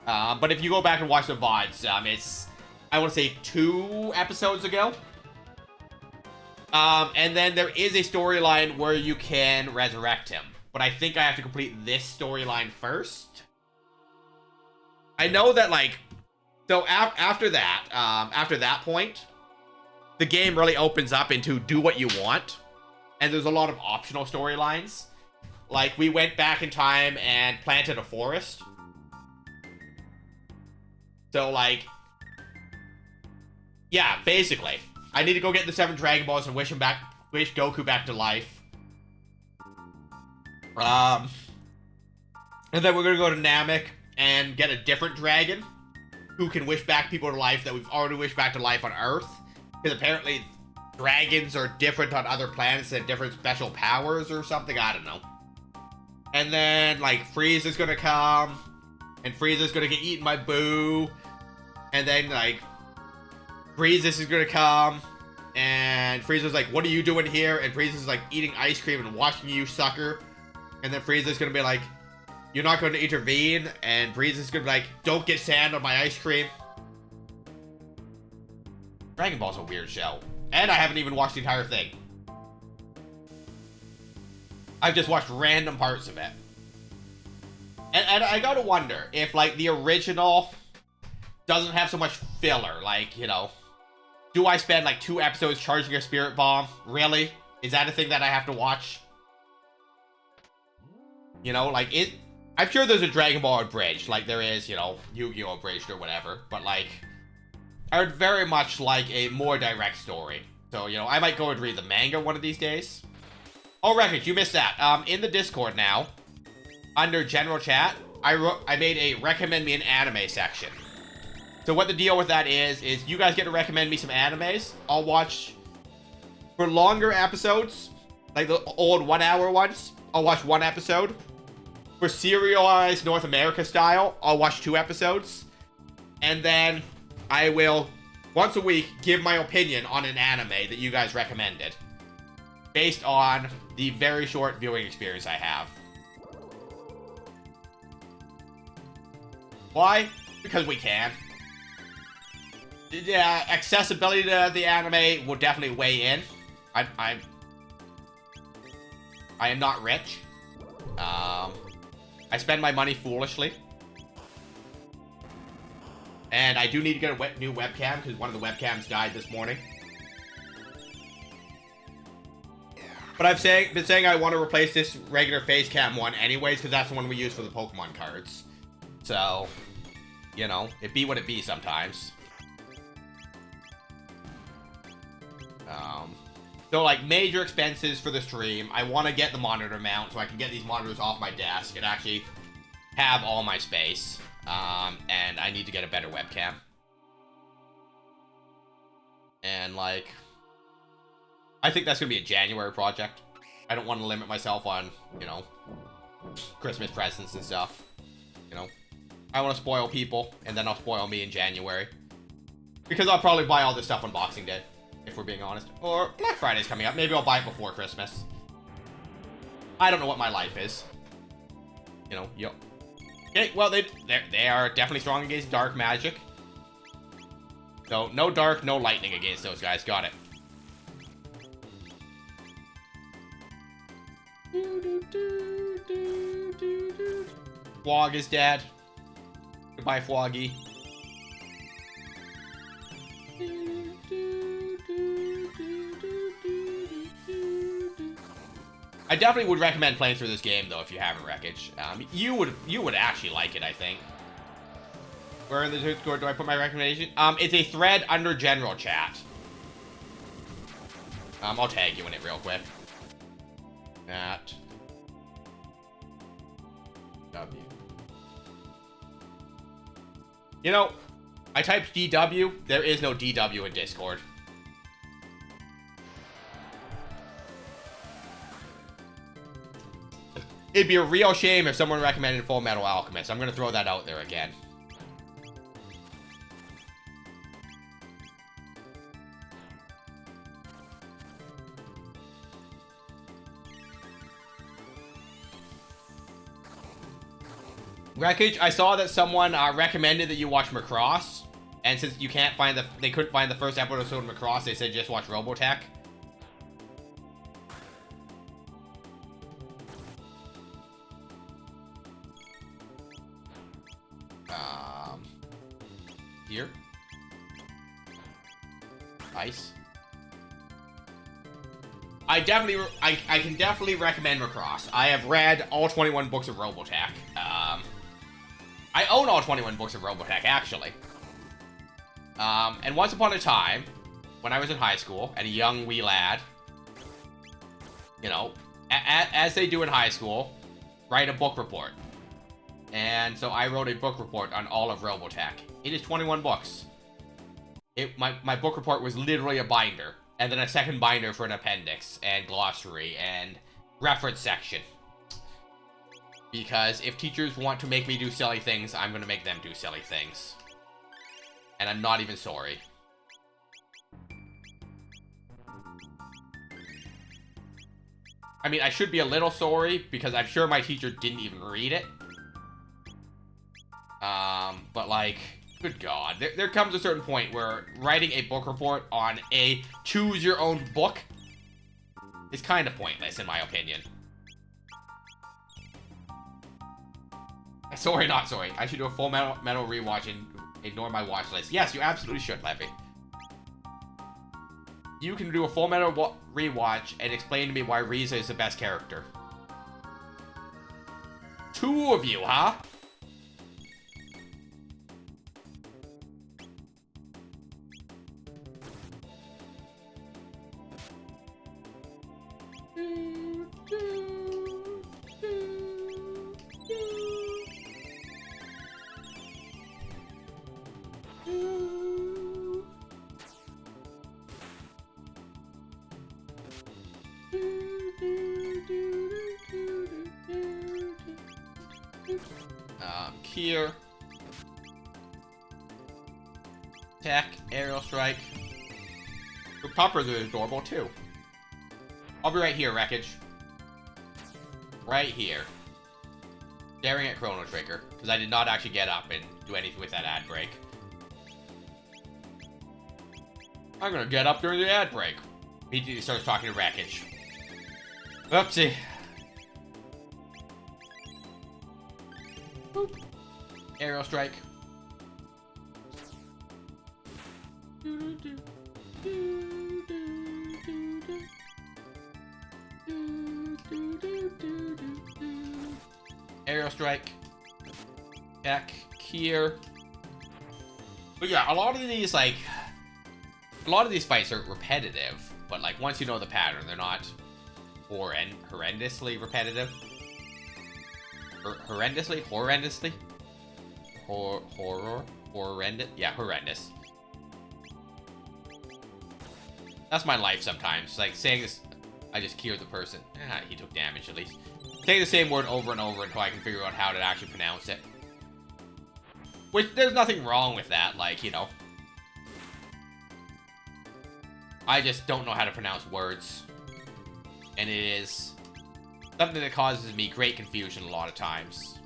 But if you go back and watch the VODs, it's, I want to say 2 episodes ago. And then there is a storyline where you can resurrect him. But I think I have to complete this storyline first. I know that, like, so after that point, the game really opens up into do what you want. And there's a lot of optional storylines. Like, we went back in time and planted a forest. So, like, yeah, basically, I need to go get the 7 Dragon Balls and wish Goku back to life. And then we're gonna go to Namek and get a different dragon who can wish back people to life that we've already wished back to life on Earth. Because apparently dragons are different on other planets and different special powers or something. I don't know. And then, like, Frieza's gonna come. And Frieza's gonna get eaten by Boo. And then, like, Frieza is gonna come. And Frieza's like, what are you doing here? And Frieza's like, eating ice cream and watching you, sucker. And then Frieza's gonna be like, you're not going to intervene. And Frieza's gonna be like, don't get sand on my ice cream. Dragon Ball's a weird show. And I haven't even watched the entire thing. I've just watched random parts of it. And I gotta wonder if, like, the original doesn't have so much filler. Like, you know, do I spend, like, 2 episodes charging a spirit bomb? Really? Is that a thing that I have to watch? You know, like, I'm sure there's a Dragon Ball abridged, like there is, you know, Yu-Gi-Oh! Abridged or whatever. But, like, I would very much like a more direct story. So, you know, I might go and read the manga one of these days. Oh, Wreckage, you missed that. In the Discord now, under general chat, I made a recommend me an anime section. So what the deal with that is you guys get to recommend me some animes. I'll watch, for longer episodes, like the old 1 hour ones, I'll watch 1 episode. For serialized North America style, I'll watch 2 episodes. And then I will, once a week, give my opinion on an anime that you guys recommended. Based on the very short viewing experience I have. Why? Because we can. Yeah, accessibility to the anime will definitely weigh in. I am not rich. I spend my money foolishly. And I do need to get a new webcam, because one of the webcams died this morning. But I've been saying I want to replace this regular face cam one anyways, because that's the one we use for the Pokemon cards. So, you know, it be what it be sometimes. So, like, major expenses for the stream. I want to get the monitor mount so I can get these monitors off my desk and actually have all my space. And I need to get a better webcam. And, like, I think that's going to be a January project. I don't want to limit myself on, you know, Christmas presents and stuff. You know, I want to spoil people, and then I'll spoil me in January. Because I'll probably buy all this stuff on Boxing Day, if we're being honest. Or Black Friday's coming up. Maybe I'll buy it before Christmas. I don't know what my life is. You know, yo. Okay, well, they are definitely strong against dark magic. So, no dark, no lightning against those guys. Got it. Flog is dead. Goodbye, Floggy. I definitely would recommend playing through this game, though, if you haven't, Wreckage. You would actually like it, I think. Where in the Discord do I put my recommendation? It's a thread under general chat. I'll tag you in it real quick. At W. You know, I typed DW. There is no DW in Discord. It'd be a real shame if someone recommended Full Metal Alchemist. I'm gonna throw that out there again. Wreckage, I saw that someone recommended that you watch Macross, and since you can't find they couldn't find the first episode of Macross, they said just watch Robotech. Here. Ice. I can definitely recommend Macross. I have read all 21 books of Robotech. I own all 21 books of Robotech, actually. And once upon a time, when I was in high school, and a young wee lad, you know, as they do in high school, write a book report. And so I wrote a book report on all of Robotech. It is 21 books. My book report was literally a binder, and then a second binder for an appendix, and glossary, and reference section. Because if teachers want to make me do silly things, I'm going to make them do silly things. And I'm not even sorry. I mean, I should be a little sorry, because I'm sure my teacher didn't even read it. But like, good God. There comes a certain point where writing a book report on a choose-your-own-book is kind of pointless, in my opinion. Sorry, not sorry. I should do a Full Metal rewatch and ignore my watch list. Yes, you absolutely should, Levy. You can do a Full Metal rewatch and explain to me why Riza is the best character. 2 of you, huh? Here. Attack, aerial strike. The puppers are adorable too. I'll be right here, Wreckage. Right here. Staring at Chrono Trigger, because I did not actually get up and do anything with that ad break. I'm gonna get up during the ad break. He starts talking to Wreckage. Oopsie. Boop. Aerial strike. Aerial strike. Back here. But yeah, a lot of these fights are repetitive, but like once you know the pattern, they're not horrendously repetitive. Horrendously? Horrendous? Yeah, horrendous. That's my life sometimes. Like saying this, I just cured the person. He took damage at least. Saying the same word over and over until I can figure out how to actually pronounce it. Which, there's nothing wrong with that, like, you know. I just don't know how to pronounce words. And it is something that causes me great confusion a lot of times.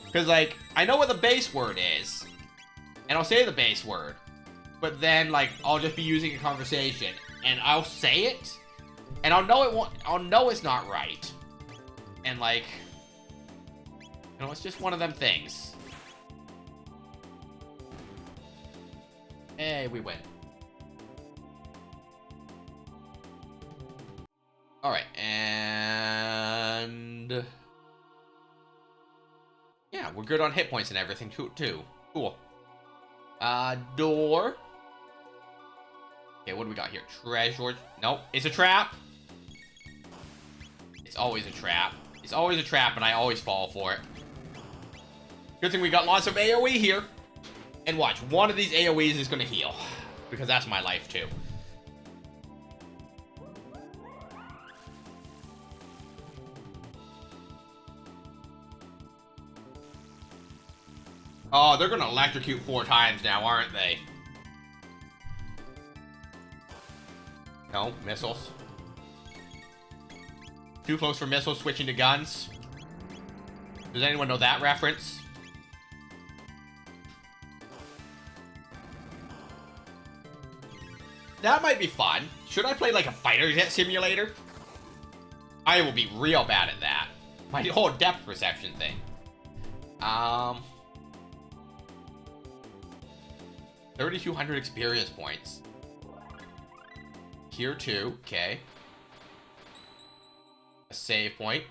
Because, like, I know what the base word is. And I'll say the base word. But then, like, I'll just be using a conversation. And I'll say it. And I'll know it's not right. And, like, you know, it's just one of them things. Hey, we win. Alright, and yeah, we're good on hit points and everything too. Cool. Door. Okay, what do we got here? Treasure. Nope, it's a trap. It's always a trap. It's always a trap, and I always fall for it. Good thing we got lots of AoE here. And watch, one of these AoEs is gonna heal. Because that's my life too. Oh, they're gonna electrocute 4 times now, aren't they? No, missiles. Too close for missiles, switching to guns. Does anyone know that reference? That might be fun. Should I play like a fighter jet simulator? I will be real bad at that. My whole depth perception thing. 3,200 experience points. Tier 2, okay. A save point.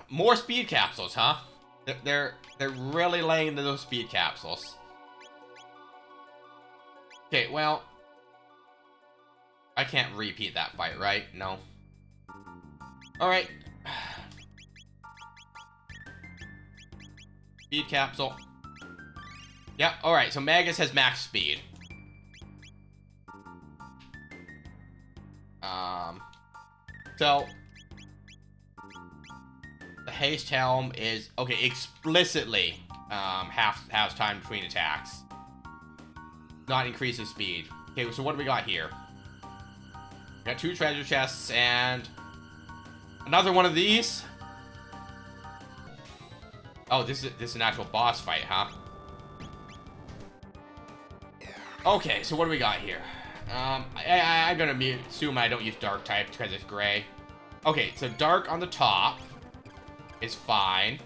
More speed capsules, huh? They're really laying into those speed capsules. Okay, well, I can't repeat that fight, right? No. Alright. Speed capsule. Yeah, alright, so Magus has max speed. So the haste helm is okay, explicitly halves time between attacks. Not increasing speed. Okay, so what do we got here? We got 2 treasure chests and another one of these. Oh, this is an actual boss fight, huh? Okay, so what do we got here? I'm gonna assume I don't use dark type because it's gray. Okay, so dark on the top is fine.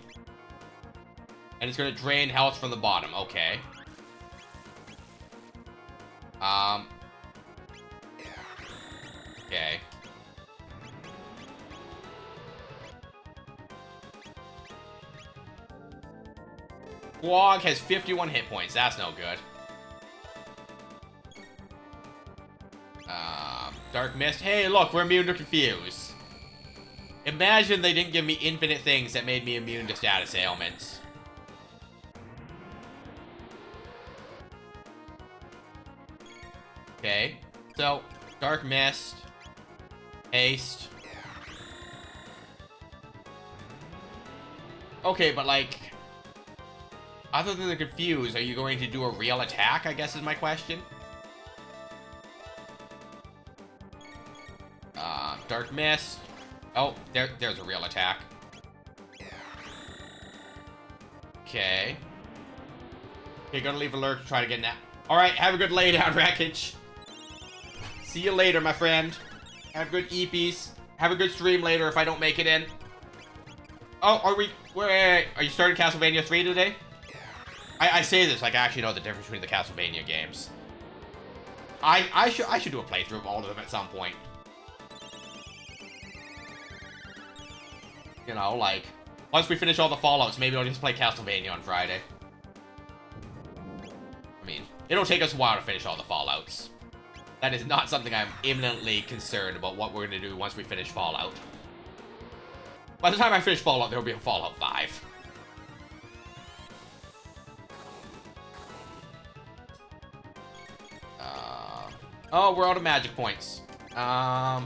And it's gonna drain health from the bottom, okay. Okay. Quag has 51 hit points, that's no good. Dark Mist. Hey, look, we're immune to Confuse. Imagine they didn't give me infinite things that made me immune to status ailments. Okay, so Dark Mist, Haste. Okay, but like, other than the Confuse, are you going to do a real attack, I guess is my question? Dark Mist. Oh, there's a real attack. Okay. Okay, gonna leave a lurk to try to get that. Alright, have a good laydown, Wreckage. See you later, my friend. Have good EPs. Have a good stream later if I don't make it in. Oh, are we... Wait, are you starting Castlevania 3 today? I say this like I actually know the difference between the Castlevania games. I should do a playthrough of all of them at some point. You know, like, once we finish all the Fallouts, maybe I'll just play Castlevania on Friday. I mean, it'll take us a while to finish all the Fallouts. That is not something I'm imminently concerned about what we're going to do once we finish Fallout. By the time I finish Fallout, there will be a Fallout 5. Oh, we're out of magic points. High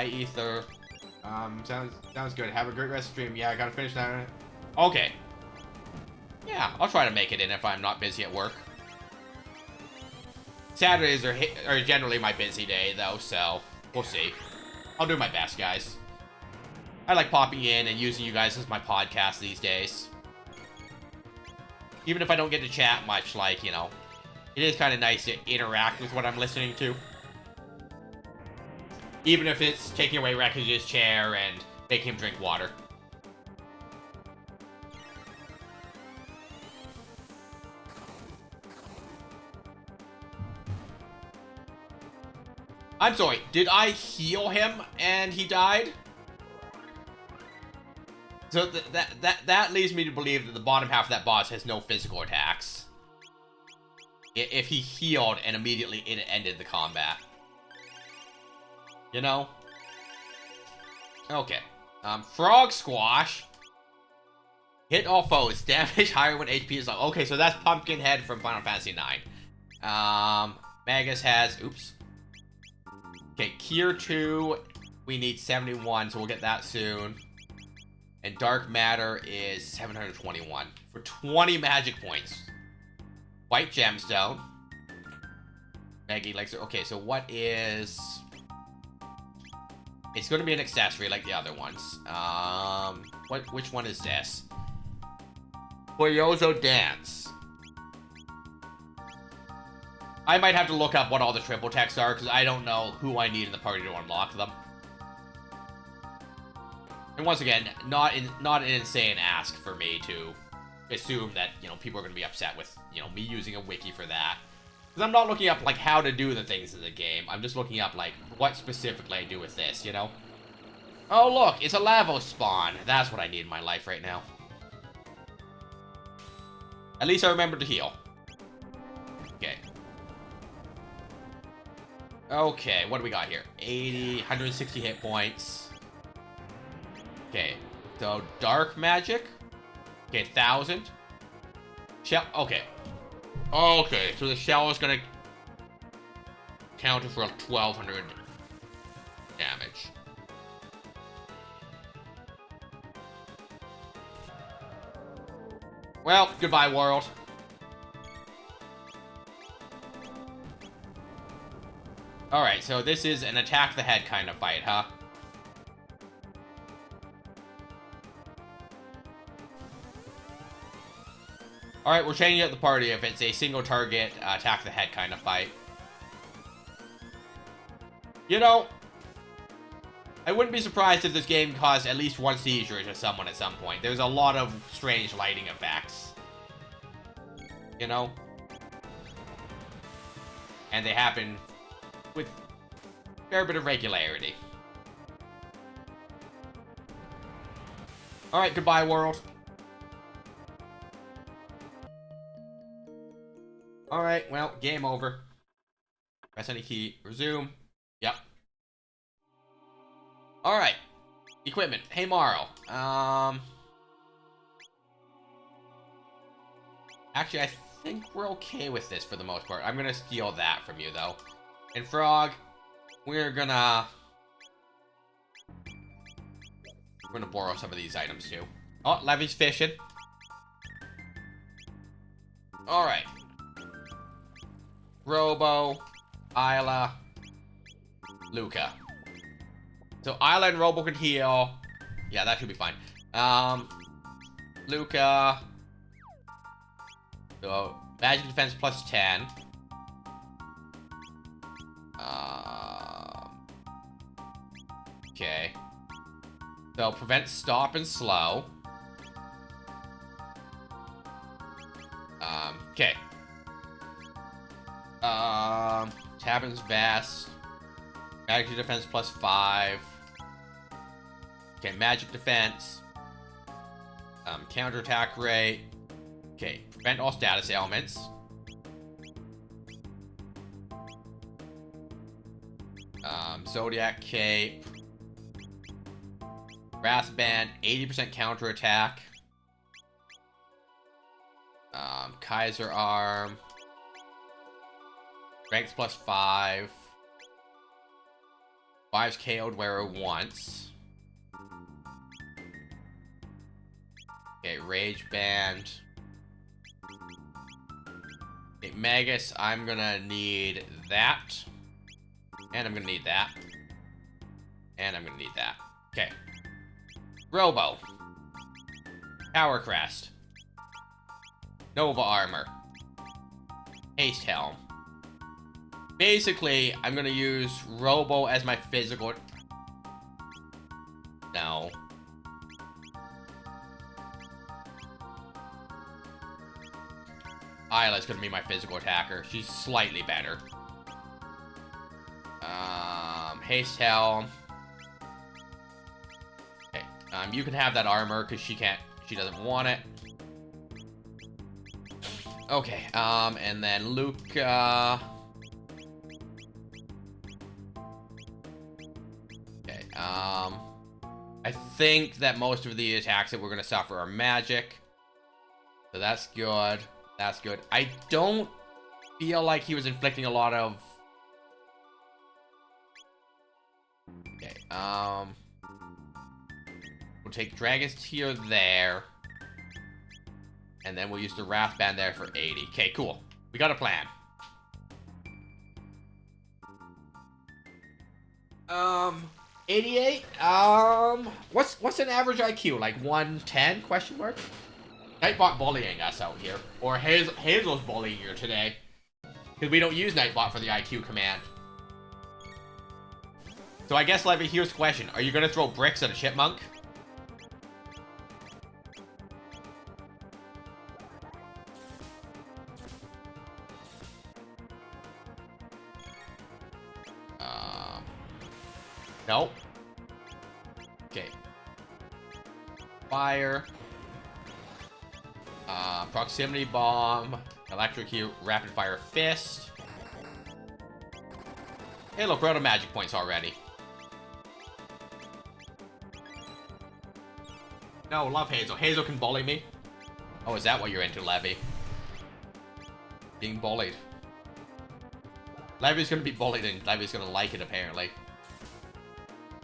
Ether. Sounds good. Have a great rest of the stream. Yeah, I gotta finish that. Okay. Yeah, I'll try to make it in if I'm not busy at work. Saturdays are generally my busy day, though, so we'll see. I'll do my best, guys. I like popping in and using you guys as my podcast these days. Even if I don't get to chat much, like, you know, it is kind of nice to interact with what I'm listening to. Even if it's taking away Wreckage's chair and making him drink water. I'm sorry, did I heal him and he died? So that leads me to believe that the bottom half of that boss has no physical attacks. If he healed and immediately it ended the combat. You know? Okay. Frog Squash. Hit all foes. Damage higher when HP is low. Okay, so that's Pumpkinhead from Final Fantasy IX. Magus has... Oops. Okay, Cure 2. We need 71, so we'll get that soon. And Dark Matter is 721. For 20 magic points. White Gemstone. Maggie Elixir. Okay, so what is... It's going to be an accessory like the other ones. Which one is this? Boyozo Dance. I might have to look up what all the triple texts are, because I don't know who I need in the party to unlock them. And once again, not an insane ask for me to assume that, you know, people are going to be upset with, you know, me using a wiki for that. Because I'm not looking up, like, how to do the things in the game. I'm just looking up, like, what specifically I do with this, you know? Oh, look, it's a Lavos spawn. That's what I need in my life right now. At least I remember to heal. Okay. Okay, what do we got here? 80, 160 hit points. Okay, so Dark Magic. Okay, 1,000. Shell, okay. Okay, so the shell is gonna counter for 1,200 damage. Well, goodbye, world. Alright, so this is an attack the head kind of fight, huh? Alright, we're changing up the party if it's a single target, attack the head kind of fight. You know, I wouldn't be surprised if this game caused at least one seizure to someone at some point. There's a lot of strange lighting effects. You know? And they happen with a fair bit of regularity. Alright, goodbye, world. Alright, well, game over. Press any key. Resume. Yep. Alright. Equipment. Hey, Morrow. Actually, I think we're okay with this for the most part. I'm gonna steal that from you, though. And Frog, we're gonna borrow some of these items, too. Oh, Levy's fishing. Alright. Robo, Isla, Luca. So Isla and Robo can heal. Yeah, that should be fine. Luca. So magic defense plus 10. Okay. So prevent, stop, and slow. Okay. Tabin's vest. Magic defense +5. Okay, magic defense. Counterattack rate. Okay, prevent all status ailments. Zodiac cape. Wrath band, 80% counterattack. Kaiser arm. Strength +5. 5's KO'd wearer once. Okay, rage band. Okay, Magus, I'm gonna need that. And I'm gonna need that. And I'm gonna need that. Okay. Robo. Power Crest. Nova Armor. Haste Helm. Basically, I'm gonna use Robo as my physical... No. Isla's gonna be my physical attacker. She's slightly better. Haste Helm. Okay. You can have that armor because she doesn't want it. Okay. And then Luca. Okay. I think that most of the attacks that we're gonna suffer are magic. So that's good. That's good. I don't feel like he was inflicting a lot of... Okay, we'll take Dragon's Tear there. And then we'll use the Wrath Band there for 80. Okay, cool. We got a plan. 88? What's an average IQ? Like 110? Question mark? Nightbot bullying us out here. Or Hazel's bullying you today. Because we don't use Nightbot for the IQ command. So I guess, Levy, here's the question. Are you going to throw bricks at a chipmunk? Nope. Okay. Fire. Proximity bomb. Electrocute. Rapid fire fist. Hey, look, we're out of magic points already. No, love Hazel. Hazel can bully me. Oh, is that what you're into, Levy? Being bullied. Levy's gonna be bullied and Levy's gonna like it, apparently.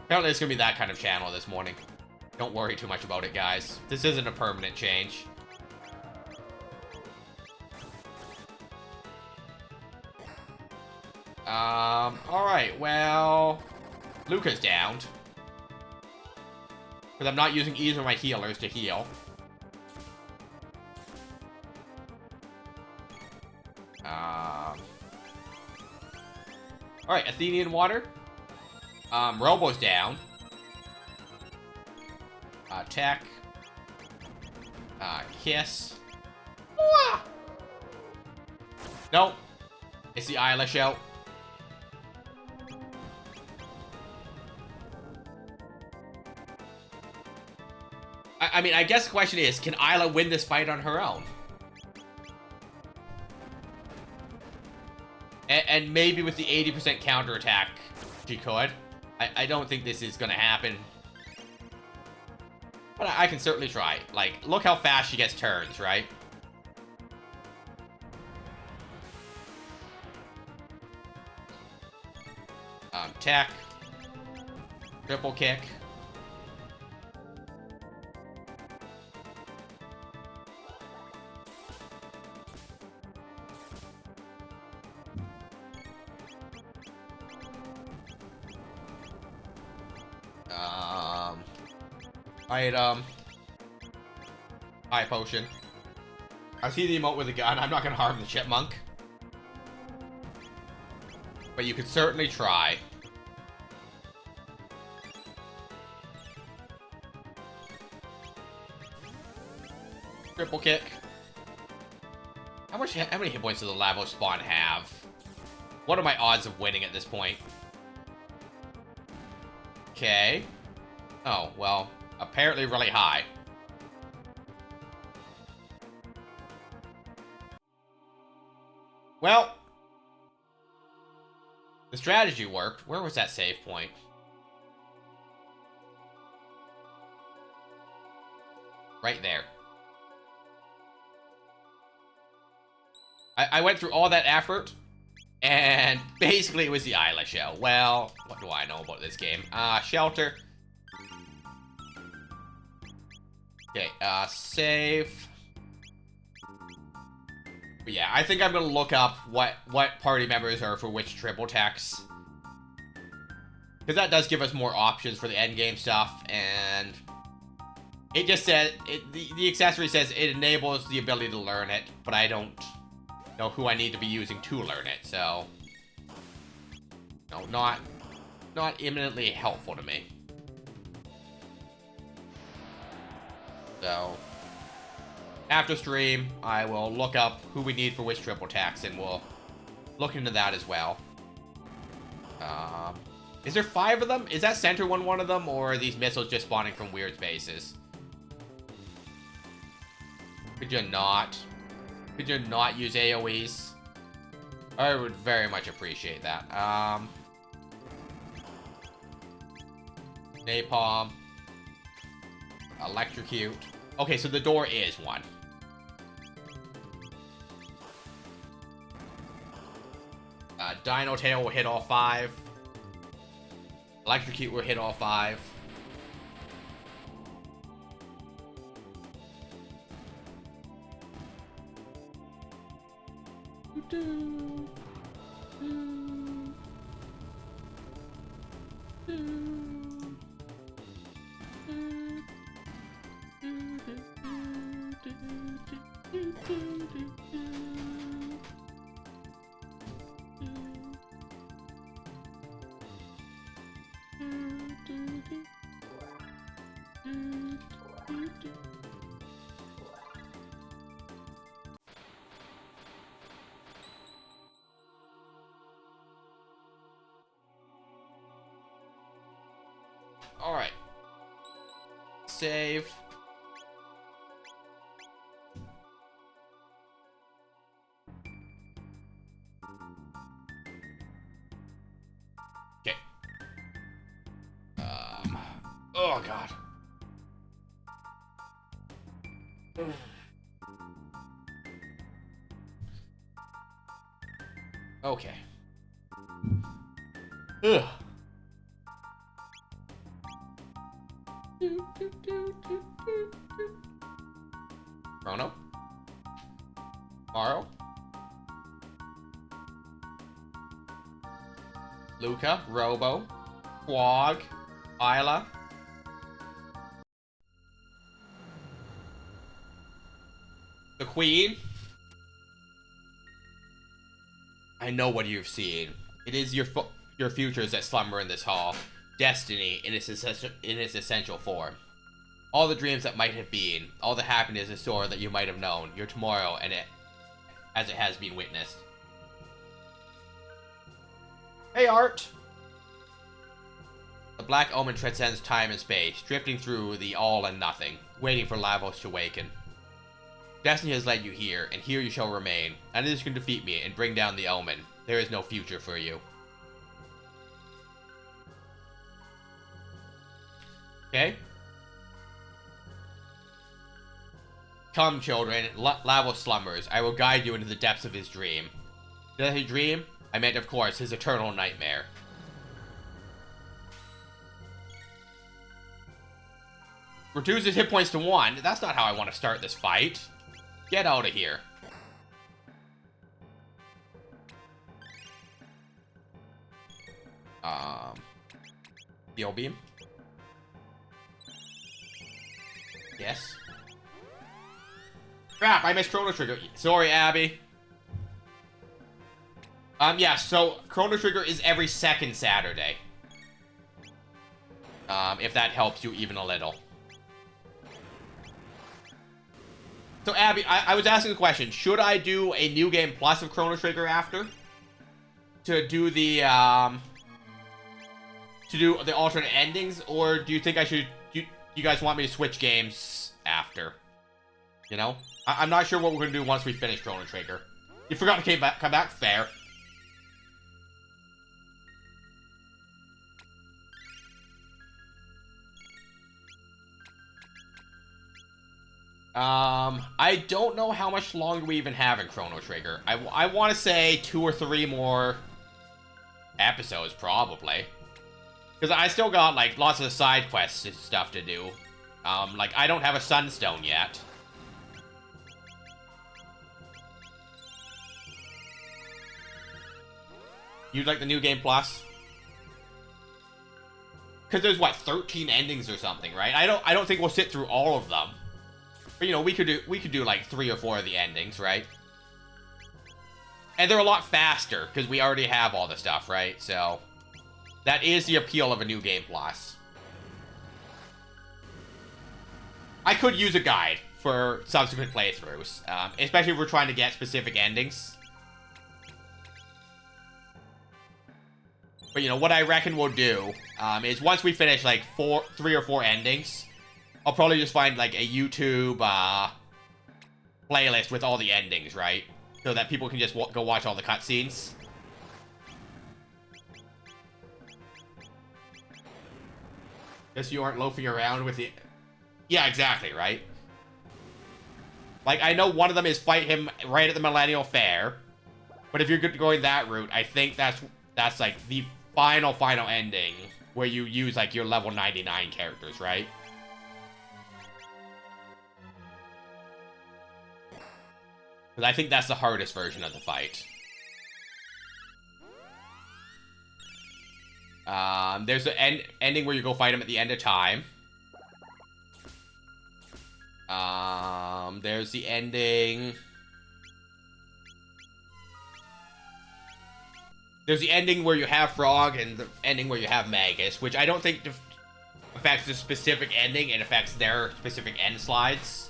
Apparently it's gonna be that kind of channel this morning. Don't worry too much about it, guys. This isn't a permanent change. Alright, well... Luca's downed. Because I'm not using either of my healers to heal. Alright, Athenian water. Robo's down. Tech. Kiss. Wah! Nope. It's the Isla show. I mean, I guess the question is, can Isla win this fight on her own? And maybe with the 80% counterattack, she could. I don't think this is gonna happen. But I can certainly try. Like, look how fast she gets turns, right? Tech. Triple kick. Item. High potion. I see the emote with a gun. I'm not gonna harm the chipmunk. But you could certainly try. Triple kick. How many hit points does the Lavo spawn have? What are my odds of winning at this point? Okay. Oh, well, apparently really high. Well, the strategy worked. Where was that save point? Right there. I went through all that effort, and basically it was the Isla shell. Well, what do I know about this game? Shelter. Okay, save. But yeah, I think I'm gonna look up what party members are for which triple techs. Because that does give us more options for the endgame stuff, and it just said, the accessory says it enables the ability to learn it, but I don't know who I need to be using to learn it, so no, not imminently helpful to me. So after stream, I will look up who we need for which triple tax, and we'll look into that as well. Is there 5 of them? Is that center one of them, or are these missiles just spawning from weird spaces? Could you not? Could you not use AoEs? I would very much appreciate that. Napalm. Electrocute. Okay, so the door is one. Dino Tail will hit all 5. Electrocute will hit all 5. Alright. Save. Okay. Oh god. Okay. Ugh. Chrono? Maro? Luca? Robo? Quag? Isla? The Queen? I know what you've seen. It is your futures that slumber in this hall. Destiny in its essential form. All the dreams that might have been, all the happiness and sorrow that you might have known, your tomorrow and it, as it has been witnessed. Hey, Art! The Black Omen transcends time and space, drifting through the all and nothing, waiting for Lavos to awaken. Destiny has led you here, and here you shall remain. And others can defeat me and bring down the Omen. There is no future for you. Okay? Come, children, Lavos slumbers. I will guide you into the depths of his dream. Does he dream? I meant, of course, his eternal nightmare. Reduces hit points to 1. That's not how I want to start this fight. Get out of here. Steel beam. Yes. Crap, I missed Chrono Trigger. Sorry, Abby. Yeah, so Chrono Trigger is every second Saturday. If that helps you even a little. So, Abby, I was asking the question, should I do a New Game Plus of Chrono Trigger after? To do the alternate endings? Or do you think I should... Do you guys want me to switch games after? You know? I'm not sure what we're going to do once we finish Chrono Trigger. You forgot to come back? Fair. I don't know how much longer we even have in Chrono Trigger. I want to say 2 or 3 more episodes, probably. Because I still got, like, lots of side quests and stuff to do. Like, I don't have a Sunstone yet. You'd like the New Game Plus? Because there's, what, 13 endings or something, right? I don't think we'll sit through all of them. But, you know, we could do like 3 or 4 of the endings, right? And they're a lot faster, because we already have all the stuff, right? So, that is the appeal of a New Game Plus. I could use a guide for subsequent playthroughs, especially if we're trying to get specific endings. But, you know, what I reckon we'll do is once we finish, like, 3 or 4 endings, I'll probably just find, like, a YouTube playlist with all the endings, right? So that people can just go watch all the cutscenes. Guess you aren't loafing around with the... Yeah, exactly, right? Like, I know one of them is fight him right at the Millennial Fair. But if you're going that route, I think that's like, the final ending where you use, like, your level 99 characters, right? Because I think that's the hardest version of the fight. There's the ending where you go fight him at the end of time. There's the ending... There's the ending where you have Frog and the ending where you have Magus, which I don't think affects the specific ending. It affects their specific end slides.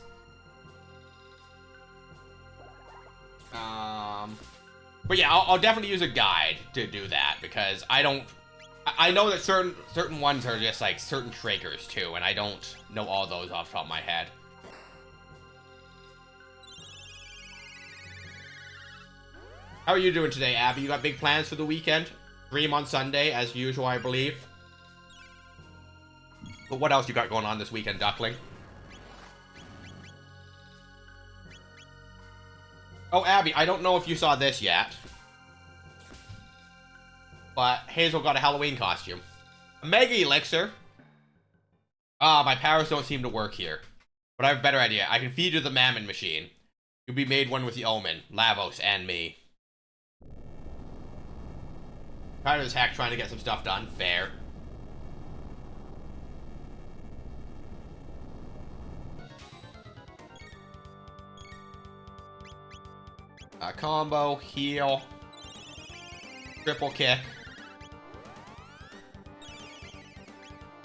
But yeah, I'll definitely use a guide to do that, because I know that certain ones are just like certain triggers too, and I don't know all those off the top of my head. How are you doing today, Abby? You got big plans for the weekend? Dream on Sunday, as usual, I believe. But what else you got going on this weekend, Duckling? Oh, Abby, I don't know if you saw this yet. But Hazel got a Halloween costume. A Mega Elixir. My powers don't seem to work here. But I have a better idea. I can feed you the Mammon Machine. You'll be made one with the Omen, Lavos, and me. Tired of this hack trying to get some stuff done. Fair. Combo, heal, triple kick.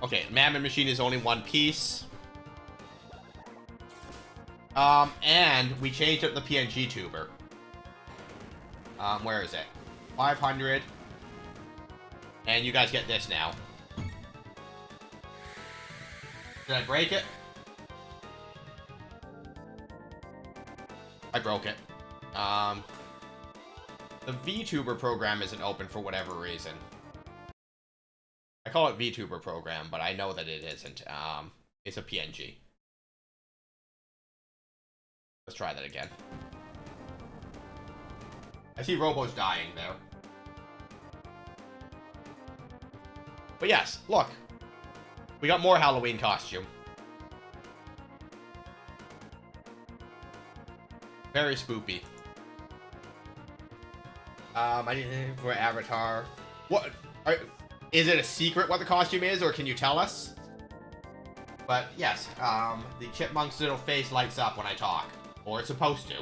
Okay, Mammon Machine is only 1 piece. And we changed up the PNG tuber. Where is it? 500. And you guys get this now. Did I break it? I broke it. The VTuber program isn't open for whatever reason. I call it VTuber program, but I know that it isn't. It's a PNG. Let's try that again. I see Robo's dying there. But yes, look. We got more Halloween costume. Very spoopy. I need for Avatar. What? Is it a secret what the costume is, or can you tell us? But yes, the chipmunk's little face lights up when I talk. Or it's supposed to.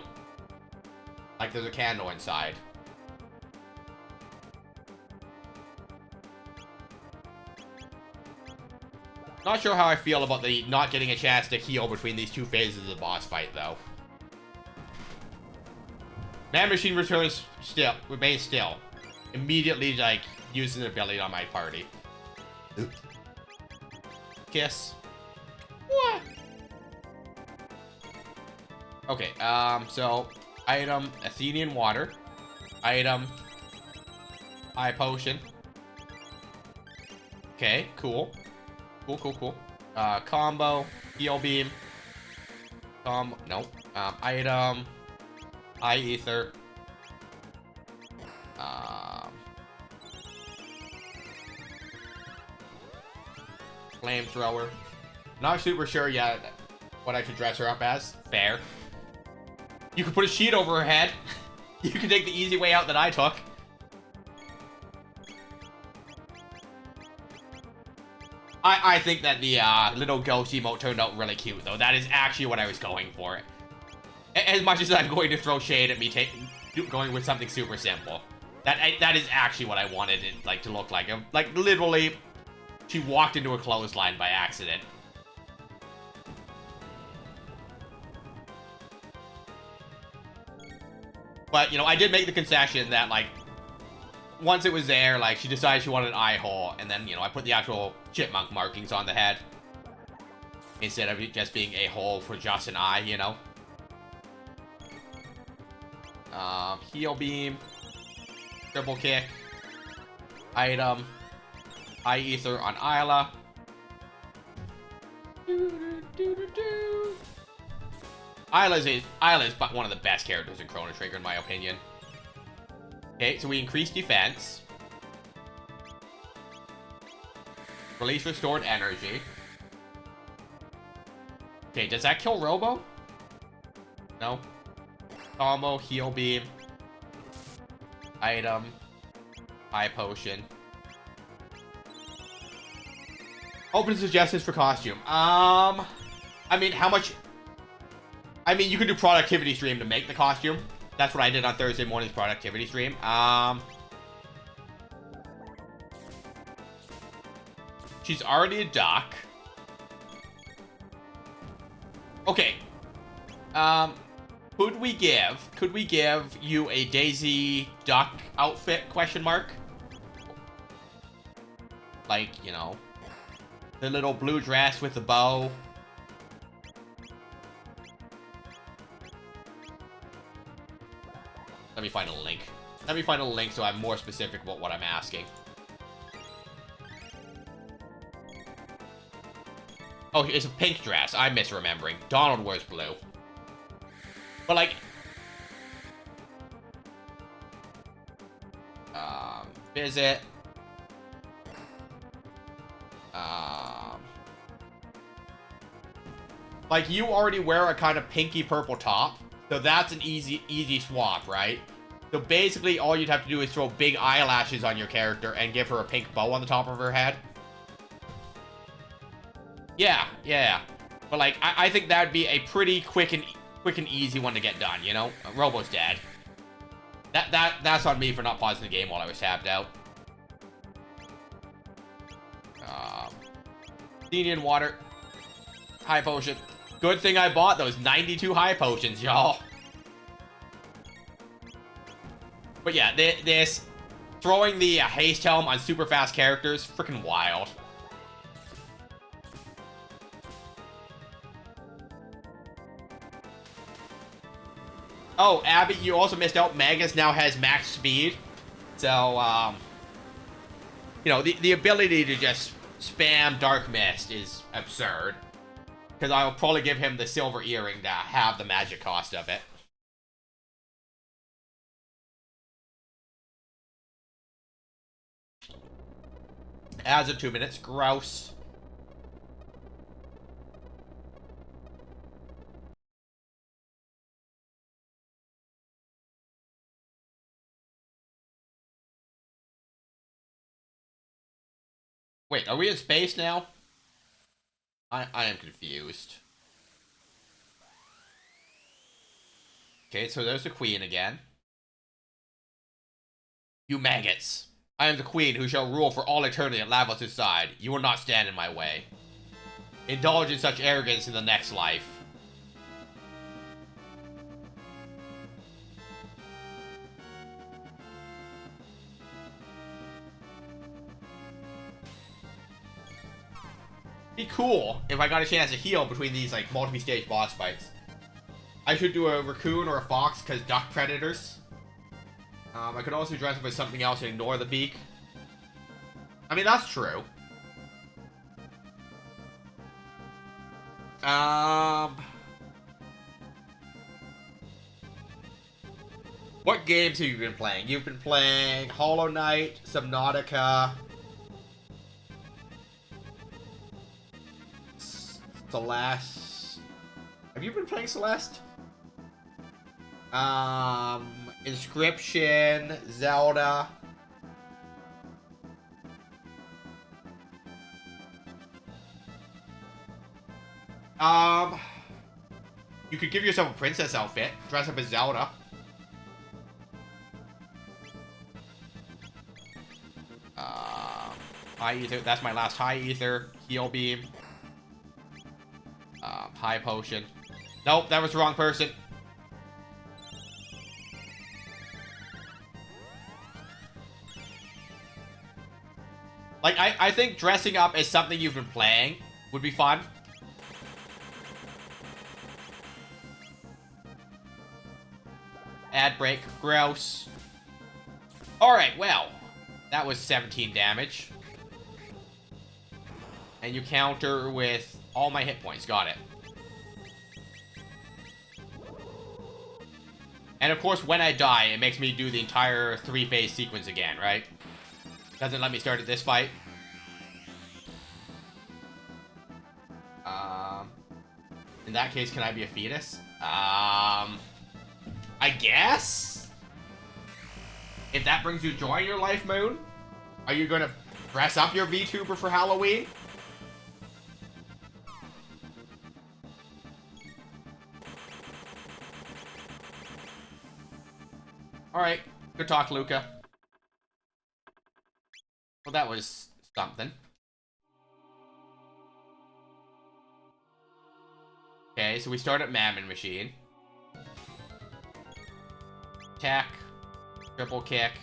Like there's a candle inside. Not sure how I feel about the not getting a chance to heal between these 2 phases of the boss fight, though. Man Machine remains still. Immediately, like, using an ability on my party. Kiss. What? Okay, so, item, Athenian water. Item, high potion. Okay, cool. Cool. Combo, heal beam. No. Item, high ether. Flamethrower. Not super sure yet what I should dress her up as. Fair. You could put a sheet over her head. You could take the easy way out that I took. I think that the little ghost emote turned out really cute, though. That is actually what I was going for. As much as I'm going to throw shade at me going with something super simple. That is actually what I wanted it like to look like. Like, literally, she walked into a clothesline by accident. But, you know, I did make the concession that, like, once it was there, like, she decided she wanted an eye hole, and then, you know, I put the actual chipmunk markings on the head. Instead of it just being a hole for just an eye, you know? Heal beam. Triple kick. Item. High ether on Isla. Isla's one of the best characters in Chrono Trigger, in my opinion. Okay, so we increase defense. Release restored energy. Okay, does that kill Robo? No. Combo, heal beam. Item. High potion. Open suggestions for costume. I mean, how much... I mean, you could do productivity stream to make the costume. That's what I did on Thursday morning's productivity stream. She's already a duck. Okay. Could we give you a Daisy duck outfit, question mark? Like, you know, the little blue dress with the bow. Let me find a link. Let me find a link so I'm more specific about what I'm asking. Oh, it's a pink dress. I'm misremembering. Donald wears blue. But, like... visit. Like, you already wear a kind of pinky purple top. So that's an easy swap, right? So basically, all you'd have to do is throw big eyelashes on your character and give her a pink bow on the top of her head. Yeah. But, like, I think that would be a pretty quick and easy one to get done, you know? Robo's dead. That's on me for not pausing the game while I was tapped out. Athenian water. High potion. Good thing I bought those 92 high potions, y'all. But yeah, this throwing the haste helm on super fast characters, freaking wild. Oh, Abby, you also missed out. Magus now has max speed. So, you know, the ability to just spam Dark Mist is absurd. Because I'll probably give him the silver earring to have the magic cost of it. As of 2 minutes. Gross. Wait, are we in space now? I am confused. Okay, so there's the queen again. You maggots. I am the queen who shall rule for all eternity at Lavos' side. You will not stand in my way. Indulge in such arrogance in the next life. Be cool if I got a chance to heal between these, like, multi-stage boss fights. I should do a raccoon or a fox, because duck predators. I could also dress up as something else and ignore the beak. I mean, that's true. What games have you been playing? You've been playing Hollow Knight, Subnautica, Celeste. Have you been playing Celeste? Inscription, Zelda. You could give yourself a princess outfit, dress up as Zelda. High Ether, that's my last High Ether, Heal Beam. High Potion. Nope, that was the wrong person. Like, I think dressing up as something you've been playing would be fun. Ad break, gross. Alright, well, that was 17 damage. And you counter with all my hit points, got it. And of course, when I die, it makes me do the entire 3-phase sequence again, right? Doesn't let me start at this fight. In that case, can I be a fetus? I guess? If that brings you joy in your life, Moon? Are you gonna dress up your VTuber for Halloween? Alright, good talk, Luca. Well, that was something. Okay, so we start at Mammon Machine. Attack. Triple kick.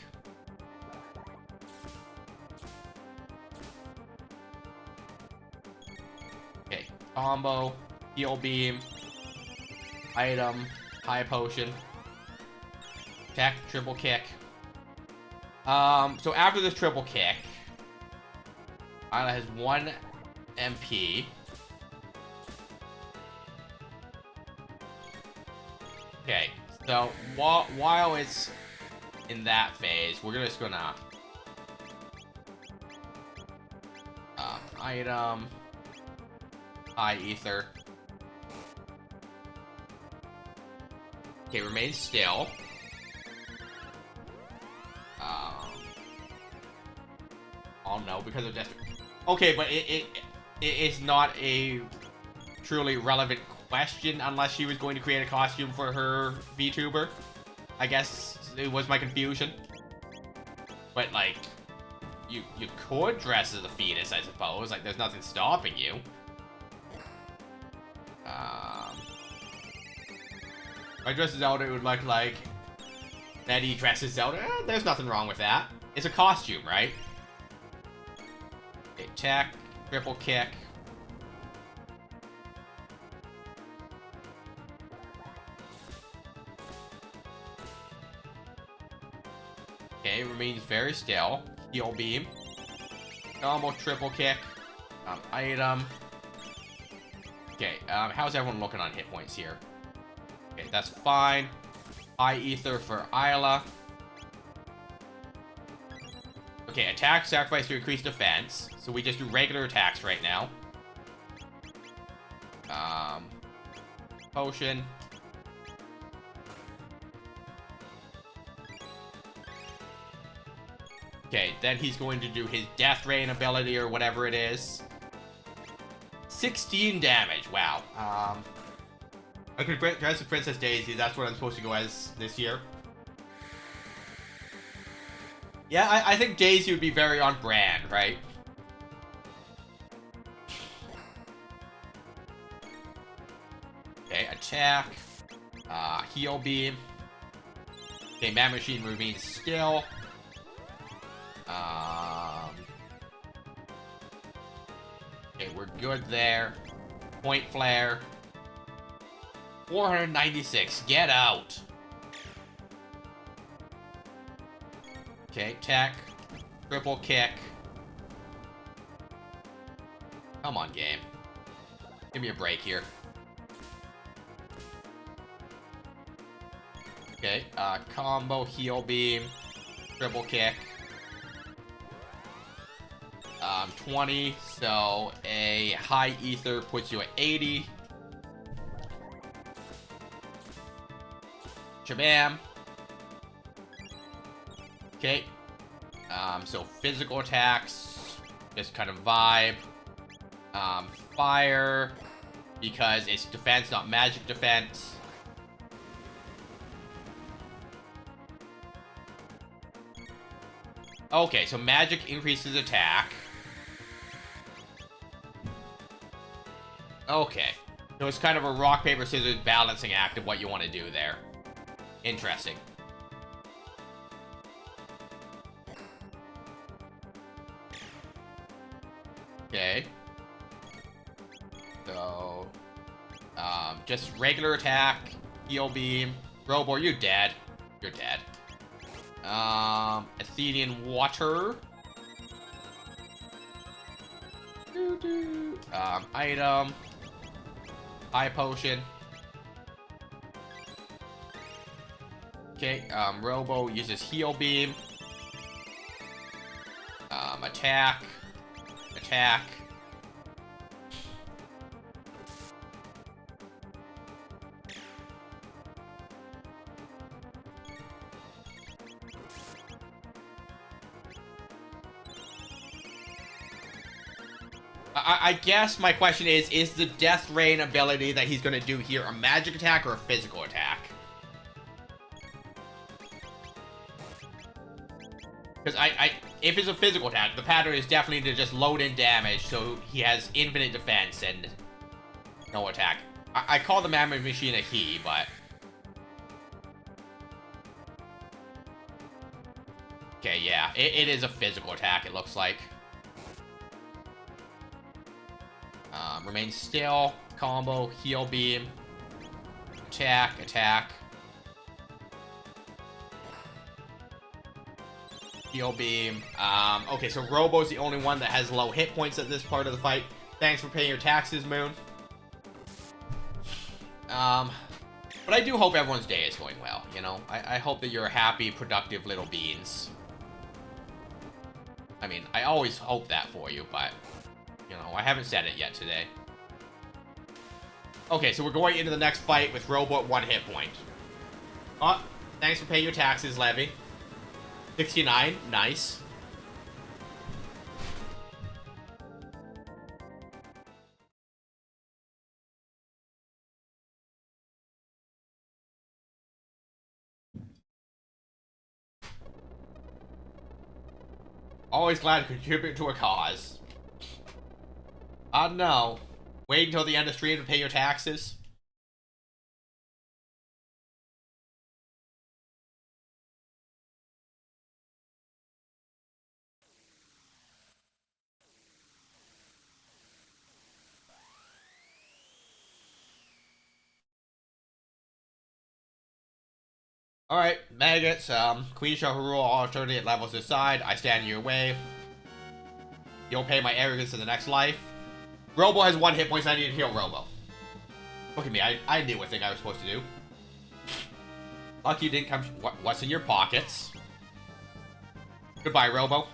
Okay, combo. Heal beam. Item. High potion. Attack. Triple kick. So after this triple kick, Isla has 1 MP. Okay, so while it's in that phase, we're just gonna item, high ether. Okay, remain still. Oh no, because of just okay, but it is not a truly relevant question unless she was going to create a costume for her VTuber. I guess it was my confusion. But like, you could dress as a fetus, I suppose. Like, there's nothing stopping you. If I dress as Zelda, it would look like Eddie dresses Zelda. There's nothing wrong with that. It's a costume, right? Okay, attack, triple kick. Okay, remains very still. Heal beam. Combo triple kick. Item. Okay, how's everyone looking on hit points here? Okay, that's fine. High ether for Isla. Okay, attack, sacrifice to increase defense. So we just do regular attacks right now. Potion. Okay, then he's going to do his Death Rain ability or whatever it is. 16 damage, wow. I could dress as Princess Daisy, that's what I'm supposed to go as this year. Yeah, I think Daisy would be very on brand, right? Okay, attack. Heal beam. Okay, Man Machine remains still. Okay, we're good there. Point flare. 496. Get out. Okay, tech. Triple kick. Come on, game. Give me a break here. Okay, combo, heal beam, triple kick. 20, so a high ether puts you at 80. Shabam. Okay. So physical attacks, just kind of vibe. Fire, because it's defense, not magic defense. Okay, so magic increases attack. Okay. So it's kind of a rock, paper, scissors balancing act of what you want to do there. Interesting. Okay. So, just regular attack, heal beam. Robo, you're dead. You're dead. Athenian water. Item. High potion. Okay, Robo uses heal beam. Attack. Attack. I guess my question is the Death Rain ability that he's gonna do here a magic attack or a physical attack? Because if it's a physical attack, the pattern is definitely to just load in damage so he has infinite defense and no attack. I call the Mammoth Machine a he, but... Okay, yeah, it is a physical attack, it looks like. Remain still, combo, heal beam, attack, attack. Heal beam. Okay, so Robo's the only one that has low hit points at this part of the fight. Thanks for paying your taxes, Moon. But I do hope everyone's day is going well, you know? I hope that you're happy, productive little beans. I mean, I always hope that for you, but... You know, I haven't said it yet today. Okay, so we're going into the next fight with Robo at 1 hit point. Oh, thanks for paying your taxes, Levy. 69, nice. Always glad to contribute to a cause. No. Wait until the end of stream to pay your taxes. Alright, maggots, Queen shall rule all alternate levels aside. I stand in your way. You'll pay my arrogance in the next life. Robo has 1 hit point, so I need to heal Robo. Look at me, I knew what thing I was supposed to do. Lucky you didn't come... What's in your pockets? Goodbye, Robo.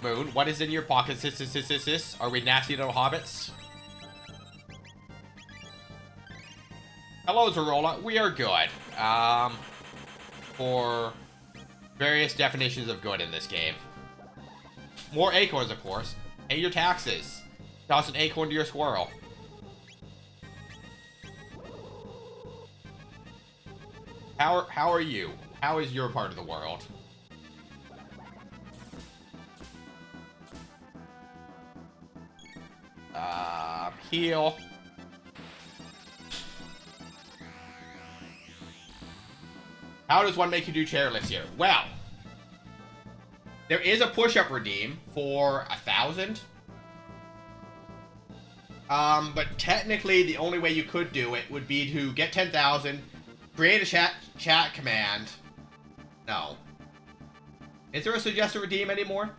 Moon, what is in your pockets? Sis? Are we nasty little hobbits? Hello, Zarola. We are good. For various definitions of good in this game. More acorns, of course. Pay your taxes. Toss an acorn to your squirrel. How are you? How is your part of the world? Heal. How does one make you do chairlifts here? Well, there is a push-up redeem for 1,000. But technically, the only way you could do it would be to get 10,000, create a chat command. No. Is there a suggest to redeem anymore?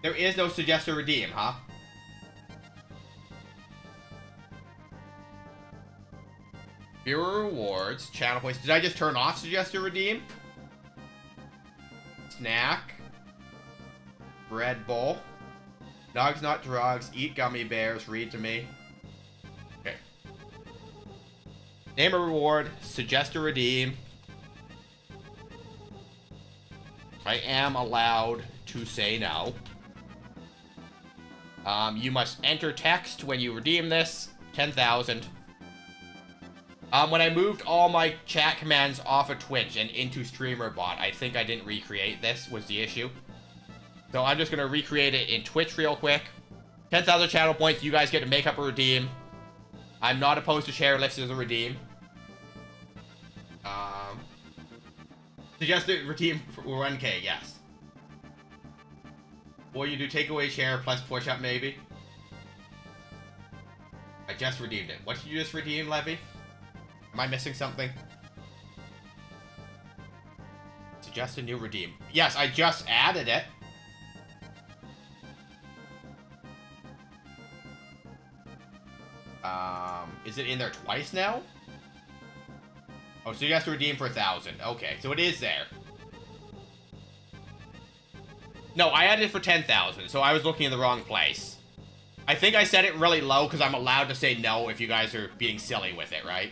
There is no suggest to redeem, huh? Fewer rewards, channel points. Did I just turn off suggest to redeem? Snack. Red Bull. Dogs not drugs. Eat gummy bears. Read to me. Okay. Name a reward. Suggest to redeem. I am allowed to say no. You must enter text when you redeem this. 10,000. When I moved all my chat commands off of Twitch and into StreamerBot, I think I didn't recreate this, was the issue. So I'm just going to recreate it in Twitch real quick. 10,000 channel points, you guys get to make up a redeem. I'm not opposed to share lists as a redeem. Suggested redeem for 1k, yes. Or you do takeaway share plus push up maybe. I just redeemed it. What did you just redeem, Levy? Am I missing something? Suggest a new redeem. Yes, I just added it. Is it in there twice now? Oh, so you have to redeem for 1,000. Okay, so it is there. No, I added it for 10,000, so I was looking in the wrong place. I think I set it really low because I'm allowed to say no if you guys are being silly with it, right?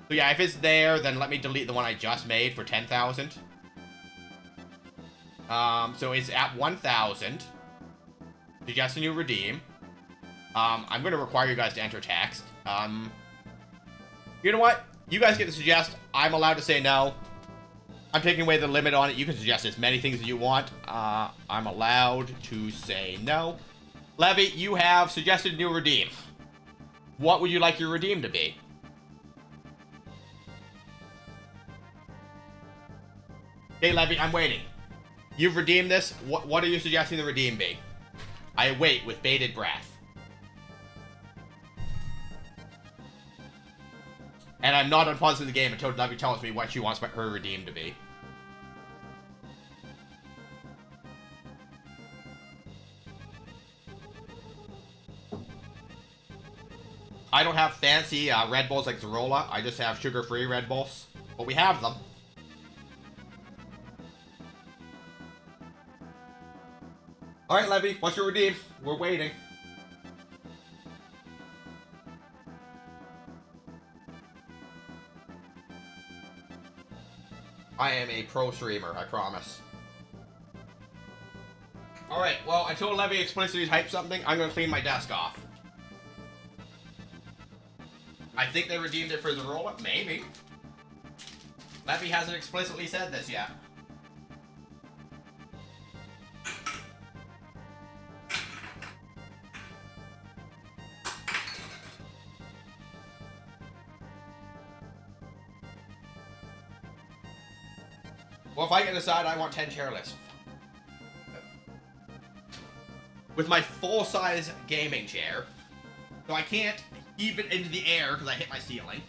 So yeah, if it's there, then let me delete the one I just made for 10,000. So it's at 1,000. Suggest a new redeem. I'm going to require you guys to enter text. You know what? You guys get to suggest. I'm allowed to say no. I'm taking away the limit on it. You can suggest as many things as you want. I'm allowed to say no. Levy, you have suggested new redeem. What would you like your redeem to be? Okay, Levy, I'm waiting. You've redeemed this. What are you suggesting the redeem be? I wait with bated breath. And I'm not unpausing the game until Levy tells me what she wants her redeem to be. I don't have fancy Red Bulls like Zorola. I just have sugar-free Red Bulls. But we have them. Alright, Levy, what's your redeem? We're waiting. I am a pro streamer, I promise. Alright, well, until Levy explicitly types something, I'm gonna clean my desk off. I think they redeemed it for Zorola? Maybe. Levy hasn't explicitly said this yet. Well, if I can decide, I want 10 chairlifts. With my full-size gaming chair. So I can't heave it into the air because I hit my ceiling.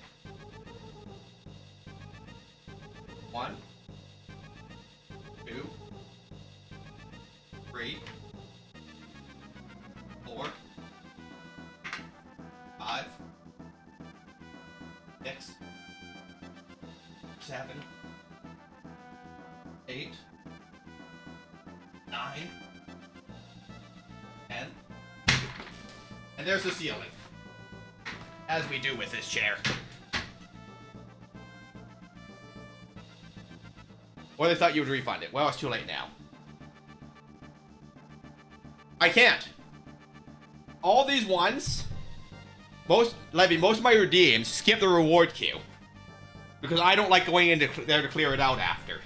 1, 2, 3, 4, 5, 6, 7, 8, 9, 10, and there's the ceiling. As we do with this chair. Or they thought you would refund it. Well, it's too late now. I can't. All these ones, Levy, most of my redeems skip the reward queue. Because I don't like going into there to clear it out after.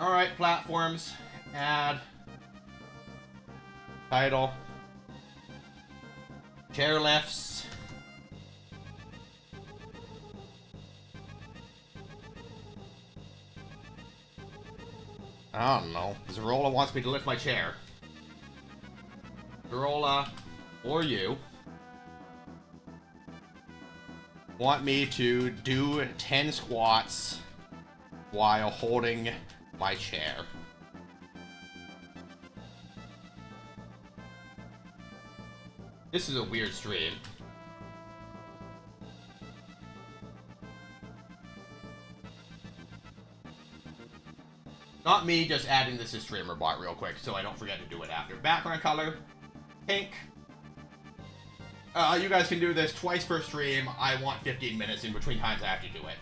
Alright, platforms. Add. Title. Chairlifts. I don't know. Zerola wants me to lift my chair. Zerola, or you, want me to do 10 squats while holding my chair. This is a weird stream. Not me, just adding this to streamer bot real quick so I don't forget to do it after. Background color, pink. You guys can do this twice per stream. I want 15 minutes in between times I have to do it.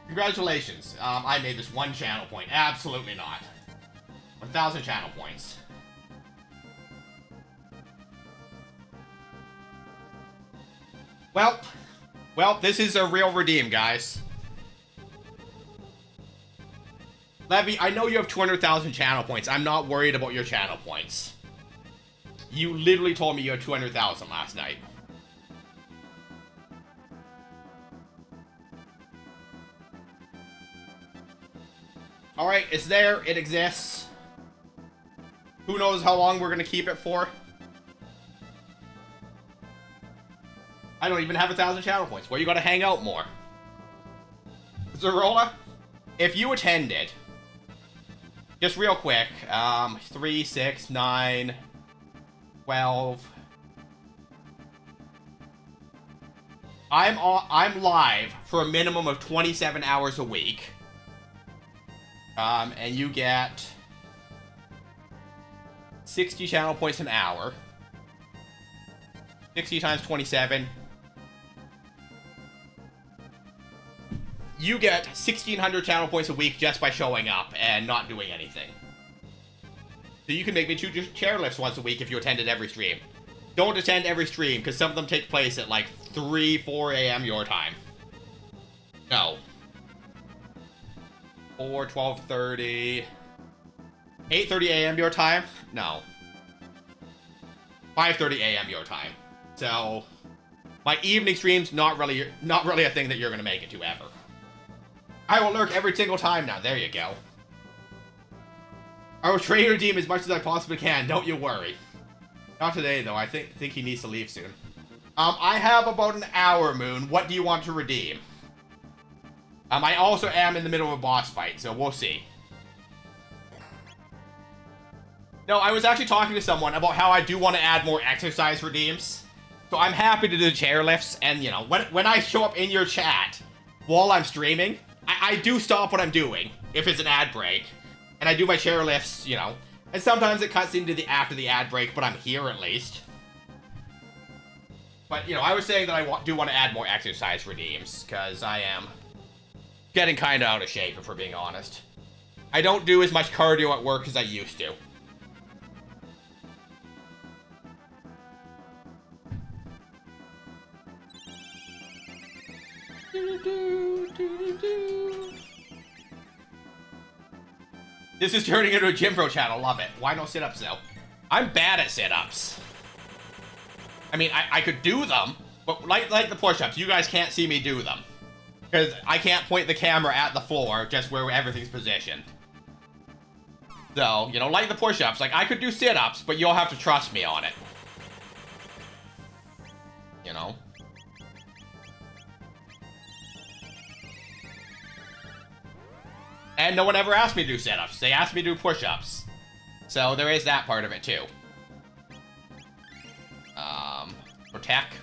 Congratulations. I made this 1 channel point. Absolutely not. 1,000 channel points. Well, this is a real redeem, guys. Levy, I know you have 200,000 channel points. I'm not worried about your channel points. You literally told me you had 200,000 last night. Alright, it's there. It exists. Who knows how long we're gonna keep it for? I don't even have 1,000 channel points. Well, you gotta hang out more. Zerola, if you attended, just real quick, 3, 6, 9, 12. I'm live for a minimum of 27 hours a week. And you get 60 channel points an hour. 60 times 27. You get 1,600 channel points a week just by showing up and not doing anything. So you can make me 2 chairlifts once a week if you attended every stream. Don't attend every stream, because some of them take place at like 3, 4 a.m. your time. No. 4, 12:30... 8:30 a.m. your time? No. 5:30 a.m. your time. So, my evening stream's not really a thing that you're gonna make it to ever. I will lurk every single time now. There you go. I will trade your redeem as much as I possibly can. Don't you worry. Not today, though. I think he needs to leave soon. I have about an hour, Moon. What do you want to redeem? I also am in the middle of a boss fight, so we'll see. No, I was actually talking to someone about how I do want to add more exercise redeems. So I'm happy to do chairlifts, and, you know, when I show up in your chat while I'm streaming, I do stop what I'm doing, if it's an ad break. And I do my chairlifts, you know. And sometimes it cuts into after the ad break, but I'm here at least. But, you know, I was saying that I do want to add more exercise redeems, because I am getting kind of out of shape, if we're being honest. I don't do as much cardio at work as I used to. This is turning into a Gym Bro channel. Love it. Why no sit-ups, though? I'm bad at sit-ups. I mean, I could do them, but like the push-ups, you guys can't see me do them. Because I can't point the camera at the floor, just where everything's positioned. So, you know, like the push-ups, like, I could do sit-ups, but you'll have to trust me on it. You know? And no one ever asked me to do sit-ups. They asked me to do push-ups. So there is that part of it, too. Protect.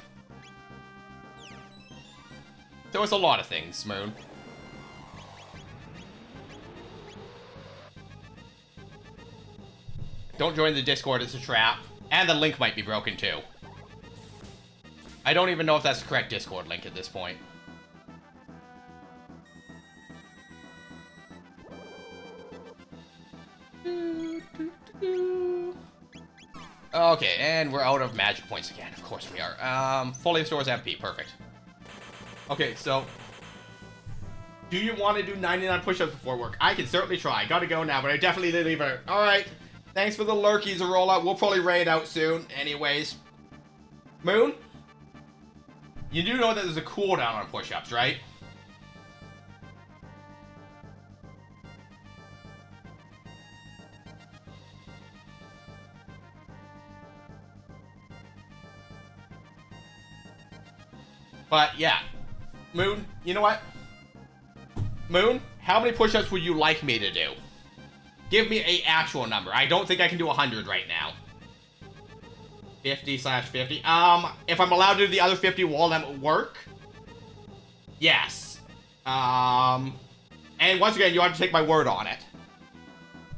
So it's a lot of things, Moon. Don't join the Discord, it's a trap. And the link might be broken, too. I don't even know if that's the correct Discord link at this point. Okay, and we're out of magic points again. Of course we are. Fully stores MP. Perfect. Okay, so do you want to do 99 push-ups before work? I can certainly try. Gotta go now, but I definitely did leave it. Alright. Thanks for the lurkies, Arola. We'll probably raid out soon. Anyways. Moon? You do know that there's a cooldown on push-ups, right? But yeah, Moon, you know what? Moon, how many push-ups would you like me to do? Give me a actual number. I don't think I can do 100 right now. 50/50. If I'm allowed to do the other 50 while I'm at work? Yes. And once again, you have to take my word on it.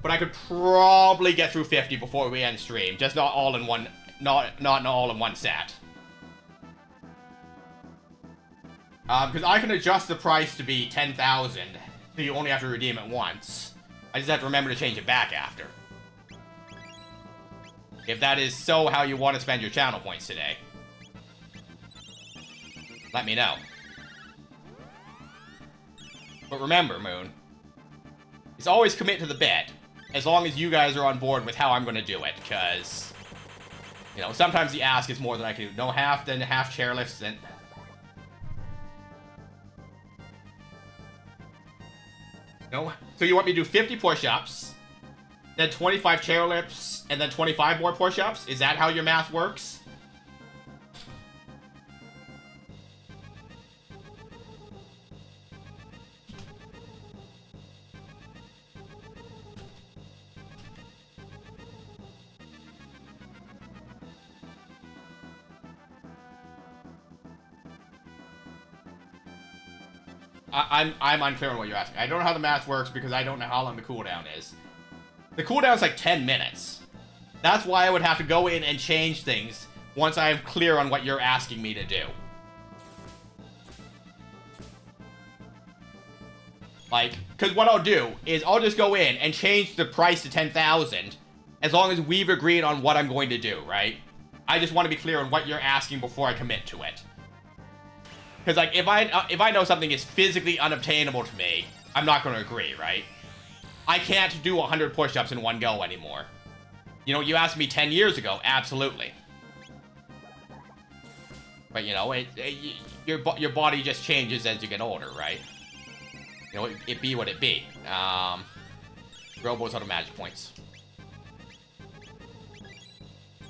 But I could probably get through 50 before we end stream. Just not all in one, not all in one set. Because I can adjust the price to be 10,000, so you only have to redeem it once. I just have to remember to change it back after. If that is so how you want to spend your channel points today. Let me know. But remember, Moon, it's always commit to the bed, as long as you guys are on board with how I'm going to do it, because, you know, sometimes the ask is more than I can do. No half, then half chairlifts, then... No? So you want me to do 50 push-ups, then 25 chairlifts, and then 25 more push-ups? Is that how your math works? I'm unclear on what you're asking. I don't know how the math works because I don't know how long the cooldown is. The cooldown's like 10 minutes. That's why I would have to go in and change things once I am clear on what you're asking me to do. Like, because what I'll do is I'll just go in and change the price to 10,000 as long as we've agreed on what I'm going to do, right? I just want to be clear on what you're asking before I commit to it. Because, like, if I know something is physically unobtainable to me, I'm not going to agree, right? I can't do 100 push-ups in one go anymore. You know, you asked me 10 years ago, absolutely. But, you know, your body just changes as you get older, right? You know, it be what it be. Robo's out of magic points.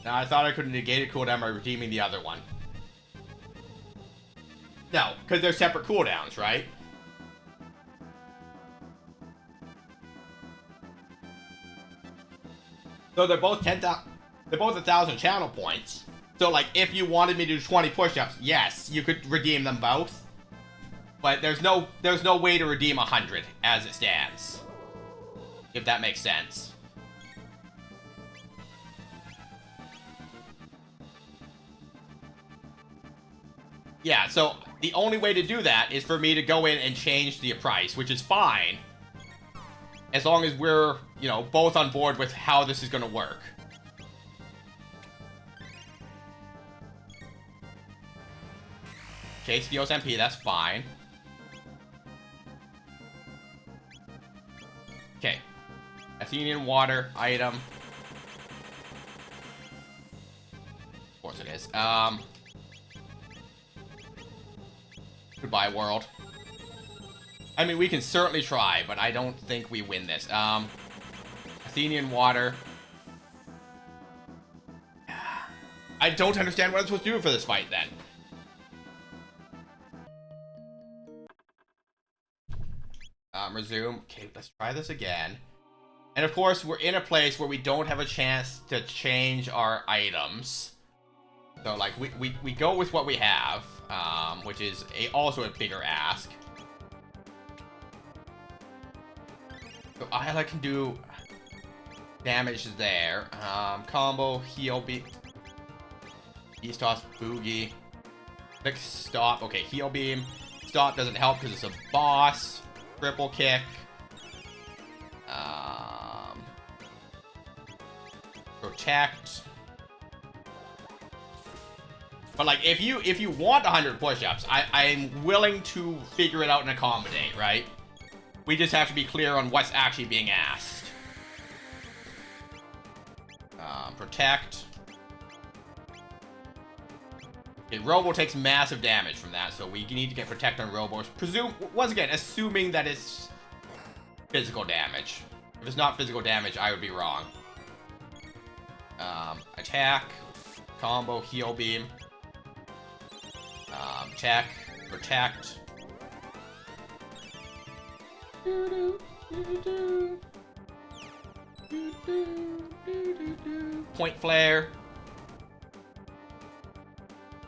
Now, I thought I could negate a cooldown by redeeming the other one. No, because they're separate cooldowns, right? So they're both 10,000. They're both 1,000 channel points. So, like, if you wanted me to do 20 push-ups, yes, you could redeem them both. But there's no way to redeem 100 as it stands. If that makes sense. Yeah, so the only way to do that is for me to go in and change the price, which is fine. As long as we're, you know, both on board with how this is going to work. Okay, steals MP, that's fine. Okay. Athenian water item. Of course it is. Goodbye, world. I mean, we can certainly try, but I don't think we win this. Athenian water. I don't understand what I'm supposed to do for this fight, then. Resume. Okay, let's try this again. And of course, we're in a place where we don't have a chance to change our items. So, like, we go with what we have, which is also a bigger ask. So Isla can do damage there. Combo, heal, beat, Beast Toss, Boogie. Quick stop. Okay, heal beam. Stop doesn't help because it's a boss. Triple kick. Protect. But, like, if you want 100 push-ups, I'm willing to figure it out and accommodate, right? We just have to be clear on what's actually being asked. Protect. Okay, Robo takes massive damage from that, so we need to get Protect on Robo. Once again, assuming that it's physical damage. If it's not physical damage, I would be wrong. Attack. Combo, heal beam. Attack, protect. Point flare.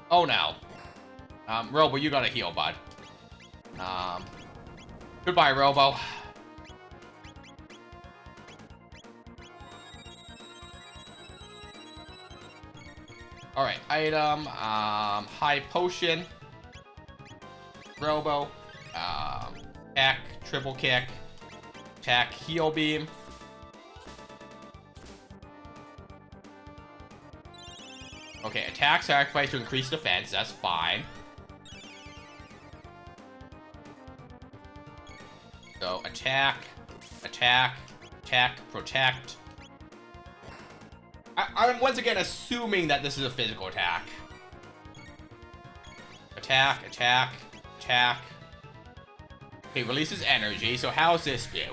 Oh no. Robo, you gotta heal, bud. Goodbye, Robo. Alright, item, high potion. Robo. Attack, triple kick. Attack, heal beam. Okay, attack, sacrifice to increase defense. That's fine. So, attack, attack, attack, protect. I'm once again assuming that this is a physical attack. Attack, attack, attack. Okay, releases energy, so how's this do?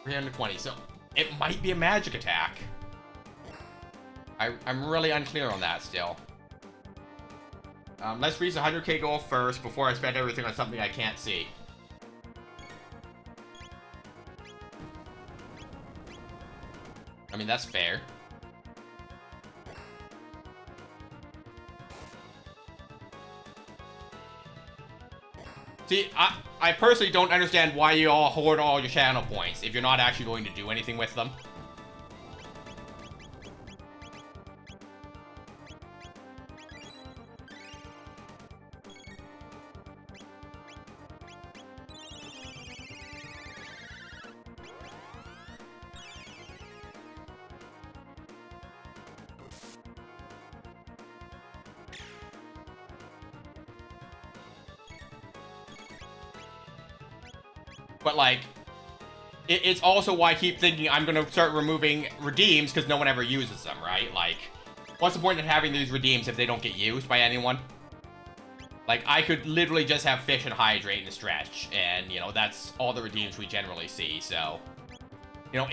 320, so it might be a magic attack. I'm really unclear on that still. Let's reach the 100k goal first before I spend everything on something I can't see. I mean, that's fair. See, I personally don't understand why you all hoard all your channel points if you're not actually going to do anything with them. But, like, it's also why I keep thinking I'm gonna start removing redeems, because no one ever uses them, right? Like, what's the point of having these redeems if they don't get used by anyone? Like, I could literally just have fish and hydrate in the stretch, and, you know, that's all the redeems we generally see, so... You know,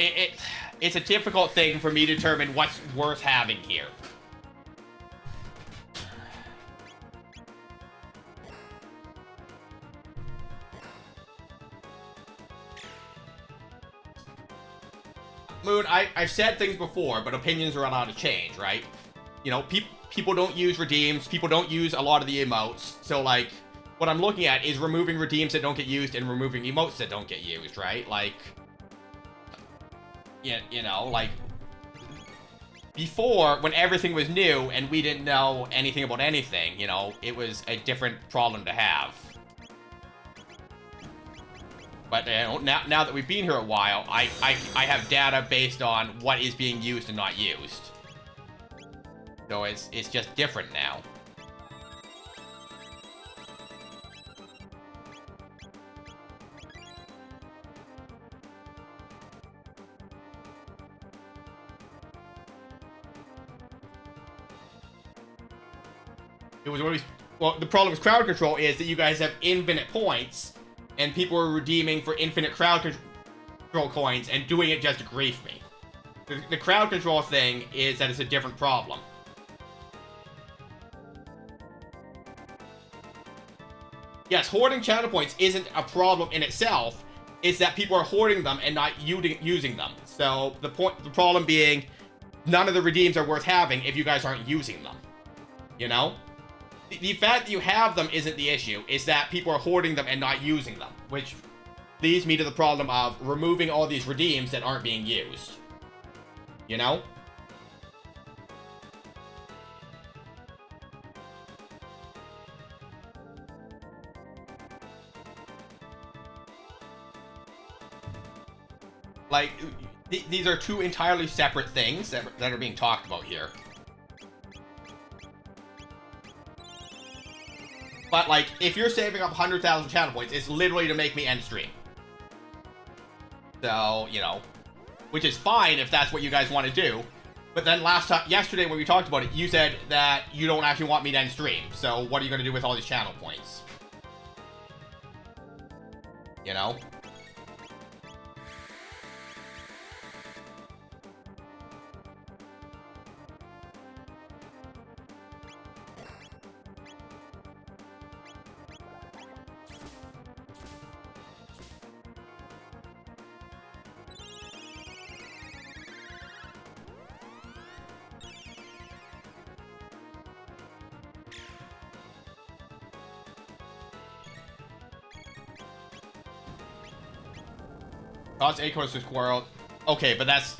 it's a difficult thing for me to determine what's worth having here. Moon, I've said things before, but opinions are allowed to change, right? You know, people don't use redeems, people don't use a lot of the emotes, so, like, what I'm looking at is removing redeems that don't get used and removing emotes that don't get used, right? Like, you know, like, before, when everything was new and we didn't know anything about anything, you know, it was a different problem to have. But you know, now that we've been here a while, I have data based on what is being used and not used. So it's just different now. It was always, well, the problem with crowd control is that you guys have infinite points, and people are redeeming for infinite crowd control coins and doing it just to grief me. The crowd control thing is that it's a different problem. Yes, hoarding channel points isn't a problem in itself. It's that people are hoarding them and not using them. So the problem being, none of the redeems are worth having if you guys aren't using them. You know? The fact that you have them isn't the issue. It's that people are hoarding them and not using them, which leads me to the problem of removing all these redeems that aren't being used. You know? Like, these are two entirely separate things that are being talked about here. But, like, if you're saving up 100,000 channel points, it's literally to make me end stream. So, you know, which is fine if that's what you guys want to do. But then yesterday when we talked about it, you said that you don't actually want me to end stream. So what are you going to do with all these channel points? You know? Cost acorns to squirrel. Okay, but that's...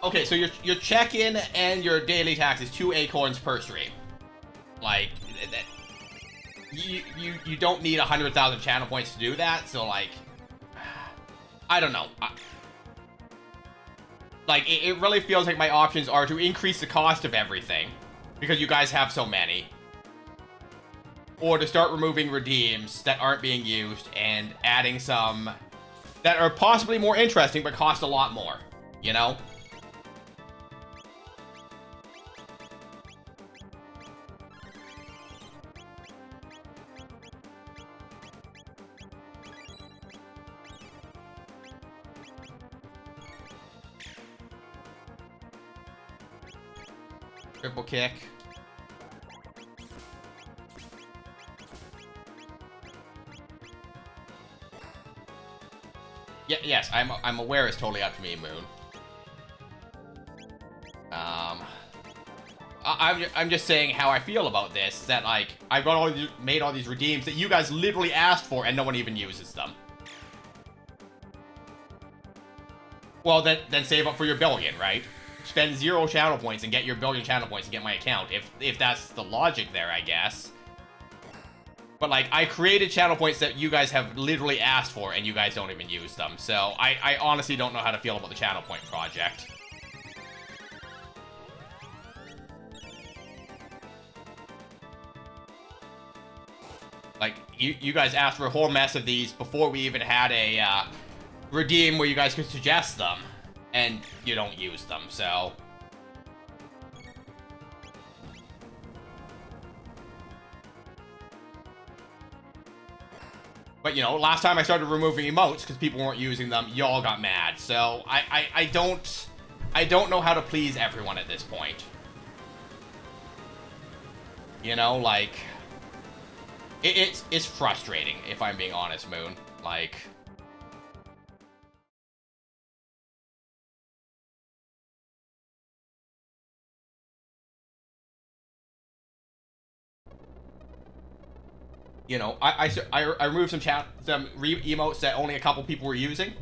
Okay, so your check-in and your daily tax is 2 acorns per stream. Like, you don't need 100,000 channel points to do that, so like... I don't know. Like, it really feels like my options are to increase the cost of everything, because you guys have so many. Or to start removing redeems that aren't being used and adding some that are possibly more interesting but cost a lot more, you know? Triple kick. Yeah, yes, I'm aware it's totally up to me, Moon. I'm just saying how I feel about this. That like I made all these redeems that you guys literally asked for, and no one even uses them. Well, then save up for your billion, right? Spend 0 channel points and get your billion channel points and get my account. If that's the logic there, I guess. But like, I created channel points that you guys have literally asked for, and you guys don't even use them. So I honestly don't know how to feel about the channel point project. Like, you guys asked for a whole mess of these before we even had a redeem where you guys could suggest them, and you don't use them, so... But, you know, last time I started removing emotes because people weren't using them, y'all got mad. So, I don't know how to please everyone at this point. You know, like... It's frustrating, if I'm being honest, Moon. Like... You know, I removed some emotes that only a couple people were using,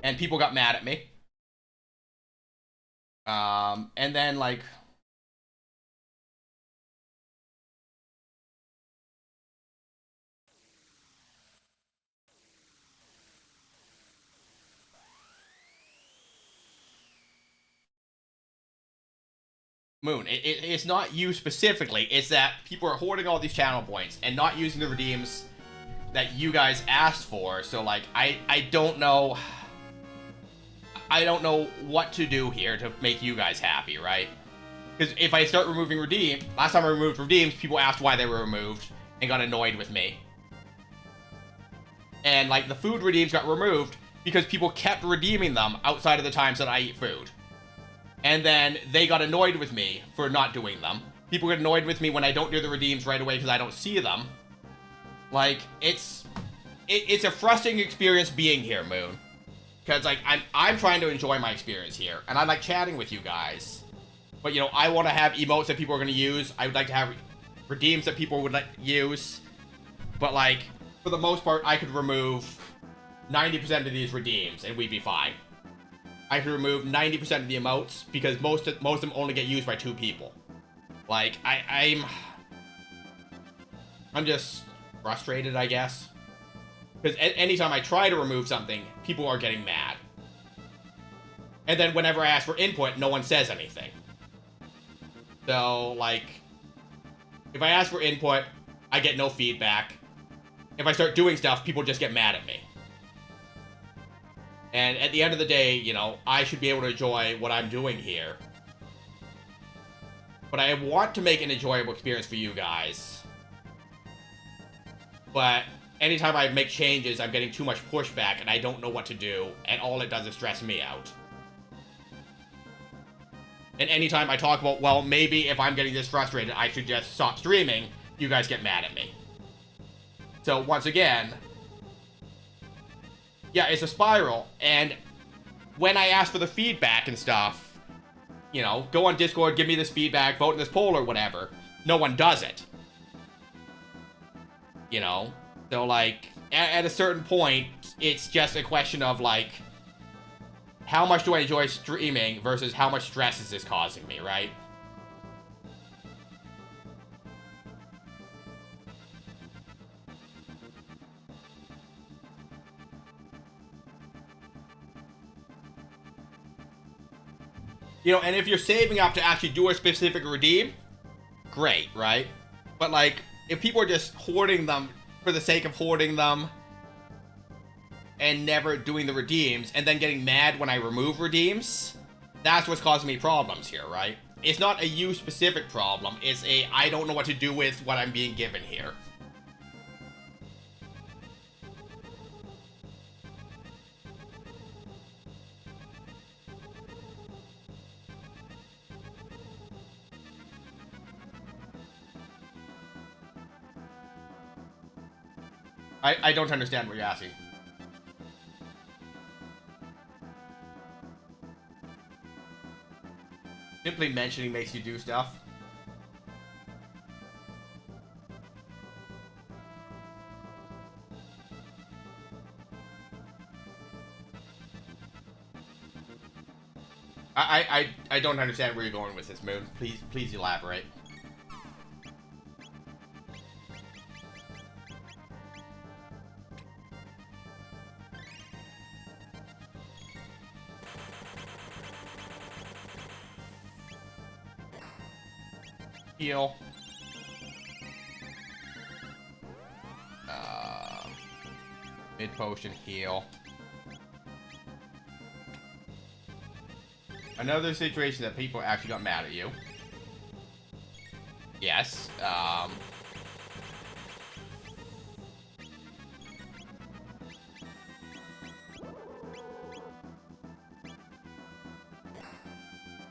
and people got mad at me. And then, like... Moon, it's not you specifically, it's that people are hoarding all these channel points and not using the redeems that you guys asked for, so like, I don't know... I don't know what to do here to make you guys happy, right? Because if I start removing redeem, last time I removed redeems, people asked why they were removed and got annoyed with me. And like, the food redeems got removed because people kept redeeming them outside of the times that I eat food. And then they got annoyed with me for not doing them. People get annoyed with me when I don't do the redeems right away because I don't see them. Like, it's a frustrating experience being here, Moon. Because, like, I'm trying to enjoy my experience here. And I like chatting with you guys. But, you know, I want to have emotes that people are going to use. I would like to have redeems that people would like use. But, like, for the most part, I could remove 90% of these redeems and we'd be fine. I could remove 90% of the emotes because most of them only get used by 2 people. Like, I'm just frustrated, I guess. Because anytime I try to remove something, people are getting mad. And then whenever I ask for input, no one says anything. So, like, if I ask for input, I get no feedback. If I start doing stuff, people just get mad at me. And at the end of the day, you know, I should be able to enjoy what I'm doing here. But I want to make an enjoyable experience for you guys. But anytime I make changes, I'm getting too much pushback and I don't know what to do. And all it does is stress me out. And anytime I talk about, well, maybe if I'm getting this frustrated, I should just stop streaming, you guys get mad at me. So once again... Yeah, it's a spiral, and when I ask for the feedback and stuff, you know, go on Discord, give me this feedback, vote in this poll or whatever, no one does it. You know? So, like, at a certain point, it's just a question of, like, how much do I enjoy streaming versus how much stress is this causing me, right? You know, and if you're saving up to actually do a specific redeem, great, right? But, like, if people are just hoarding them for the sake of hoarding them and never doing the redeems and then getting mad when I remove redeems, that's what's causing me problems here, right? It's not a you-specific problem. It's a I don't know what to do with what I'm being given here. I don't understand what you're asking. Simply mentioning makes you do stuff. I don't understand where you're going with this, Moon. Please elaborate. Heal. Mid potion, heal. Another situation that people actually got mad at you. Yes.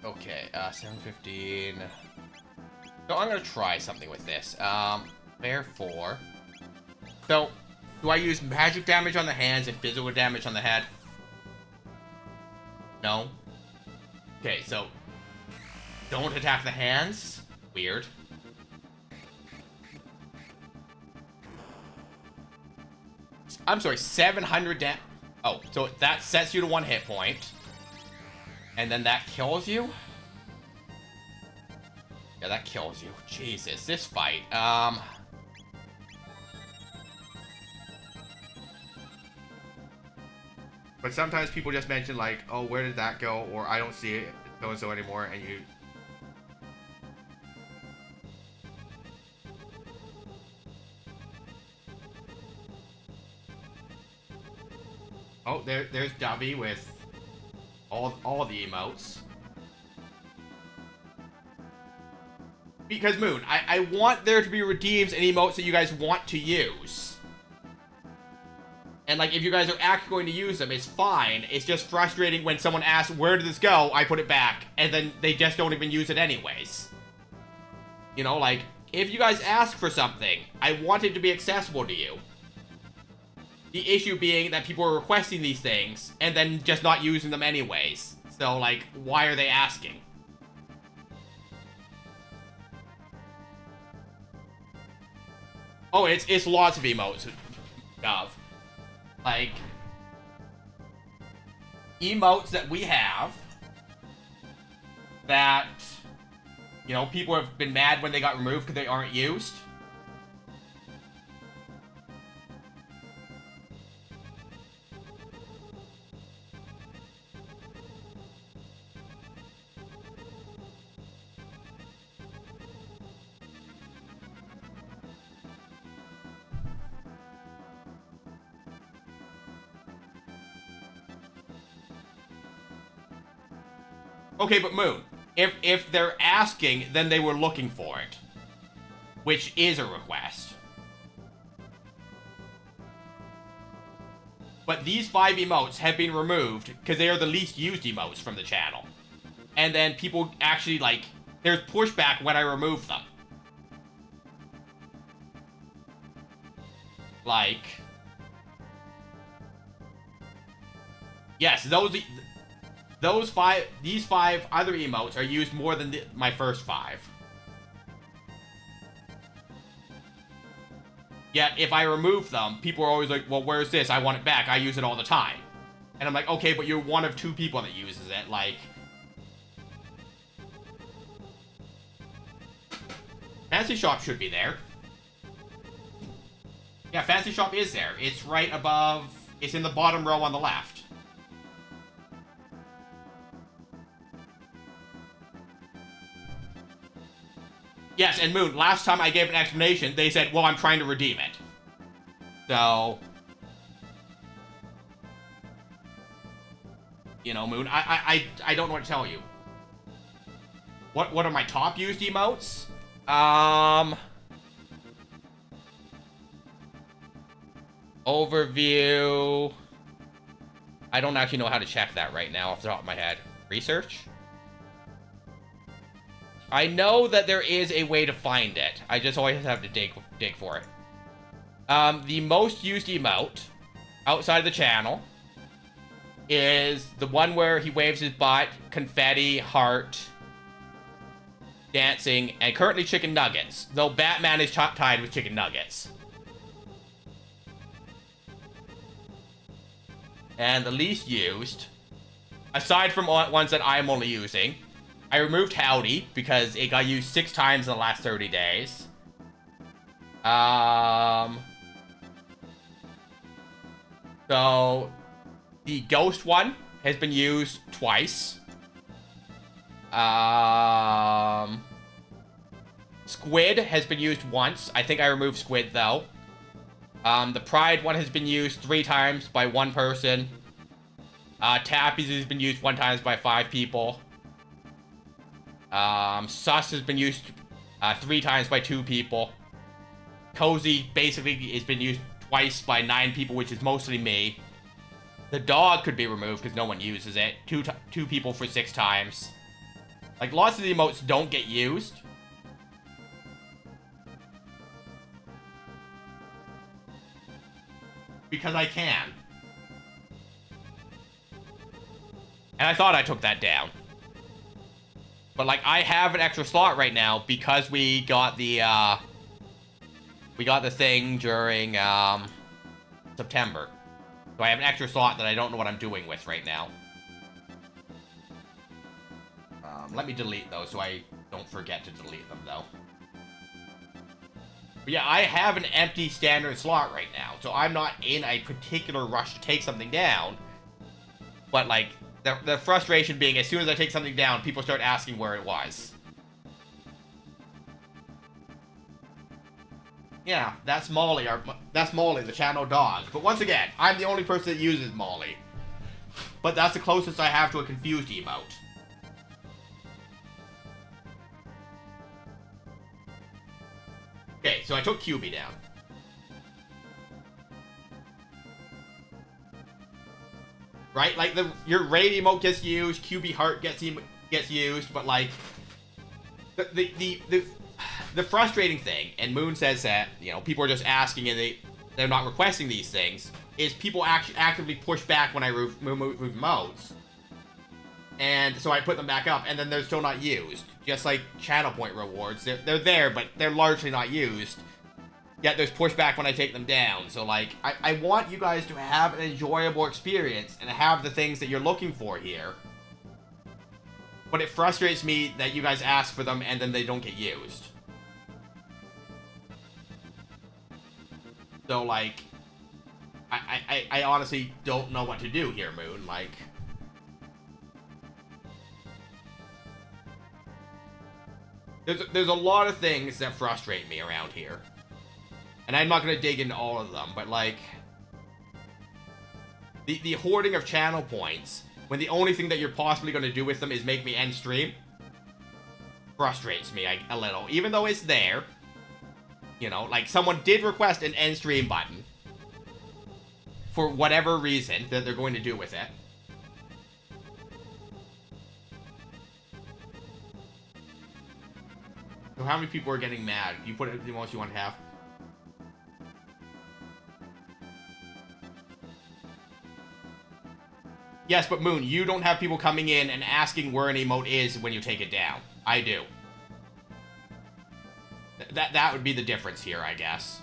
Okay, 715. So I'm gonna try something with this. Therefore. So, do I use magic damage on the hands and physical damage on the head? No. Okay, so don't attack the hands. Weird. I'm sorry, 700 damage. Oh, so that sets you to 1 hit point. And then that kills you? Yeah, that kills you. Jesus, this fight. But sometimes people just mention, like, oh, where did that go? Or I don't see it so-and-so anymore, and you... Oh, there's Dubby with all the emotes. Because, Moon, I want there to be redeems and emotes that you guys want to use. And, like, if you guys are actually going to use them, it's fine. It's just frustrating when someone asks, where did this go? I put it back. And then they just don't even use it anyways. You know, like, if you guys ask for something, I want it to be accessible to you. The issue being that people are requesting these things, and then just not using them anyways. So, like, why are they asking? Oh, it's lots of emotes. Like, emotes that we have that, you know, people have been mad when they got removed because they aren't used. Okay, but Moon, if they're asking, then they were looking for it. Which is a request. But these 5 emotes have been removed because they are the least used emotes from the channel. And then people actually, like, there's pushback when I remove them. Like... Yes, these 5 other emotes are used more than my first 5. Yet, if I remove them, people are always like, well, where's this? I want it back. I use it all the time. And I'm like, okay, but you're one of 2 people that uses it. Like, Fancy Shop should be there. Yeah, Fancy Shop is there. It's right above... It's in the bottom row on the left. Yes, and Moon, last time I gave an explanation, they said, well, I'm trying to redeem it. So... You know, Moon, I don't know what to tell you. What are my top used emotes? Overview. I don't actually know how to check that right now off the top of my head. Research? I know that there is a way to find it. I just always have to dig for it. The most used emote outside of the channel is the one where he waves his butt, confetti, heart, dancing, and currently chicken nuggets. Though Batman is tied with chicken nuggets. And the least used, aside from ones that I'm only using, I removed Howdy because it got used 6 times in the last 30 days. So the ghost one has been used twice. Squid has been used once. I think I removed Squid though. The Pride one has been used 3 times by 1 person. Tappies has been used 1 time by 5 people. Sus has been used 3 times by 2 people. Cozy basically has been used twice by 9 people, which is mostly me. The dog could be removed because no one uses it. 2 people for 6 times. Like, lots of the emotes don't get used. Because I can. And I thought I took that down. But, like, I have an extra slot right now because we got the thing during, September. So I have an extra slot that I don't know what I'm doing with right now. Let me delete those so I don't forget to delete them, though. But yeah, I have an empty standard slot right now, so I'm not in a particular rush to take something down. But, like, the frustration being, as soon as I take something down, people start asking where it was. Yeah, that's Molly, the channel dog. But once again, I'm the only person that uses Molly. But that's the closest I have to a confused emote. Okay, so I took QB down. Right? Like, your raid emote gets used, QB heart gets used, but, like, the frustrating thing, and Moon says that, you know, people are just asking and they're not requesting these things, is people actually actively push back when I remove emotes. And so I put them back up, and then they're still not used. Just like channel point rewards. They're there, but they're largely not used. Yet there's pushback when I take them down. So, like, I want you guys to have an enjoyable experience and have the things that you're looking for here. But it frustrates me that you guys ask for them and then they don't get used. So, like, I honestly don't know what to do here, Moon. Like, there's a lot of things that frustrate me around here. And I'm not going to dig into all of them, but, like, the hoarding of channel points, when the only thing that you're possibly going to do with them is make me end stream, frustrates me a little. Even though it's there, you know, like, someone did request an end stream button for whatever reason that they're going to do with it. So how many people are getting mad? You put it the most you want to have. Yes, but Moon, you don't have people coming in and asking where an emote is when you take it down. I do. That would be the difference here, I guess.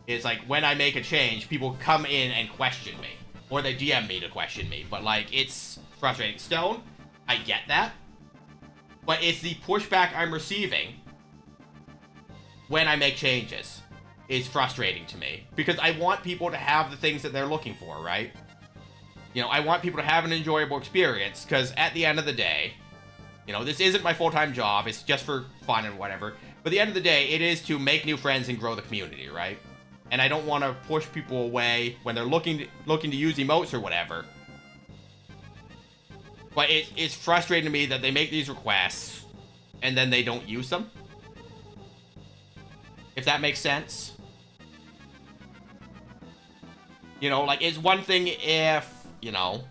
It's like, when I make a change, people come in and question me. Or they DM me to question me. But, like, it's frustrating. Stone, I get that. But it's the pushback I'm receiving when I make changes is frustrating to me. Because I want people to have the things that they're looking for, right? You know, I want people to have an enjoyable experience, because at the end of the day, you know, this isn't my full-time job, it's just for fun and whatever. But at the end of the day, it is to make new friends and grow the community, right? And I don't want to push people away when they're looking to use emotes or whatever. But it's frustrating to me that they make these requests and then they don't use them. If that makes sense. You know, like, it's one thing if, you know...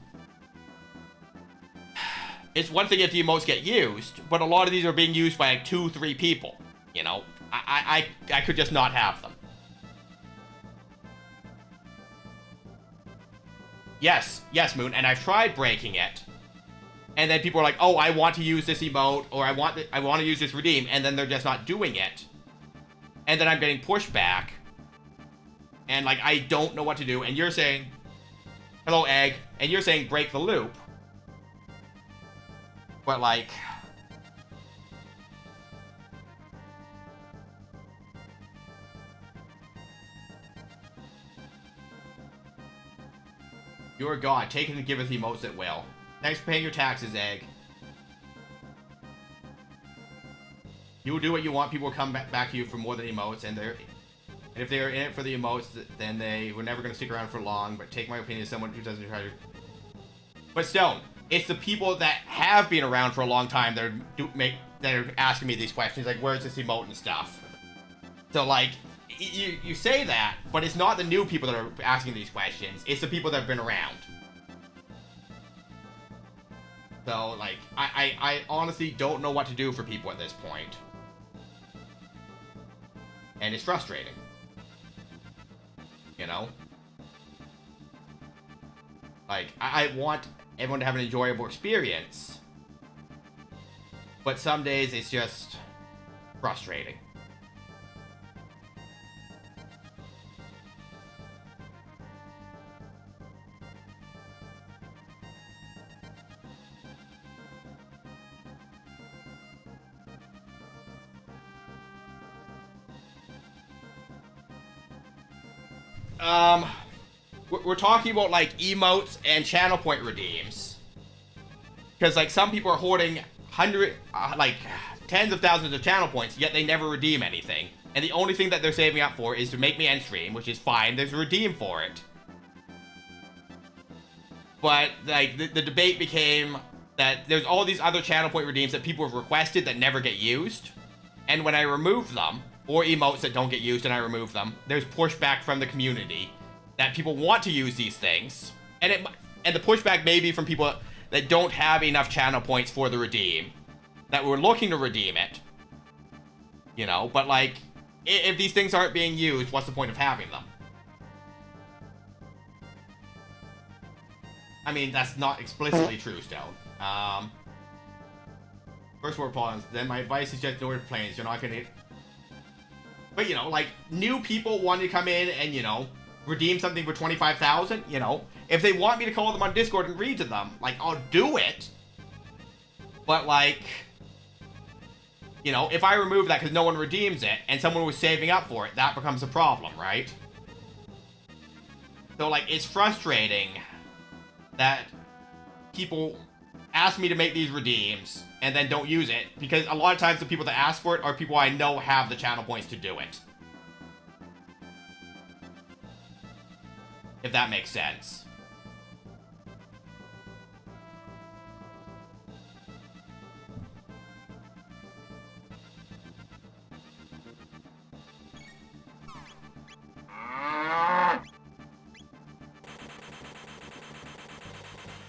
It's one thing if the emotes get used, but a lot of these are being used by, like, 2-3 people. You know? I could just not have them. Yes, Moon, and I've tried breaking it. And then people are like, oh, I want to use this emote, or I want to use this redeem, and then they're just not doing it. And then I'm getting pushback. And, like, I don't know what to do, and you're saying, hello, Egg, and you're saying break the loop. But, like... You're a god. Take it and giveth emotes at will. Thanks for paying your taxes, Egg. You will do what you want. People will come back to you for more than emotes, and if they are in it for the emotes, then they were never going to stick around for long. But take my opinion as someone who doesn't try to... But Stone, it's the people that have been around for a long time that are asking me these questions, like, where's this emote and stuff. So, like, you say that, but it's not the new people that are asking these questions. It's the people that have been around. So, like, I honestly don't know what to do for people at this point. And it's frustrating. You know? Like, I want everyone to have an enjoyable experience. But some days it's just frustrating. We're talking about, like, emotes and channel point redeems. Because, like, some people are hoarding tens of thousands of channel points, yet they never redeem anything. And the only thing that they're saving up for is to make me end stream, which is fine. There's a redeem for it. But, like, the debate became that there's all these other channel point redeems that people have requested that never get used. And when I remove them, or emotes that don't get used and I remove them, there's pushback from the community that people want to use these things. And the pushback may be from people that don't have enough channel points for the redeem, that were looking to redeem it. You know, but, like, if these things aren't being used, what's the point of having them? I mean, that's not explicitly true, Stone. First word pause, then my advice is just ignore the planes. You're not gonna... But, you know, like, new people want to come in and, you know, redeem something for 25,000, you know. If they want me to call them on Discord and read to them, like, I'll do it. But, like, you know, if I remove that because no one redeems it and someone was saving up for it, that becomes a problem, right? So, like, it's frustrating that people ask me to make these redeems and then don't use it, because a lot of times the people that ask for it are people I know have the channel points to do it. If that makes sense.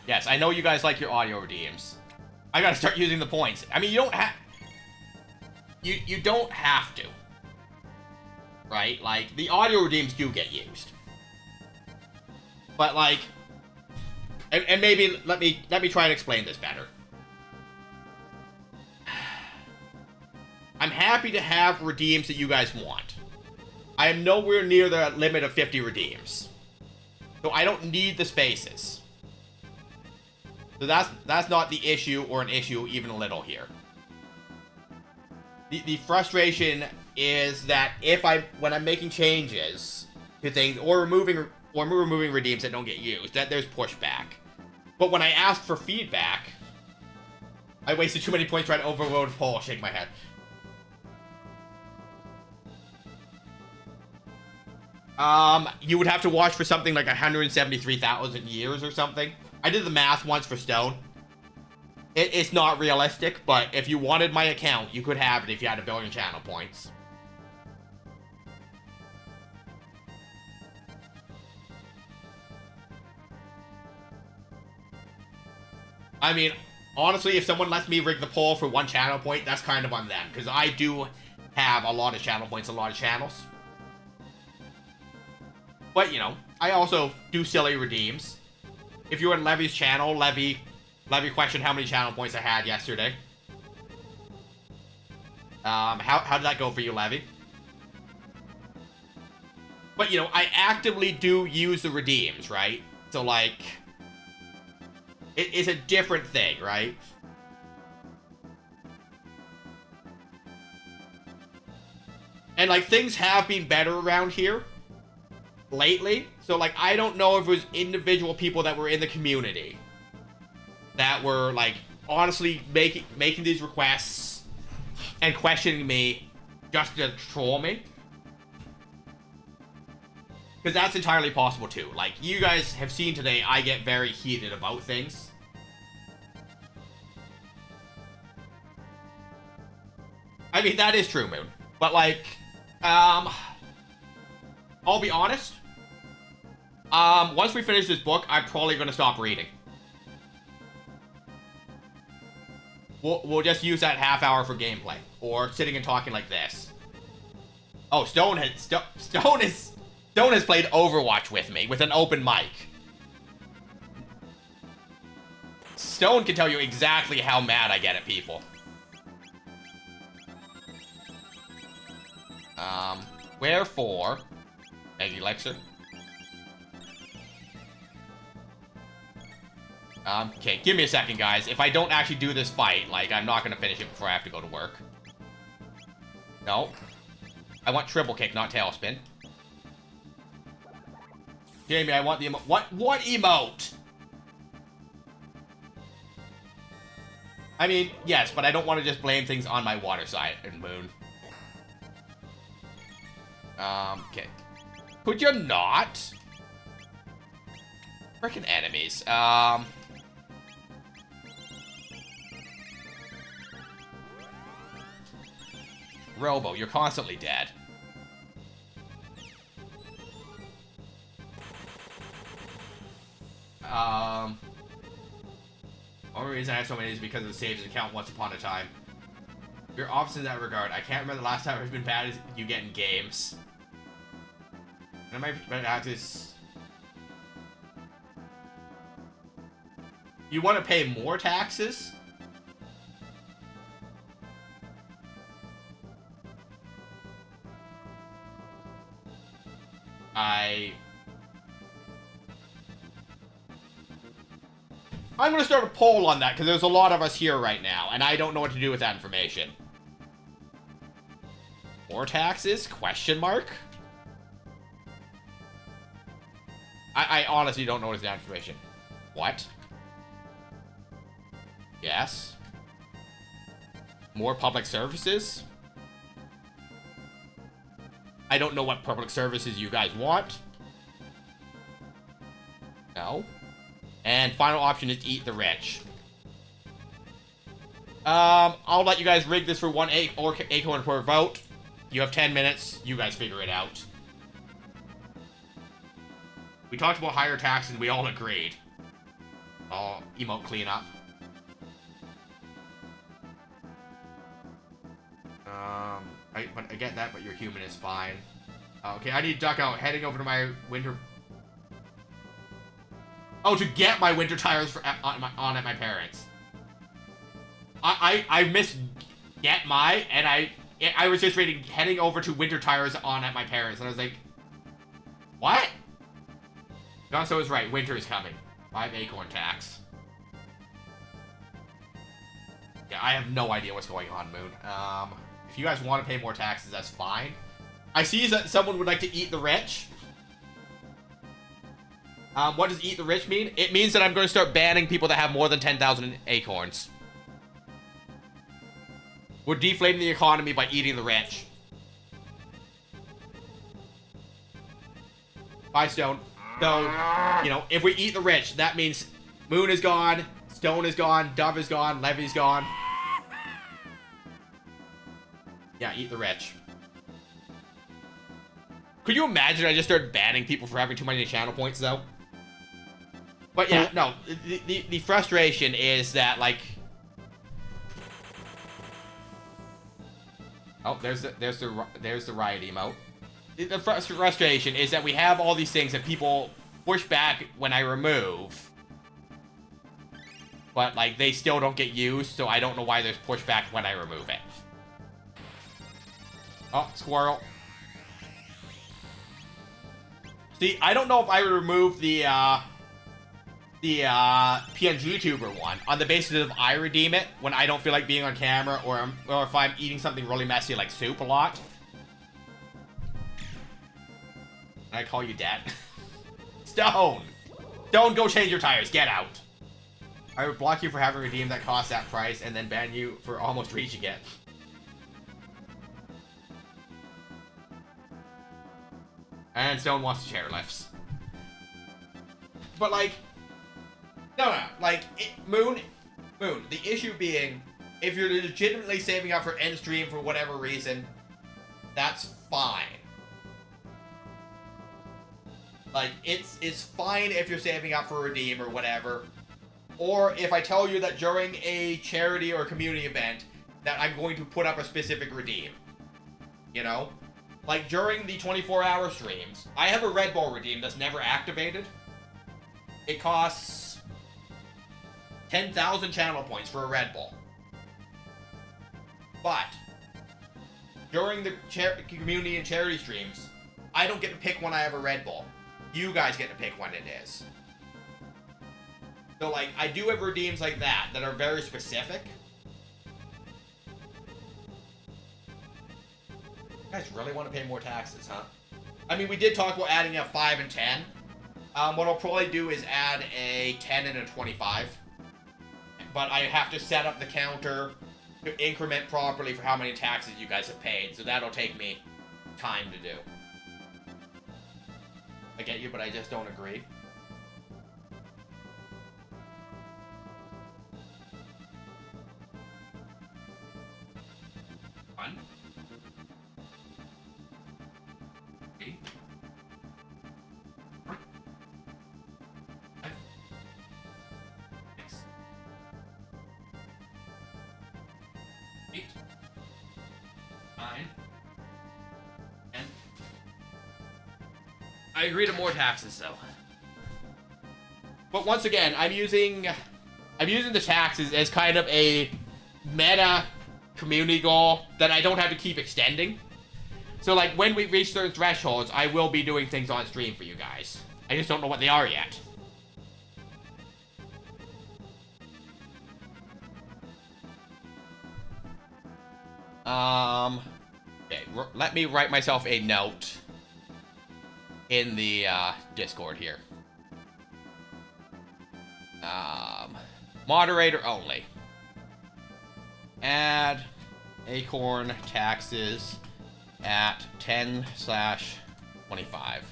Yes, I know you guys like your audio redeems. I gotta start using the points. I mean, you don't have... You don't have to. Right? Like, the audio redeems do get used. But, like... And maybe, let me try and explain this better. I'm happy to have redeems that you guys want. I am nowhere near the limit of 50 redeems. So I don't need the spaces. So that's not the issue, or an issue even a little here. The frustration is that when I'm making changes to things, or removing redeems that don't get used, that there's pushback. But when I ask for feedback, I wasted too many points trying to overload a poll. Shake my head. You would have to watch for something like 173,000 years or something. I did the math once for Stone. It's not realistic, but if you wanted my account, you could have it if you had 1 billion channel points. I mean, honestly, if someone lets me rig the poll for 1 channel point, that's kind of on them, because I do have a lot of channel points, a lot of channels. But, you know, I also do silly redeems. If you were in Levy's channel, Levy questioned how many channel points I had yesterday. How did that go for you, Levy? But, you know, I actively do use the redeems, right? So, like, it's a different thing, right? And, like, things have been better around here lately. So, like, I don't know if it was individual people that were in the community that were, like, honestly making these requests and questioning me just to troll me. Because that's entirely possible, too. Like, you guys have seen today, I get very heated about things. I mean, that is true, Moon. But, like, I'll be honest. Once we finish this book, I'm probably going to stop reading. We'll just use that half hour for gameplay. Or sitting and talking like this. Oh, Stone has played Overwatch with me, with an open mic. Stone can tell you exactly how mad I get at people. Wherefore... Egg Elixir. Okay, give me a second, guys. If I don't actually do this fight, like, I'm not gonna finish it before I have to go to work. No. I want triple kick, not tailspin. Jamie, I want the emote. What emote? I mean, yes, but I don't want to just blame things on my water side and Moon. Okay. Could you not? Frickin' enemies. Robo, you're constantly dead. Only reason I have so many is because of the saves account once upon a time. You're opposite in that regard. I can't remember the last time I've been bad as you get in games. And I might have this. You want to pay more taxes? I'm gonna start a poll on that, because there's a lot of us here right now, and I don't know what to do with that information. More taxes? Question mark? I honestly don't know what is that information. What? Yes. More public services? I don't know what public services you guys want. No. And final option is eat the rich. I'll let you guys rig this for 1 acorn per vote. You have 10 minutes. You guys figure it out. We talked about higher taxes. We all agreed. Oh, emote cleanup. But I get that, but your human is fine. Okay, I need to duck out. Heading over to my winter... Oh, to get my winter tires for on at my parents. I missed get my, and I was just heading over to winter tires on at my parents, and I was like, what? Gonzo was right. Winter is coming. 5 acorn tax. Yeah, I have no idea what's going on, Moon. If you guys want to pay more taxes, that's fine. I see that someone would like to eat the rich. What does eat the rich mean? It means that I'm going to start banning people that have more than 10,000 acorns. We're deflating the economy by eating the rich. Bye, Stone. So, you know, if we eat the rich, that means Moon is gone, Stone is gone, Dove is gone, Levy's gone. Yeah, eat the rich. Could you imagine I just started banning people for having too many channel points, though? But yeah, no, the frustration is that, like... Oh, there's the riot emote. The frustration is that we have all these things that people push back when I remove. But, like, they still don't get used, so I don't know why there's pushback when I remove it. Oh, squirrel. See, I don't know if I would remove the PNG tuber one on the basis of I redeem it when I don't feel like being on camera, or if I'm eating something really messy like soup a lot. I call you dad. Stone! Stone, go change your tires. Get out. I would block you for having redeemed that cost that price and then ban you for almost reaching it. And Stone wants to chairlifts. But, like... No. Like, Moon, the issue being, if you're legitimately saving up for end stream for whatever reason, that's fine. Like, it's fine if you're saving up for redeem or whatever. Or if I tell you that during a charity or community event that I'm going to put up a specific redeem. You know? Like, during the 24-hour streams, I have a Red Bull redeem that's never activated. It costs 10,000 channel points for a Red Bull. But, during the community and charity streams, I don't get to pick when I have a Red Bull. You guys get to pick when it is. So, like, I do have redeems like that are very specific. You guys really want to pay more taxes, huh? I mean, we did talk about adding a 5 and 10. What I'll probably do is add a 10 and a 25. But I have to set up the counter to increment properly for how many taxes you guys have paid. So that'll take me time to do. I get you, but I just don't agree. One. 3. 4. 5. 6. 8. 9. 10. I agree to more taxes, though. But once again, I'm using the taxes as kind of a meta community goal that I don't have to keep extending. So, like, when we reach certain thresholds, I will be doing things on stream for you guys. I just don't know what they are yet. Okay, let me write myself a note in the Discord here. Moderator only. Add acorn taxes at 10/25.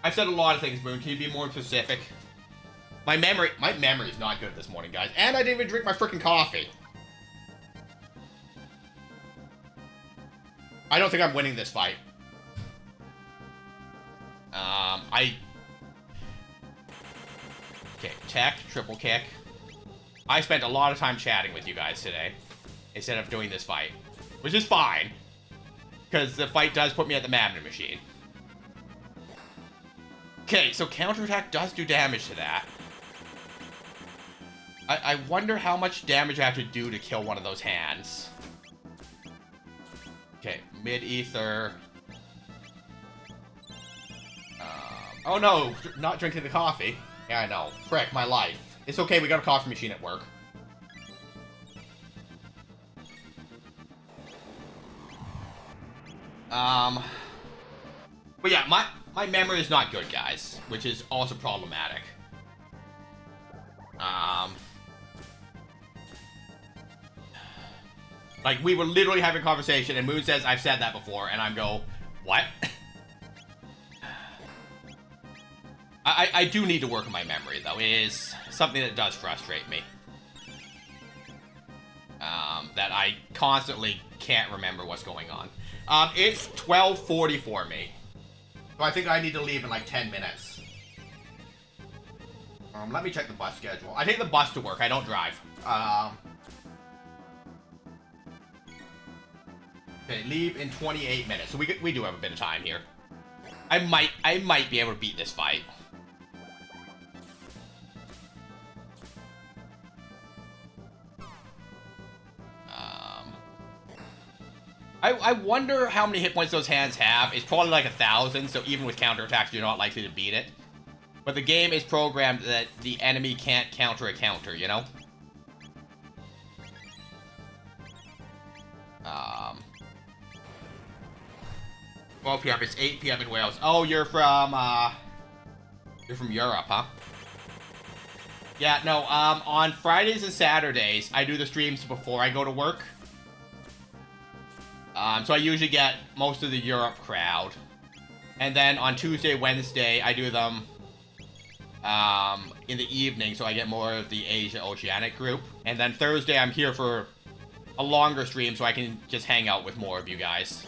I've said a lot of things, Moon. Can you be more specific? My memory's not good this morning, guys. And I didn't even drink my freaking coffee. I don't think I'm winning this fight. Okay, tech, triple kick. I spent a lot of time chatting with you guys today, instead of doing this fight. Which is fine. because the fight does put me at the magnet machine. Okay, so counterattack does do damage to that. I wonder how much damage I have to do to kill one of those hands. Okay, mid-ether. Oh no, not drinking the coffee. Yeah, I know. Frick, my life. It's okay, we got a coffee machine at work. But yeah, my memory is not good, guys, which is also problematic. Like, we were literally having a conversation, and Moon says, I've said that before, and I'm go, what? I do need to work on my memory, though. It is something that does frustrate me. That I constantly can't remember what's going on. It's 12:40 for me. So I think I need to leave in like 10 minutes. Let me check the bus schedule. I take the bus to work. I don't drive. Okay, leave in 28 minutes. So we do have a bit of time here. I might be able to beat this fight. I wonder how many hit points those hands have. It's probably like 1,000, so even with counterattacks, you're not likely to beat it. But the game is programmed that the enemy can't counter a counter, you know? 12 p.m. It's 8 p.m. in Wales. Oh, you're from Europe, huh? Yeah, no, on Fridays and Saturdays, I do the streams before I go to work. So I usually get most of the Europe crowd. And then on Tuesday, Wednesday, I do them in the evening, so I get more of the Asia Oceanic group. And then Thursday, I'm here for a longer stream, so I can just hang out with more of you guys.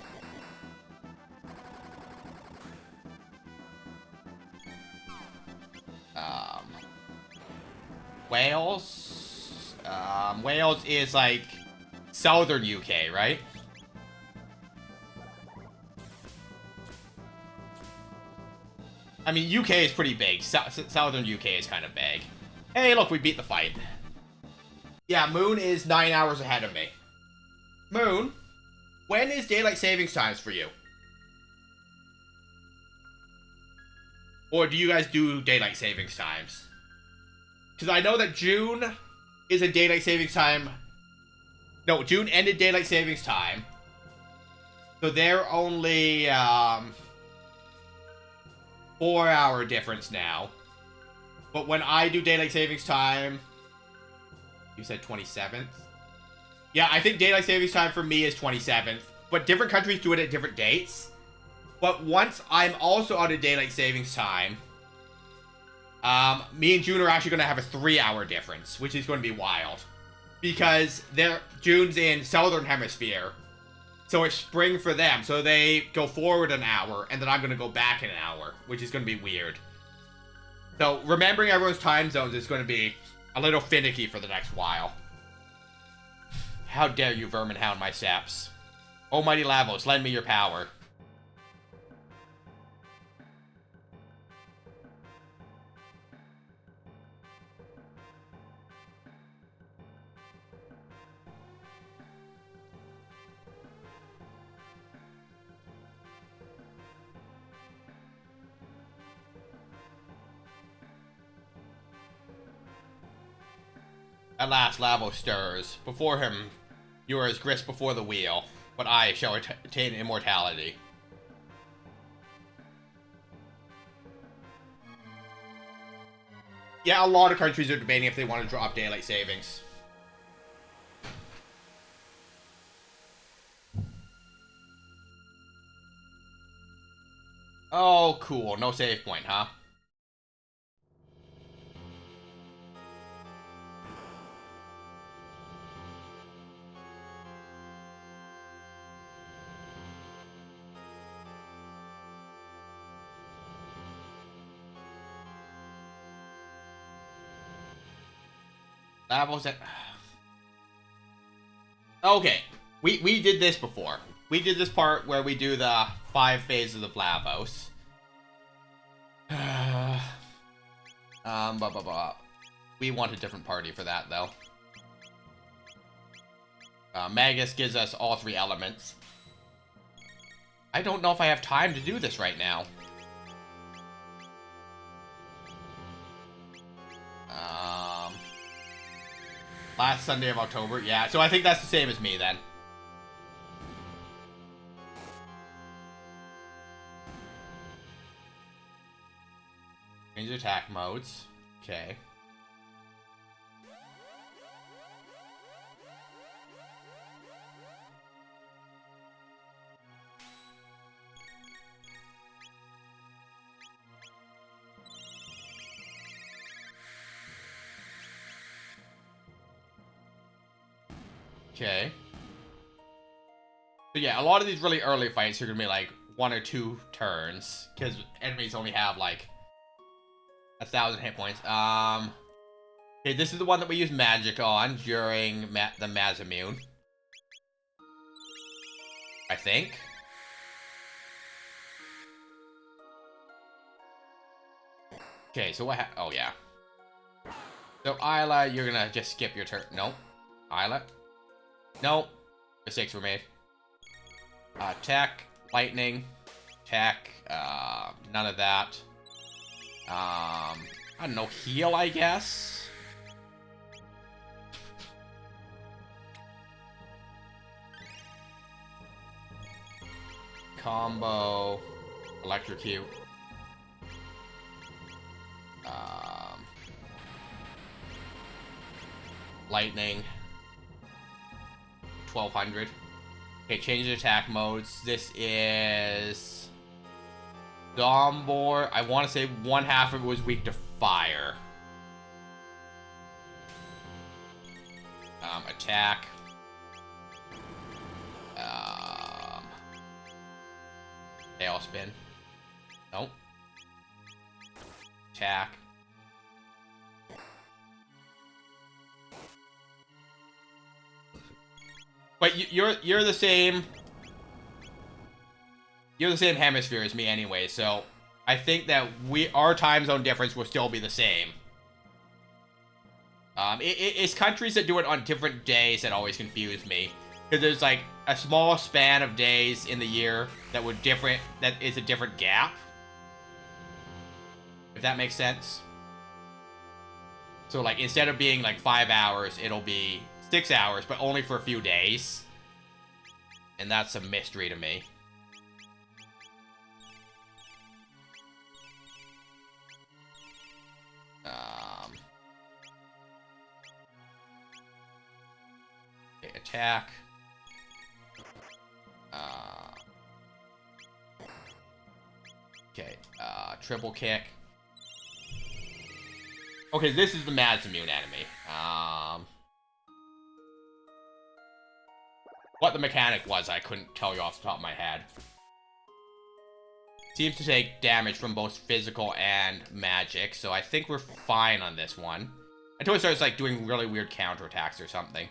Wales? Wales is like southern UK, right? I mean, UK is pretty big. Southern UK is kind of big. Hey, look, we beat the fight. Yeah, Moon is 9 hours ahead of me. Moon, when is daylight savings times for you? Or do you guys do daylight savings times? Because I know that June is a daylight savings time. No, June ended daylight savings time. So they're only 4-hour difference now. But when I do daylight savings time, you said 27th? Yeah, I think daylight savings time for me is 27th. But different countries do it at different dates. But once I'm also out of daylight savings time, me and June are actually going to have a 3-hour difference, which is going to be wild. Because June's in Southern Hemisphere, so it's spring for them. So they go forward an hour, and then I'm going to go back an hour, which is going to be weird. So remembering everyone's time zones is going to be a little finicky for the next while. How dare you vermin hound my steps. Almighty Lavos, lend me your power. At last Lavos stirs. Before him, you are as grist before the wheel, but I shall attain immortality. Yeah, a lot of countries are debating if they want to drop daylight savings. Oh, cool. No save point, huh? That was it. Okay, we did this before. we did this part where we do the 5 phases of Lavos. Blah, blah, blah. We want a different party for that, though. Magus gives us all 3 elements. I don't know if I have time to do this right now. Last Sunday of October, yeah. So I think that's the same as me, then. Change attack modes. Okay. Okay. So yeah, a lot of these really early fights are gonna be like 1 or 2 turns, because enemies only have like 1,000 hit points. Okay, this is the one that we use magic on during the Mazamune. I think. Okay, so what oh yeah. So Isla, you're gonna just skip your turn. Nope. Isla. Nope. Mistakes were made. Attack, lightning, attack, none of that. I don't know, heal, I guess? Combo, electrocute. Lightning. 1200. Okay, change the attack modes. This is Dombor. I want to say 1/2 of it was weak to fire. Attack. Tailspin. Nope. Attack. But you're the same. You're the same hemisphere as me anyway, so I think that our time zone difference will still be the same. It's countries that do it on different days that always confuse me, because there's like a small span of days in the year that is a different gap. If that makes sense. So like instead of being like 5 hours, it'll be 6 hours, but only for a few days. And that's a mystery to me. Okay, attack. Okay, triple kick. Okay, this is the Mazamune enemy. What the mechanic was, I couldn't tell you off the top of my head. Seems to take damage from both physical and magic, so I think we're fine on this one. Until it starts like doing really weird counterattacks or something.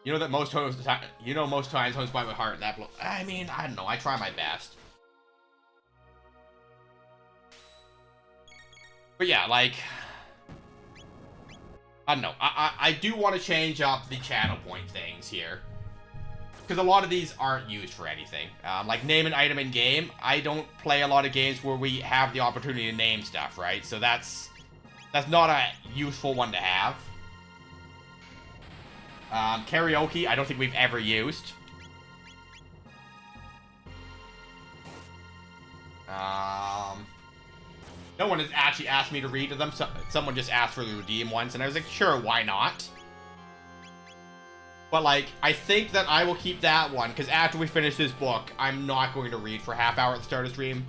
You know that most times, homes by my heart that blow. I mean, I don't know. I try my best. But yeah, like, I don't know. I do want to change up the channel point things here, because a lot of these aren't used for anything. Like name an item in game. I don't play a lot of games where we have the opportunity to name stuff, right? So that's not a useful one to have. Karaoke, I don't think we've ever used. No one has actually asked me to read to them. Someone just asked for the redeem once, and I was like, sure, why not? But, like, I think that I will keep that one, because after we finish this book, I'm not going to read for a half hour at the start of the stream.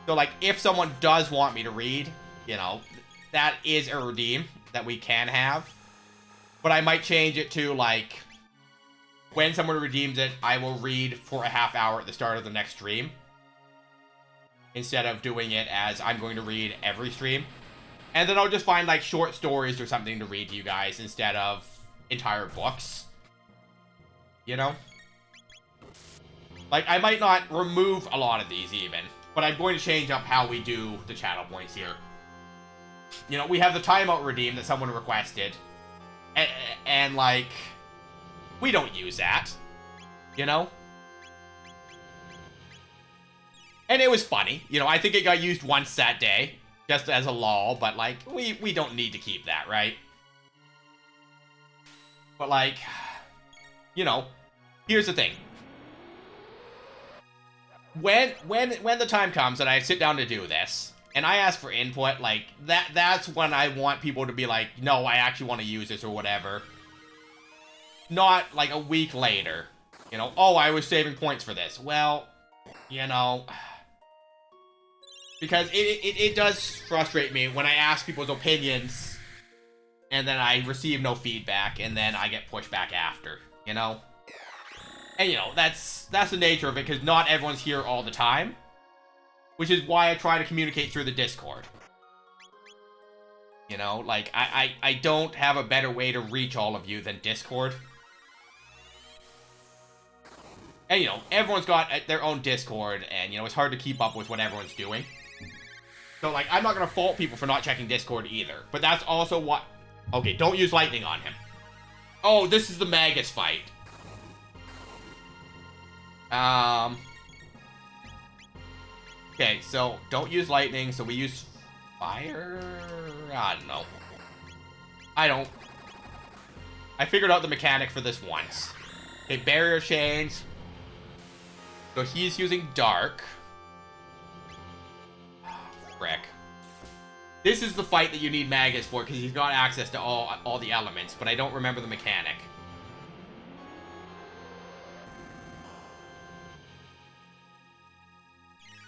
So, like, if someone does want me to read, you know, that is a redeem that we can have. But I might change it to, like, when someone redeems it, I will read for a half hour at the start of the next stream, instead of doing it as I'm going to read every stream. And then I'll just find, like, short stories or something to read to you guys instead of entire books. You know? Like, I might not remove a lot of these even, but I'm going to change up how we do the channel points here. You know, we have the timeout redeem that someone requested. And like, we don't use that. You know? And it was funny. You know, I think it got used once that day. Just as a lol, but like, we don't need to keep that, right? But like, you know, here's the thing. When the time comes that I sit down to do this, and I ask for input, like, that's when I want people to be like, no, I actually want to use this or whatever. Not like a week later. You know, oh, I was saving points for this. Well, you know, because it does frustrate me when I ask people's opinions and then I receive no feedback and then I get pushed back after, you know? And, you know, that's the nature of it, because not everyone's here all the time. Which is why I try to communicate through the Discord. You know, like, I don't have a better way to reach all of you than Discord. And, you know, everyone's got their own Discord, and, you know, it's hard to keep up with what everyone's doing. So, like, I'm not gonna fault people for not checking Discord either. But that's also what... Okay, don't use lightning on him. Oh, this is the Magus fight. Okay, so don't use lightning, so we use fire? I don't know. I figured out the mechanic for this once. Okay, barrier change. So he's using dark. Frick. This is the fight that you need Magus for, because he's got access to all the elements, but I don't remember the mechanic.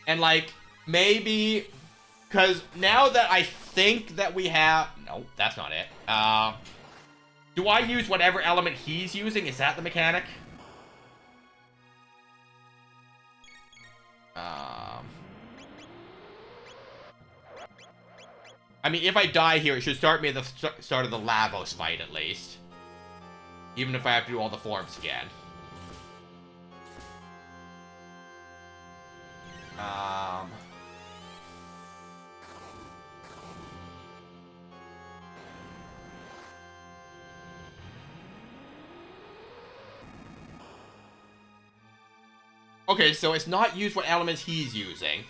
And, like, maybe... Because now that I think that we have... No, that's not it. Do I use whatever element he's using? Is that the mechanic? I mean, if I die here, it should start me at the start of the Lavos fight, at least. Even if I have to do all the forms again. Okay, so it's not use what elements he's using.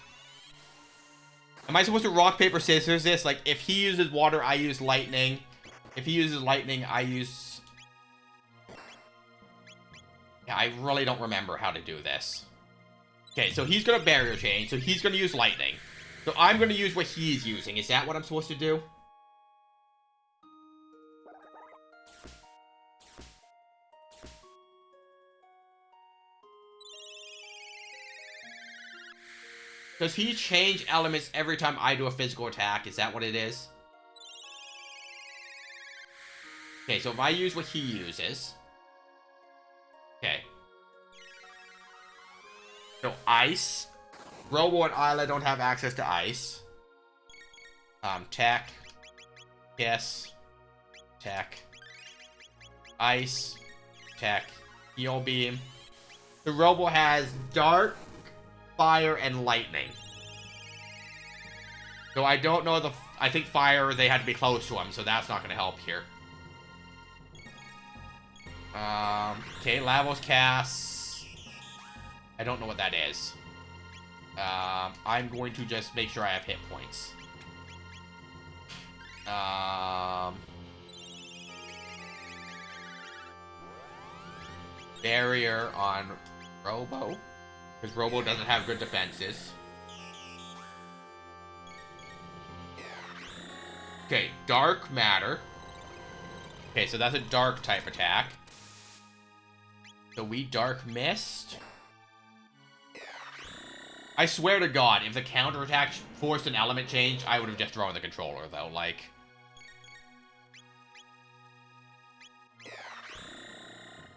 Am I supposed to rock, paper, scissors this? Like, if he uses water, I use lightning. If he uses lightning, I use... Yeah, I really don't remember how to do this. Okay, so he's gonna barrier change, so he's gonna use lightning. So I'm gonna use what he's using. Is that what I'm supposed to do? Does he change elements every time I do a physical attack? Is that what it is? Okay, so if I use what he uses... Okay. So, ice. Robo and Isla don't have access to ice. Tech. Kiss. Tech. Ice. Tech. Heal Beam. The Robo has Dark, Fire, and Lightning. So I don't know the... I think Fire, they had to be close to him, so that's not going to help here. Okay, Lavos casts... I don't know what that is. I'm going to just make sure I have hit points. Barrier on Robo. Because Robo doesn't have good defenses. Okay, Dark Matter. Okay, so that's a dark type attack. So we Dark Mist. I swear to God, if the counterattack forced an element change, I would have just thrown the controller, though, like...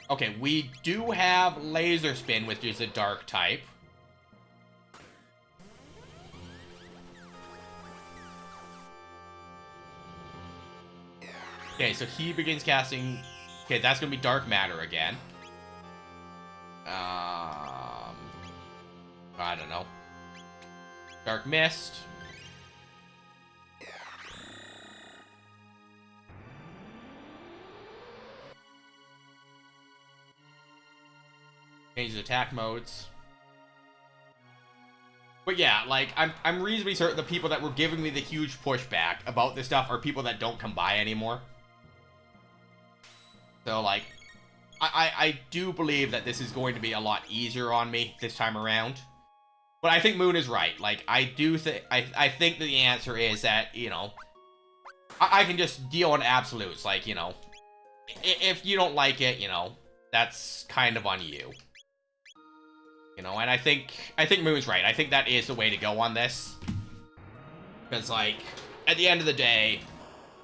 Okay, we do have Laser Spin, which is a dark type. Okay, so he begins casting... Okay, that's gonna be Dark Matter again. I don't know. Dark Mist. Changes attack modes. But yeah, like, I'm reasonably certain the people that were giving me the huge pushback about this stuff are people that don't come by anymore. So, like, I do believe that this is going to be a lot easier on me this time around. But I think Moon is right. Like, I think that the answer is that, you know, I can just deal in absolutes. Like, you know, if you don't like it, you know, that's kind of on you. You know, and I think Moon's right. I think that is the way to go on this. Because, like, at the end of the day,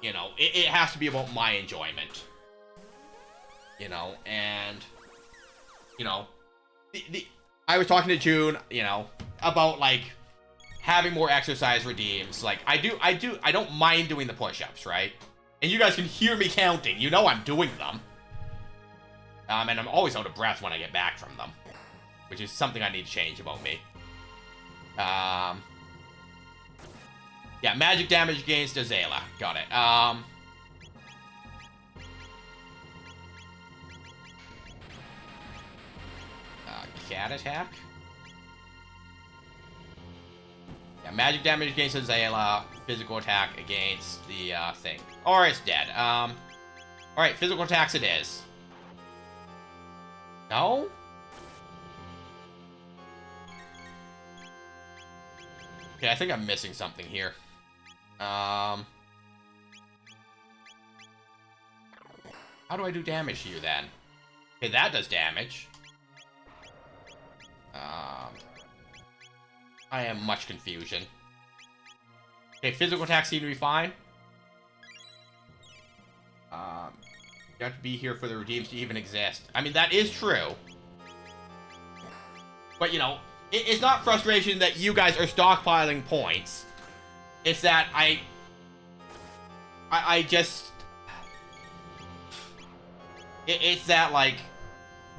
you know, it has to be about my enjoyment. You know, and, you know, I was talking to June, you know, about, like, having more exercise redeems. Like, I don't mind doing the push-ups, right? And you guys can hear me counting. You know I'm doing them. And I'm always out of breath when I get back from them. Which is something I need to change about me. Yeah, magic damage against Azala. Got it. Cat attack? Yeah, magic damage against Azala. Physical attack against the, thing. Or it's dead. Alright, physical attacks it is. No? Okay, I think I'm missing something here. How do I do damage to you then? Okay, that does damage. I am much confusion. Okay, physical attacks seem to be fine. You have to be here for the redeems to even exist. I mean, that is true. But, you know, it's not frustration that you guys are stockpiling points. It's that I just... It's that, like,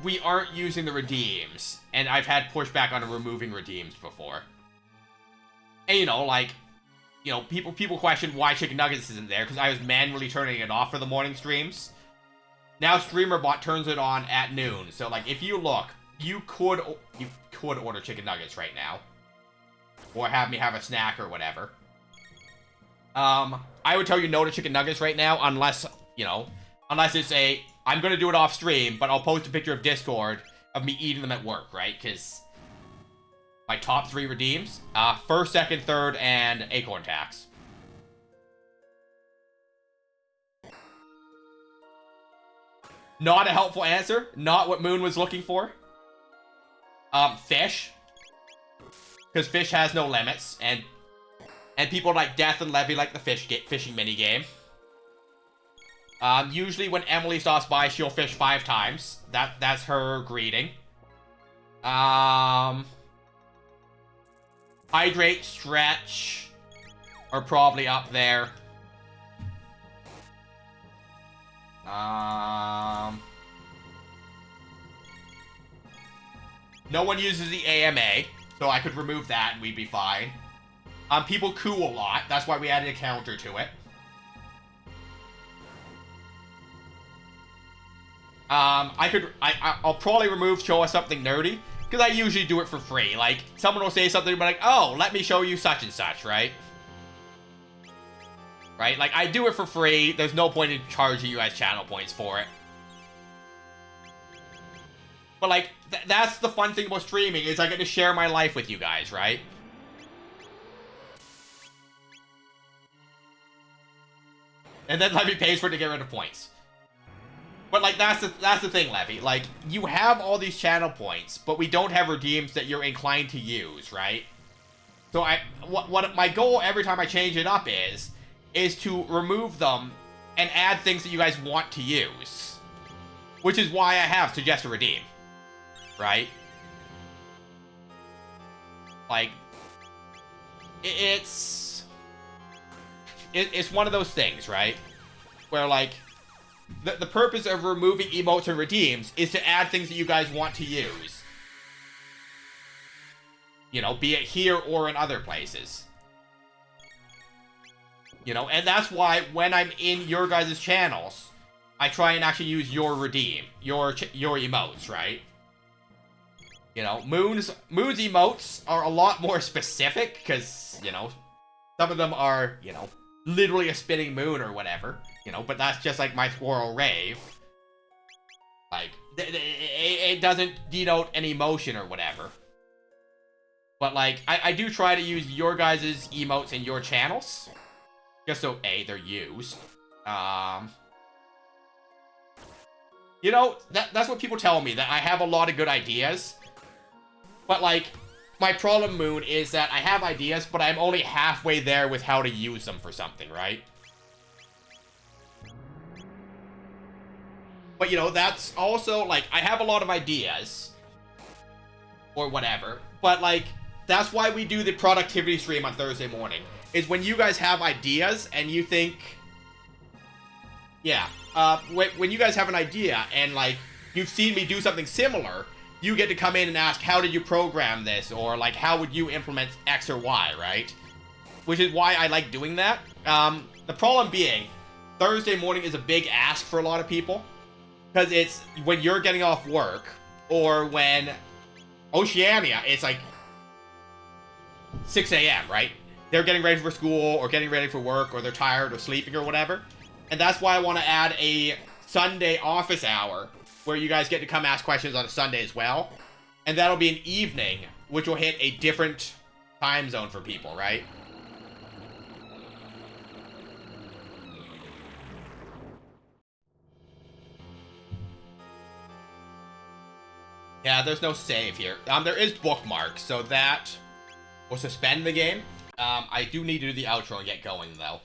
we aren't using the redeems. And I've had pushback on removing redeems before. And, you know, like, you know, people question why Chicken Nuggets isn't there, because I was manually turning it off for the morning streams. Now StreamerBot turns it on at noon. So, like, if you look, you could order Chicken Nuggets right now. Or have me have a snack or whatever. I would tell you no to Chicken Nuggets right now, unless, you know, unless it's a, I'm gonna do it off stream, but I'll post a picture of Discord of me eating them at work, right? Because my top 3 redeems, first, second, third, and acorn tax. Not a helpful answer. Not what Moon was looking for. Fish. Because fish has no limits, and people like Death and Levy like the fishing minigame. Usually when Emily stops by, she'll fish 5 times. That's her greeting. Hydrate, stretch are probably up there. No one uses the AMA, so I could remove that and we'd be fine. People coo a lot. That's why we added a counter to it. I'll probably remove show us something nerdy, because I usually do it for free. Like, someone will say something like, oh, let me show you such and such, right? Right? Like, I do it for free. There's no point in charging you guys channel points for it. But, like, that's the fun thing about streaming, is I get to share my life with you guys, right? And then Levy pays for it to get rid of points. But, like, that's the thing, Levy. Like, you have all these channel points, but we don't have redeems that you're inclined to use, right? So what my goal every time I change it up is to remove them and add things that you guys want to use. Which is why I have suggest a redeem. Right? Like, it's one of those things, right? Where, like, the purpose of removing emotes and redeems is to add things that you guys want to use. You know, be it here or in other places. You know, and that's why when I'm in your guys' channels, I try and actually use your redeem, your emotes, right? You know, Moon's emotes are a lot more specific, because, you know, some of them are, you know, literally a spinning moon or whatever, you know, but that's just like my swirl rave. Like, it doesn't denote an emotion or whatever. But, like, I do try to use your guys' emotes in your channels. Just so, A, they're used. You know, that's what people tell me, that I have a lot of good ideas. But, like, my problem, Moon, is that I have ideas, but I'm only halfway there with how to use them for something, right? But, you know, that's also, like, I have a lot of ideas. Or whatever. But, like, that's why we do the productivity stream on Thursday morning. Is when you guys have ideas and you think... Yeah. When you guys have an idea and, like, you've seen me do something similar... You get to come in and ask, how did you program this? Or, like, how would you implement X or Y, right? Which is why I like doing that. The problem being, Thursday morning is a big ask for a lot of people. Because it's when you're getting off work, or when Oceania, it's like 6 a.m., right? They're getting ready for school, or getting ready for work, or they're tired, or sleeping, or whatever. And that's why I want to add a Sunday office hour, where you guys get to come ask questions on a Sunday as well. And that'll be an evening, which will hit a different time zone for people, right? Yeah, there's no save here. There is bookmarks, so that will suspend the game. I do need to do the outro and get going, though.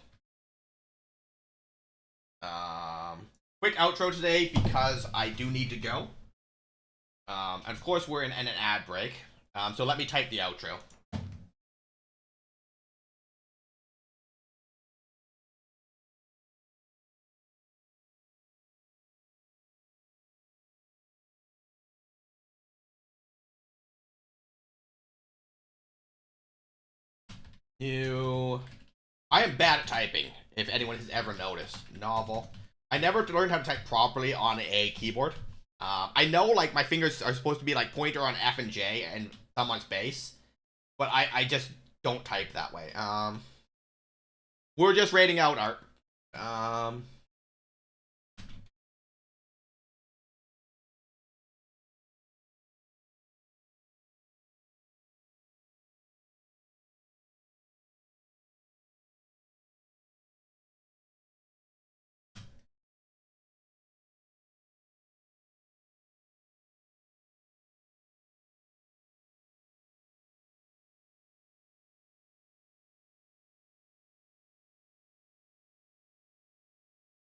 Quick outro today, because I do need to go. And of course, we're in an ad break. So let me type the outro. I am bad at typing, if anyone has ever noticed. Novel. I never learned how to type properly on a keyboard. I know, like, my fingers are supposed to be, like, pointer on F and J and thumb on space. But I just don't type that way. We're just rating out art.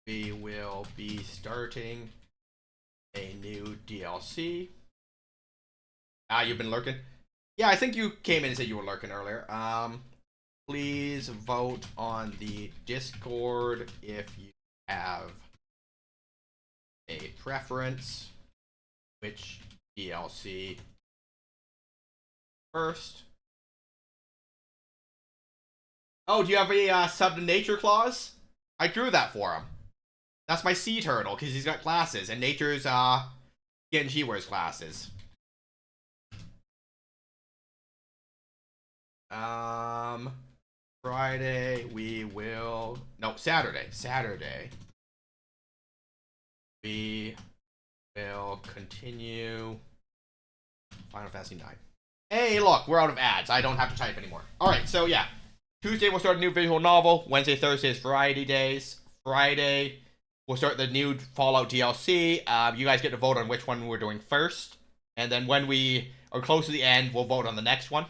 We will be starting a new DLC. You've been lurking? Yeah, I think you came in and said you were lurking earlier. Please vote on the Discord if you have a preference. Which DLC first? Oh, do you have a sub to nature clause? I drew that for him. That's my sea turtle, because he's got glasses, and nature's, Genji wears glasses. Friday, we will... No, Saturday. We will continue Final Fantasy 9. Hey, look, we're out of ads. I don't have to type anymore. Alright, so yeah. Tuesday, we'll start a new visual novel. Wednesday, Thursday is variety days. Friday... We'll start the new Fallout DLC. You guys get to vote on which one we're doing first. And then when we are close to the end, we'll vote on the next one.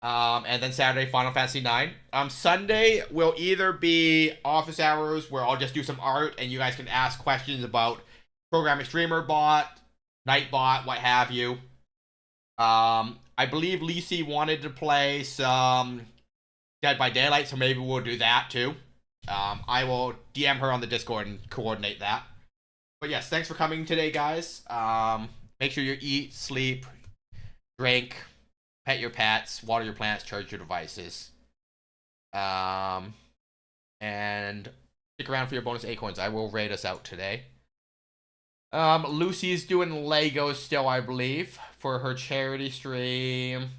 And then Saturday, Final Fantasy 9. Sunday will either be office hours, where I'll just do some art, and you guys can ask questions about Programming Streamer Bot, Nightbot, what have you. I believe Lisi wanted to play some Dead by Daylight, so maybe we'll do that too. I will DM her on the Discord and coordinate that. But yes, thanks for coming today, guys. Make sure you eat, sleep, drink, pet your pets, water your plants, charge your devices. And stick around for your bonus acorns. I will raid us out today. Lucy's doing Legos still, I believe, for her charity stream.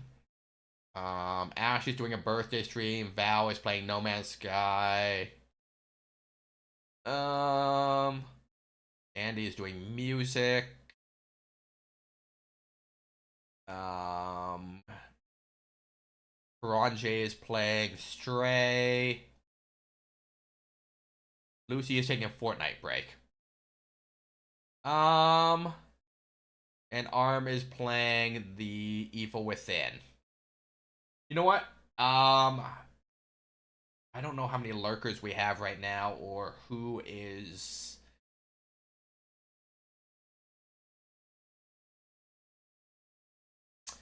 Ash is doing a birthday stream. Val is playing No Man's Sky. Andy is doing music. J is playing Stray. Lucy is taking a Fortnite break. And Arm is playing The Evil Within. You know what? I don't know how many lurkers we have right now or who is...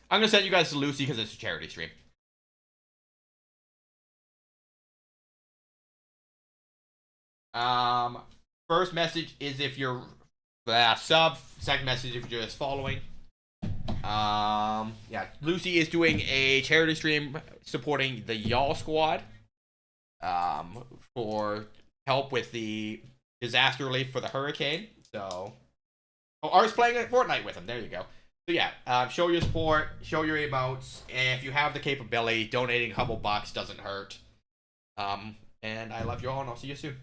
I'm gonna send you guys to Lucy because it's a charity stream. First message is if you're sub. Second message if you're just following. Yeah, Lucy is doing a charity stream supporting the Y'all Squad. For help with the disaster relief for the hurricane. So, Art's playing Fortnite with him. There you go. So yeah, show your support, show your emotes. If you have the capability, donating a couple bucks doesn't hurt. And I love you all, and I'll see you soon.